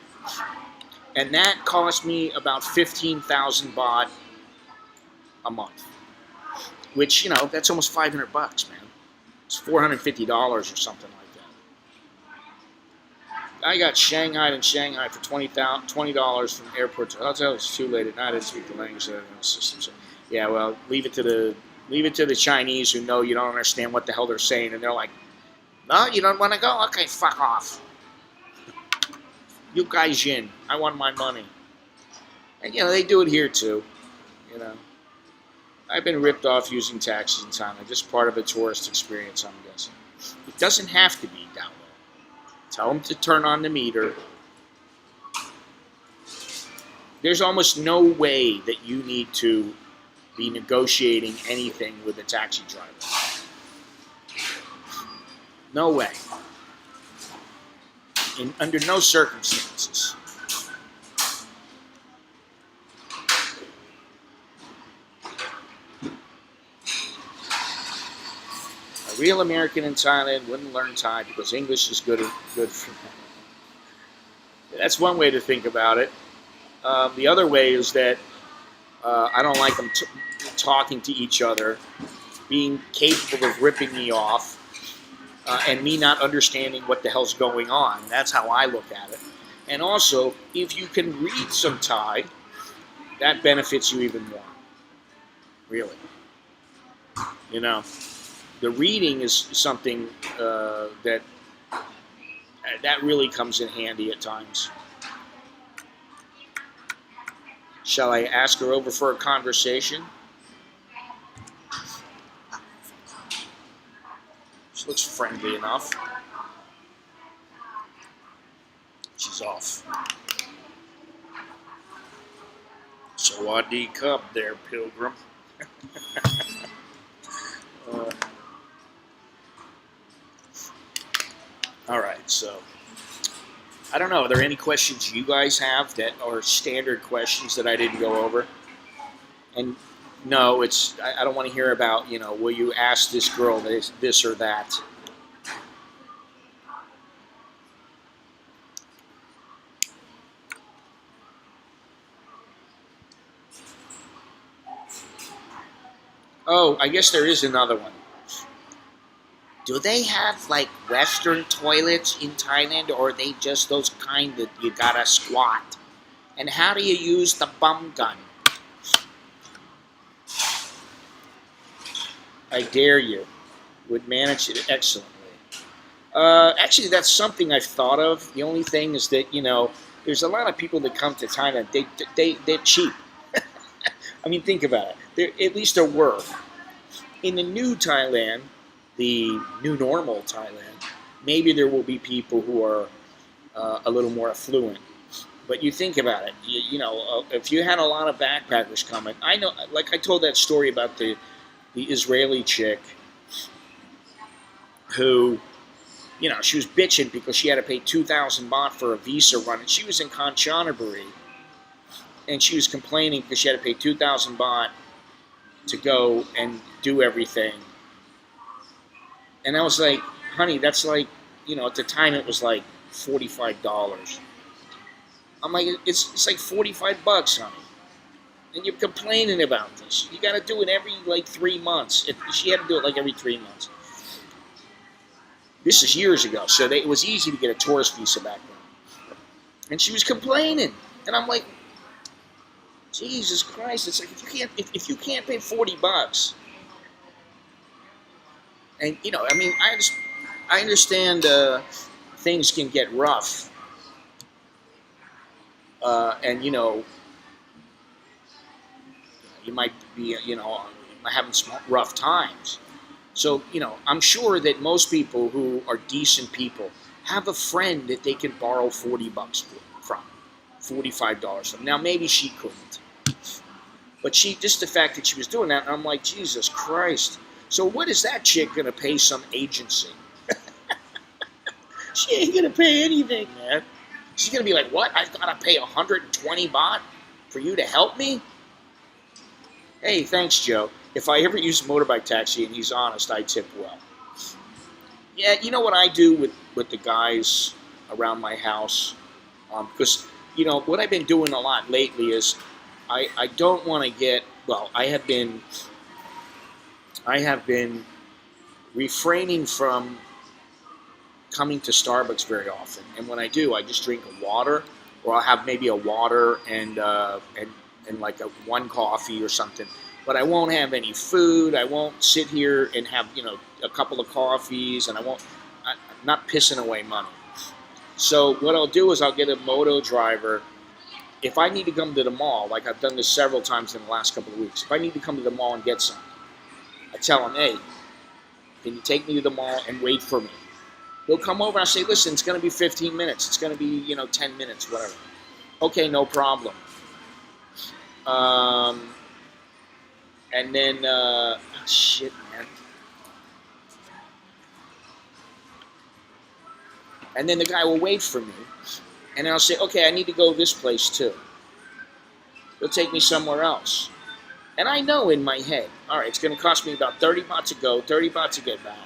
And that cost me about 15,000 baht a month. Which, that's almost $500, man. It's $450 or something like that. I got shanghaied in Shanghai for $20 from airport to hotel. It's too late at night. I didn't speak the language of the system. So, yeah, well, leave it to the Chinese who know you don't understand what the hell they're saying, and they're like, "No, you don't want to go? Okay, fuck off. You guys in. I want my money." And they do it here too. You know, I've been ripped off using taxis in Thailand. Just part of a tourist experience, I'm guessing. It doesn't have to be that way. Tell them to turn on the meter. There's almost no way that you need to be negotiating anything with a taxi driver. No way. Under no circumstances. A real American in Thailand wouldn't learn Thai because English is good for them. That's one way to think about it. The other way is that I don't like them talking to each other, being capable of ripping me off, and me not understanding what the hell's going on. That's how I look at it. And also, if you can read some Thai, that benefits you even more. Really. The reading is something that really comes in handy at times. Shall I ask her over for a conversation? She looks friendly enough. She's off. Sawadee Cup there, pilgrim. All right, so I don't know. Are there any questions you guys have that are standard questions that I didn't go over? And no, I don't want to hear about, will you ask this girl this or that? Oh, I guess there is another one. Do they have like Western toilets in Thailand, or are they just those kind that you gotta squat? And how do you use the bum gun? I dare you. Would manage it excellently. Actually, that's something I've thought of. The only thing is that, there's a lot of people that come to Thailand. They're cheap. I mean, think about it. At least there were. In the new Thailand, the new normal Thailand, maybe there will be people who are a little more affluent. But you think about it, if you had a lot of backpackers coming, I know, like I told that story about the Israeli chick who, she was bitching because she had to pay 2,000 baht for a visa run, and she was in Kanchanaburi, and she was complaining because she had to pay 2,000 baht to go and do everything. And I was like, honey, that's like, at the time it was like $45. I'm like, it's like $45, honey. And you're complaining about this. You got to do it every like 3 months. She had to do it like every 3 months. This is years ago, so it was easy to get a tourist visa back then. And she was complaining, and I'm like, Jesus Christ! It's like if you can't pay $40. And I understand things can get rough, and you might be having some rough times. So I'm sure that most people who are decent people have a friend that they can borrow $40 from, $45 from. Now maybe she couldn't, but just the fact that she was doing that, I'm like, Jesus Christ. So what is that chick going to pay some agency? She ain't going to pay anything, man. She's going to be like, what? I've got to pay 120 baht for you to help me? Hey, thanks, Joe. If I ever use a motorbike taxi and he's honest, I tip well. Yeah, you know what I do with the guys around my house? Because, what I've been doing a lot lately is I don't want to get, I have been refraining from coming to Starbucks very often. And when I do, I just drink a water, or I'll have maybe a water and like one coffee or something. But I won't have any food. I won't sit here and have, you know, a couple of coffees, and I'm not pissing away money. So what I'll do is I'll get a moto driver. If I need to come to the mall, like I've done this several times in the last couple of weeks, if I need to come to the mall and get something, I tell him, hey, can you take me to the mall and wait for me? He'll come over and I'll say, listen, it's going to be 15 minutes. It's going to be, you know, 10 minutes, whatever. Okay, no problem. And then, shit, man. And then the guy will wait for me. And then I'll say, okay, I need to go this place too. He'll take me somewhere else. And I know in my head, all right, it's going to cost me about 30 baht to go, 30 baht to get back.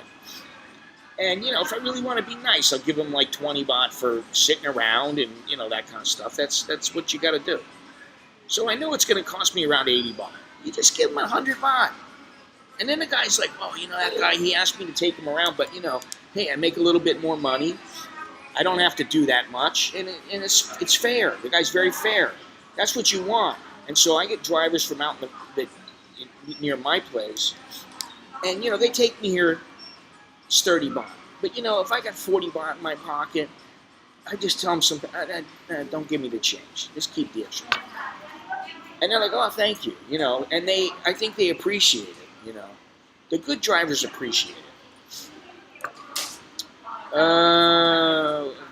And, you know, if I really want to be nice, I'll give him like 20 baht for sitting around and, you know, that kind of stuff. That's what you got to do. So I know it's going to cost me around 80 baht. You just give him 100 baht. And then the guy's like, oh, you know, that guy, he asked me to take him around, but, you know, hey, I make a little bit more money. I don't have to do that much, and it's fair. The guy's very fair. That's what you want. And so I get drivers from out near my place, and, you know, they take me here, it's 30 baht. But, you know, if I got 40 baht in my pocket, I just tell them something, don't give me the change. Just keep the extra. And they're like, oh, thank you, you know, and I think they appreciate it, you know. The good drivers appreciate it.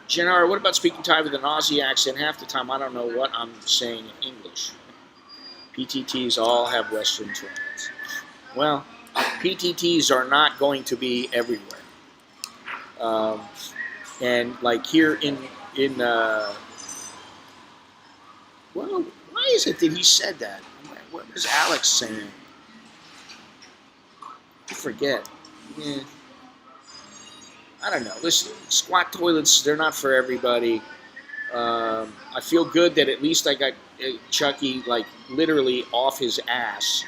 Janara, what about speaking Thai with an Aussie accent? Half the time I don't know what I'm saying in English. PTTs all have Western twins. Well, PTTs are not going to be everywhere. And like here well, why is it that he said that? What was Alex saying? I forget. Yeah. I don't know. Listen, squat toilets, they're not for everybody. I feel good that at least I got Chucky, like, literally off his ass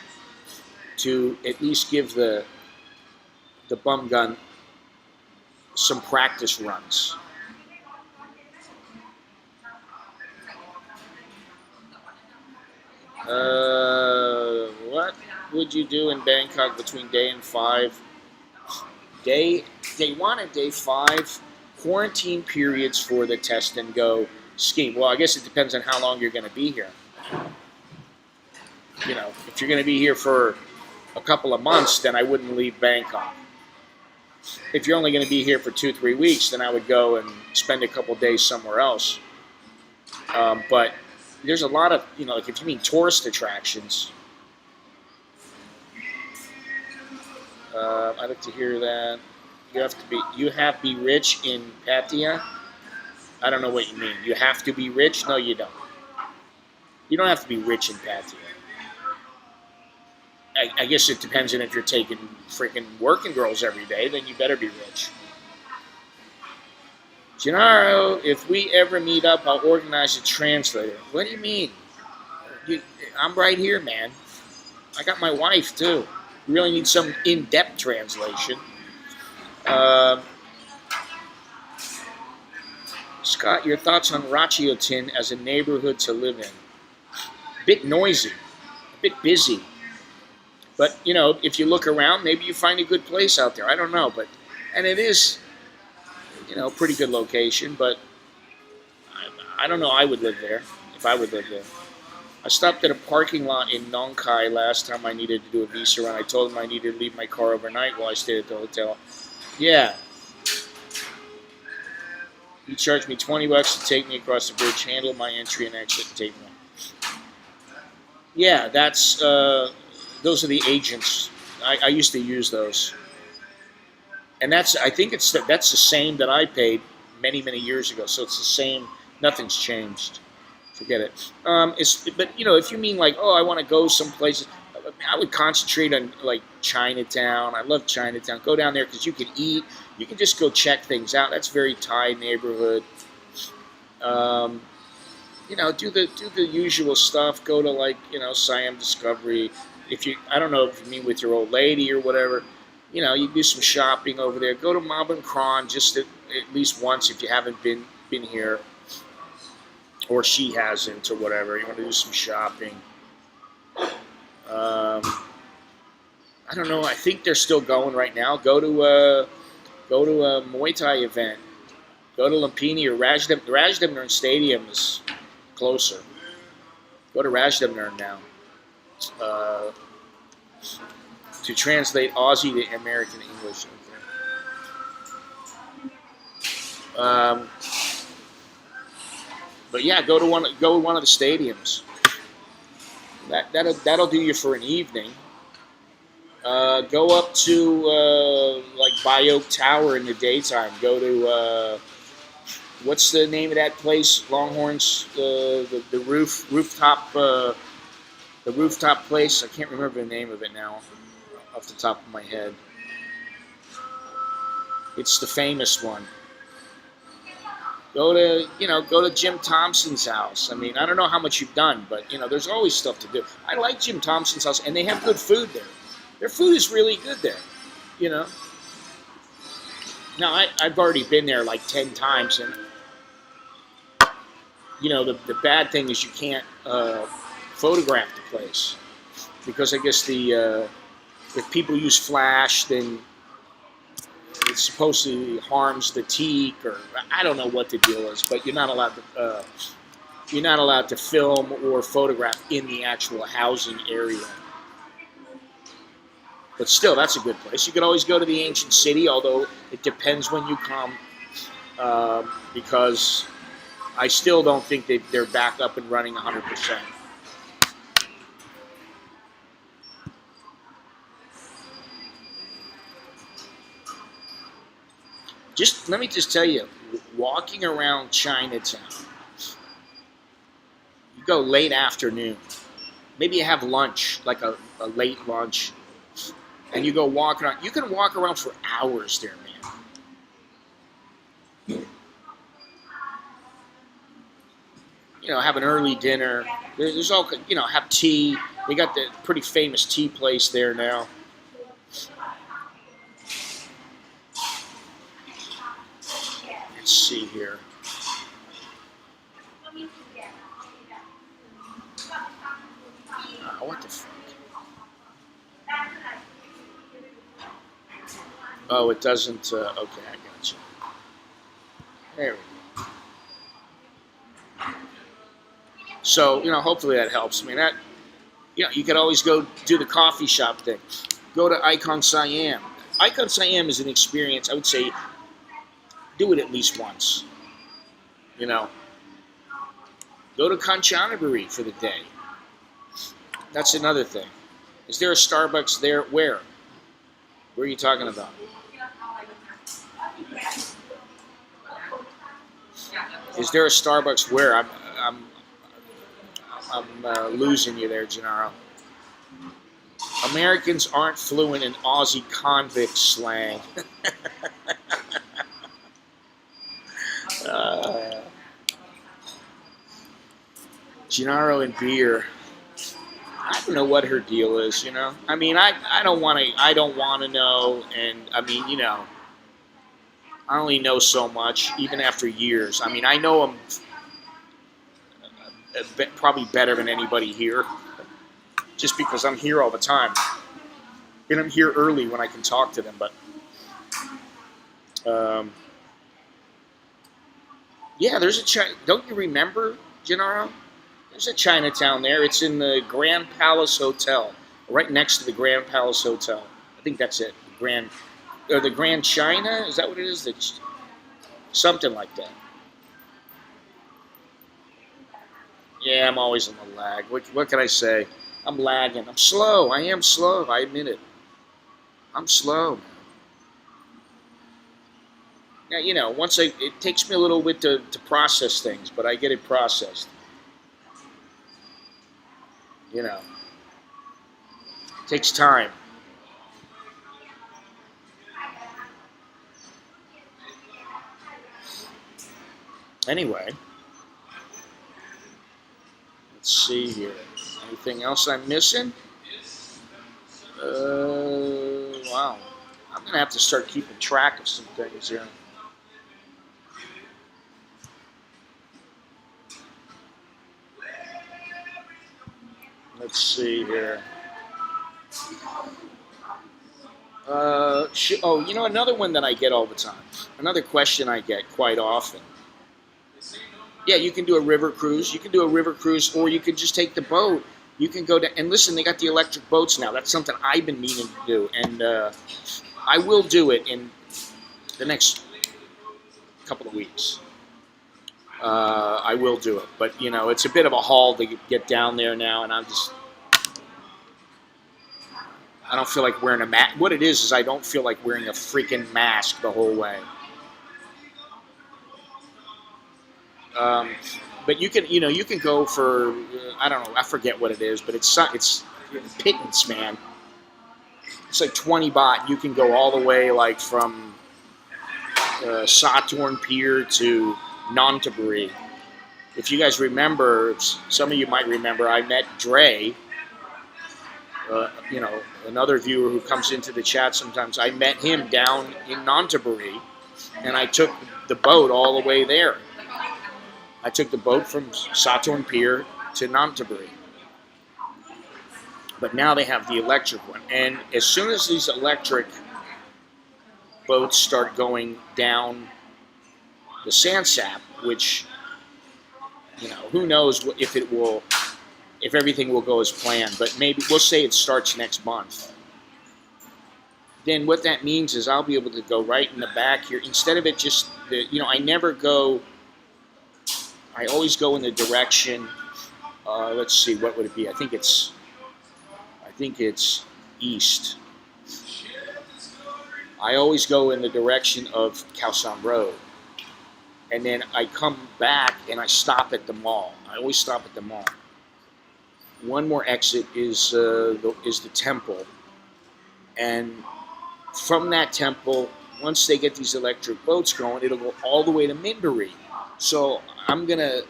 to at least give the bum gun some practice runs. What would you do in Bangkok between day and 5? Day 1 and day 5, quarantine periods for the test and go scheme. Well, I guess it depends on how long you're going to be here. You know, if you're going to be here for a couple of months, then I wouldn't leave Bangkok. If you're only going to be here for 2-3 weeks, then I would go and spend a couple days somewhere else. But there's a lot of, you know, like if you mean tourist attractions, I'd like to hear that. You have to be rich in Pattaya. I don't know what you mean. You have to be rich? No, you don't. You don't have to be rich in Pattaya. I guess it depends on if you're taking freaking working girls every day, then you better be rich. Gennaro, if we ever meet up, I'll organize a translator. What do you mean? I'm right here, man. I got my wife, too. You really need some in-depth translation. Scott, your thoughts on Ratchiotin as a neighborhood to live in? A bit noisy, a bit busy. But, you know, if you look around, maybe you find a good place out there. I don't know. And it is, you know, a pretty good location. But I don't know. I would live there if I would live there. I stopped at a parking lot in Nong Khai last time I needed to do a visa run. I told them I needed to leave my car overnight while I stayed at the hotel. Yeah. He charged me $20 to take me across the bridge, handle my entry and exit, and take me. Yeah, that's those are the agents. I used to use those, and I think that's the same that I paid many years ago. So it's the same. Nothing's changed. Forget it. But you know, if you mean like, oh, I want to go someplace, I would concentrate on like Chinatown. I love Chinatown. Go down there because you can eat. You can just go check things out. That's very Thai neighborhood. You know, do the usual stuff. Go to like, you know, Siam Discovery. I don't know if you mean with your old lady or whatever. you do some shopping over there. Go to Malbon Kron just at least once if you haven't been here, or she hasn't, or whatever. You want to do some shopping. I don't know. I think they're still going right now. Go to a Muay Thai event. Go to Lumpini or Rajdamnern. Rajdamnern Stadium is closer. Go to Rajdamnern now. To translate Aussie to American English. But yeah, go to one of the stadiums. That'll do you for an evening. Go up to like Byoke Tower in the daytime. Go to what's the name of that place? Longhorns, the rooftop place. I can't remember the name of it now, off the top of my head. It's the famous one. Go to Jim Thompson's house. I mean, I don't know how much you've done, but there's always stuff to do. I like Jim Thompson's house, and they have good food there. Their food is really good there, Now, I've already been there like 10 times, and, the bad thing is you can't photograph the place. Because I guess if people use flash, then it supposedly harms the teak, or I don't know what the deal is, but you're not allowed to film or photograph in the actual housing area. But still, that's a good place. You could always go to the ancient city, although it depends when you come, because I still don't think they're back up and running 100%. Let me just tell you, walking around Chinatown, you go late afternoon, maybe you have lunch, like a late lunch, and you go walk around. You can walk around for hours there, man. Have an early dinner. There's all, have tea. They got the pretty famous tea place there now. Let's see here. What the fuck? Oh, it doesn't. Okay, I got you. There we go. So, hopefully that helps. I mean, you could always go do the coffee shop thing. Go to Icon Siam. Icon Siam is an experience, I would say, do it at least once. Go to Kanchanaburi for the day. That's another thing. Is there a Starbucks there? Where? Where are you talking about? Is there a Starbucks where? I'm losing you there, Gennaro. Americans aren't fluent in Aussie convict slang. Gennaro and beer. I don't know what her deal is, I mean, I don't want to know, and I mean, I only know so much, even after years. I mean, I know them probably better than anybody here, just because I'm here all the time, and I'm here early when I can talk to them. But yeah, there's don't you remember, Gennaro? There's a Chinatown there. It's in the Grand Palace Hotel, right next to the Grand Palace Hotel. I think that's it. The Grand China? Is that what it is? Something like that. Yeah, I'm always on the lag. What can I say? I'm lagging. I'm slow. I am slow. I admit it. I'm slow. Now, it takes me a little bit to process things, but I get it processed. It takes time. Anyway, let's see here. Anything else I'm missing? Wow. gonna have to start keeping track of some things here. Let's see here. Oh, you know, another one that I get all the time. Another question I get quite often. Yeah, you can do a river cruise. You can do a river cruise, or you can just take the boat. You can go to, and listen, they got the electric boats now. That's something I've been meaning to do, and I will do it in the next couple of weeks. I will do it, but you know, it's a bit of a haul to get down there now, and I don't feel like wearing a mask. What it is I don't feel like wearing a freaking mask the whole way. But you can go for I don't know, I forget what it is, but it's pittance, man. It's like 20 baht. You can go all the way like from Saturn Pier to Nonthaburi. If you guys remember, some of you might remember, I met Dre. You know, another viewer who comes into the chat sometimes. I met him down in Nonthaburi, and I took the boat all the way there. I took the boat from Saturn Pier to Nonthaburi. But now they have the electric one. And as soon as these electric boats start going down the CASHAPP, which, you know, who knows if everything will go as planned, but maybe we'll say it starts next month. Then what that means is I'll be able to go right in the back here. Instead of it just, you know, I always go in the direction, let's see, what would it be? I think it's east. I always go in the direction of Khao San Road. And then I come back and I stop at the mall. I always stop at the mall. One more exit is the temple. And from that temple, once they get these electric boats going, it'll go all the way to Minburi. So I'm gonna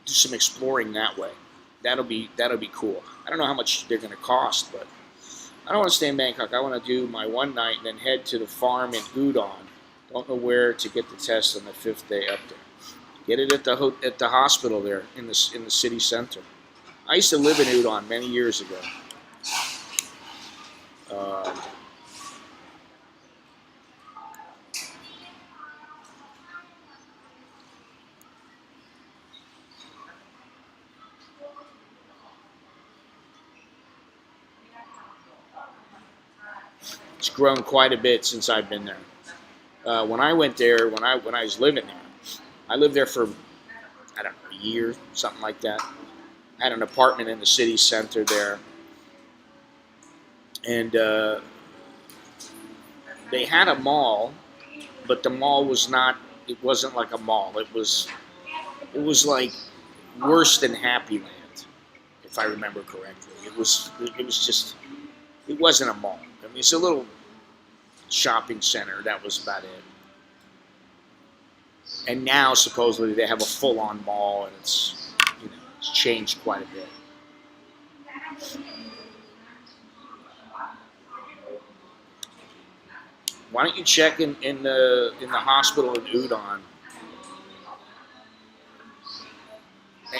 do some exploring that way. That'll be cool. I don't know how much they're gonna cost, but I don't want to stay in Bangkok. I want to do my one night and then head to the farm in Udon. Don't know where to get the test on the 5th day up there. Get it at the hospital there in the city center. I used to live in Udon many years ago. It's grown quite a bit since I've been there. When I went there, when I was living there, I lived there for, I don't know, a year, something like that. I had an apartment in the city center there. And they had a mall, but the mall it wasn't like a mall. It was like worse than Happy Land, if I remember correctly. It wasn't a mall. I mean, it's a little shopping center. That was about it. And now, supposedly, they have a full-on mall, and it's changed quite a bit. Why don't you check in the hospital in Udon?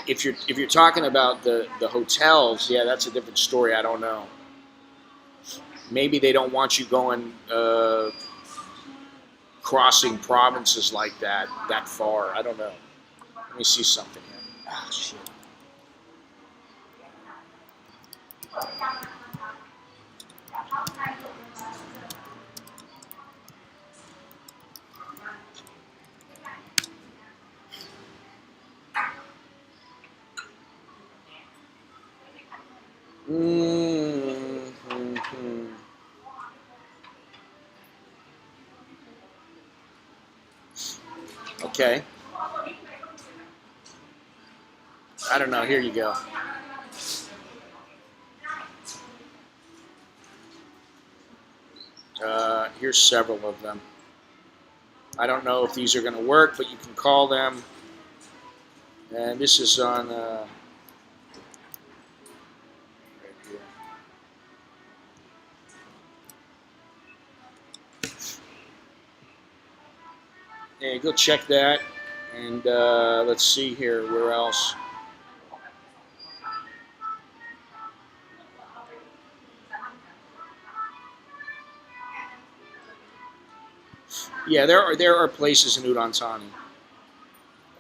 If you're talking about the hotels, yeah, that's a different story. I don't know. Maybe they don't want you going crossing provinces like that far. I don't know. Let me see something here. Ah, shit. Okay. I don't know. Here you go. Here's several of them. I don't know if these are going to work, but you can call them. And this is on right here. Yeah, go check that. And let's see here, where else? Yeah, there are places in Udon Thani.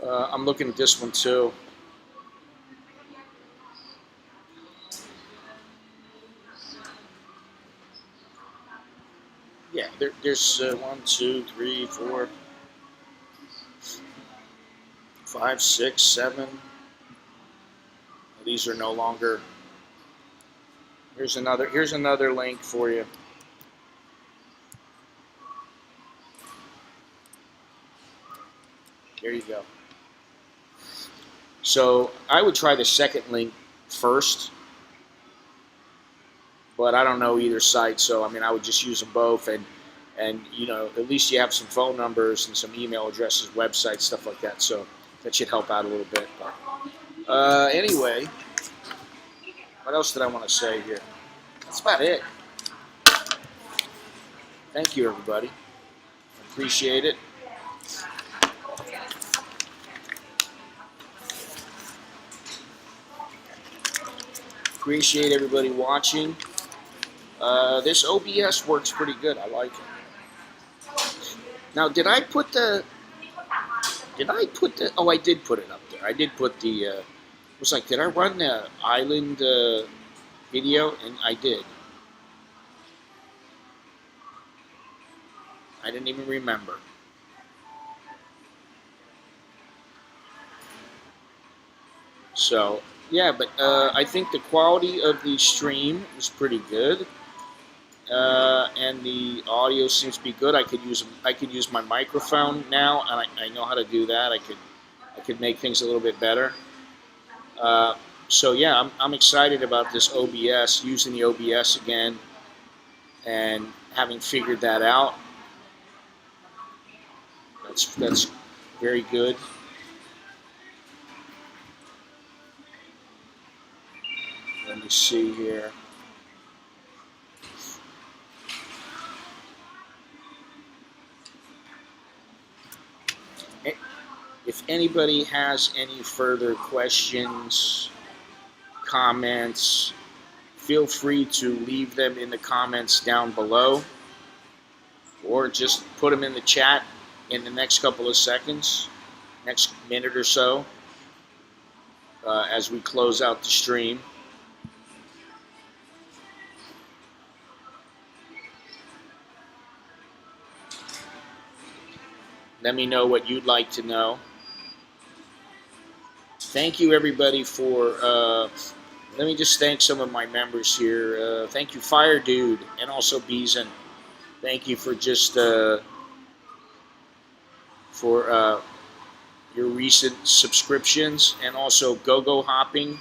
I'm looking at this one too. Yeah, there's 1, 2, 3, 4, 5, 6, 7. These are no longer. Here's another link for you. There you go. So I would try the second link first, but I don't know either site. So I mean, I would just use them both, and at least you have some phone numbers and some email addresses, websites, stuff like that. So that should help out a little bit. But, anyway, what else did I want to say here? That's about it. Thank you, everybody. Appreciate it. Appreciate everybody watching. This OBS works pretty good. I like it. Now, did I put the? Oh, I did put it up there. I did put the. It was like, did I run the island video? And I did. I didn't even remember. So, yeah, but I think the quality of the stream is pretty good, and the audio seems to be good. I could use my microphone now, and I know how to do that. I could make things a little bit better. So yeah, I'm excited about this OBS, using the OBS again, and having figured that out. That's very good. Let me see here. If anybody has any further questions, comments, feel free to leave them in the comments down below, or just put them in the chat in the next couple of seconds, next minute or so, as we close out the stream. Let me know what you'd like to know. Thank you, everybody, for... let me just thank some of my members here. Thank you, Fire Dude, and also Beeson. Thank you for just... your recent subscriptions, and also Go Hopping.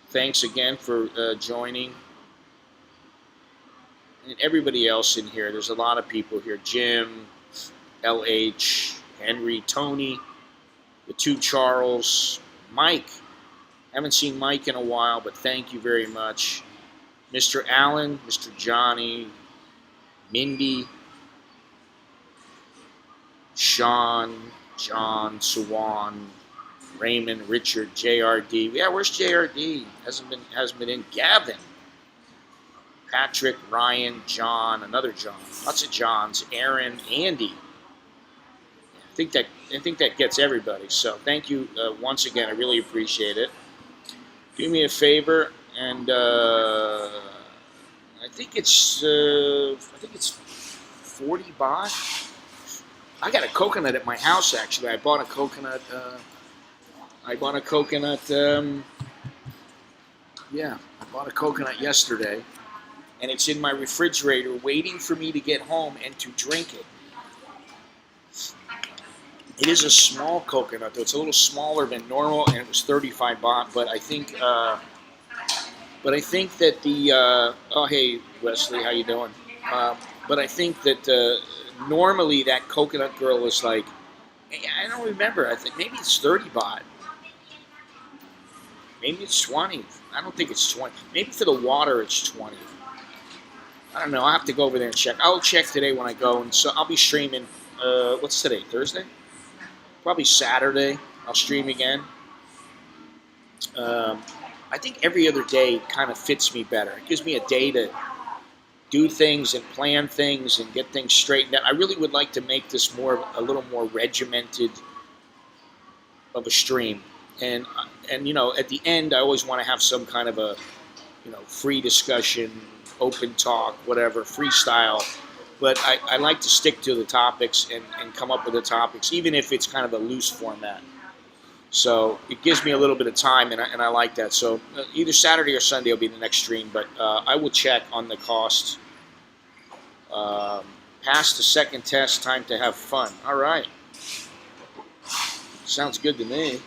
Thanks again for joining. And everybody else in here. There's a lot of people here. Jim, LH, Henry, Tony, the two Charles, Mike. Haven't seen Mike in a while, but thank you very much. Mr. Allen, Mr. Johnny, Mindy, Sean, John, Suwan, Raymond, Richard, JRD. Yeah, where's JRD? Hasn't been in. Gavin, Patrick, Ryan, John, another John. Lots of Johns. Aaron, Andy. I think that gets everybody. So thank you once again. I really appreciate it. Do me a favor, and I think it's 40 baht. I got a coconut at my house, actually. I bought a coconut. I bought a coconut yesterday, and it's in my refrigerator waiting for me to get home and to drink it. It is a small coconut, though. It's a little smaller than normal, and it was 35 baht. But I think that the oh, hey Wesley, how you doing? But I think that normally that coconut girl is like, I don't remember. I think maybe it's 30 baht. Maybe it's 20. I don't think it's 20. Maybe for the water it's 20. I don't know. I'll have to go over there and check. I'll check today when I go, and so I'll be streaming what's today? Thursday? Probably Saturday. I'll stream again. I think every other day kind of fits me better. It gives me a day to do things and plan things and get things straightened out. I really would like to make this a little more regimented of a stream. And at the end, I always want to have some kind of a, free discussion, open talk, whatever, freestyle. But I like to stick to the topics and come up with the topics, even if it's kind of a loose format. So it gives me a little bit of time, and I like that. So either Saturday or Sunday will be the next stream, but I will check on the cost. Pass the second test, time to have fun. All right. Sounds good to me.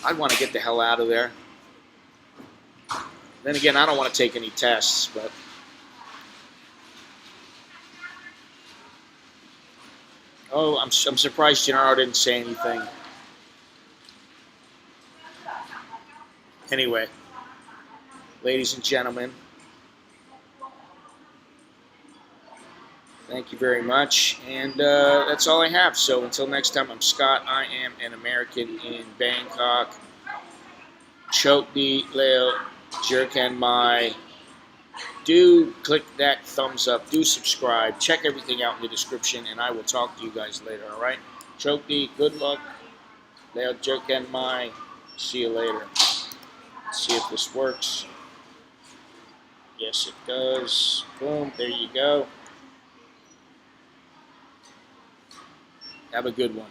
I'd want to get the hell out of there. Then again, I don't want to take any tests, but... Oh, I'm surprised Gennaro didn't say anything. Anyway, ladies and gentlemen, thank you very much, and that's all I have. So until next time, I'm Scott. I am an American in Bangkok. Chokdi Leo Jerkan Mai. Do click that thumbs up. Do subscribe. Check everything out in the description, and I will talk to you guys later. All right. Chokdi. Good luck. Leo Jerkan Mai. See you later. See if this works. Yes, it does. Boom, there you go. Have a good one.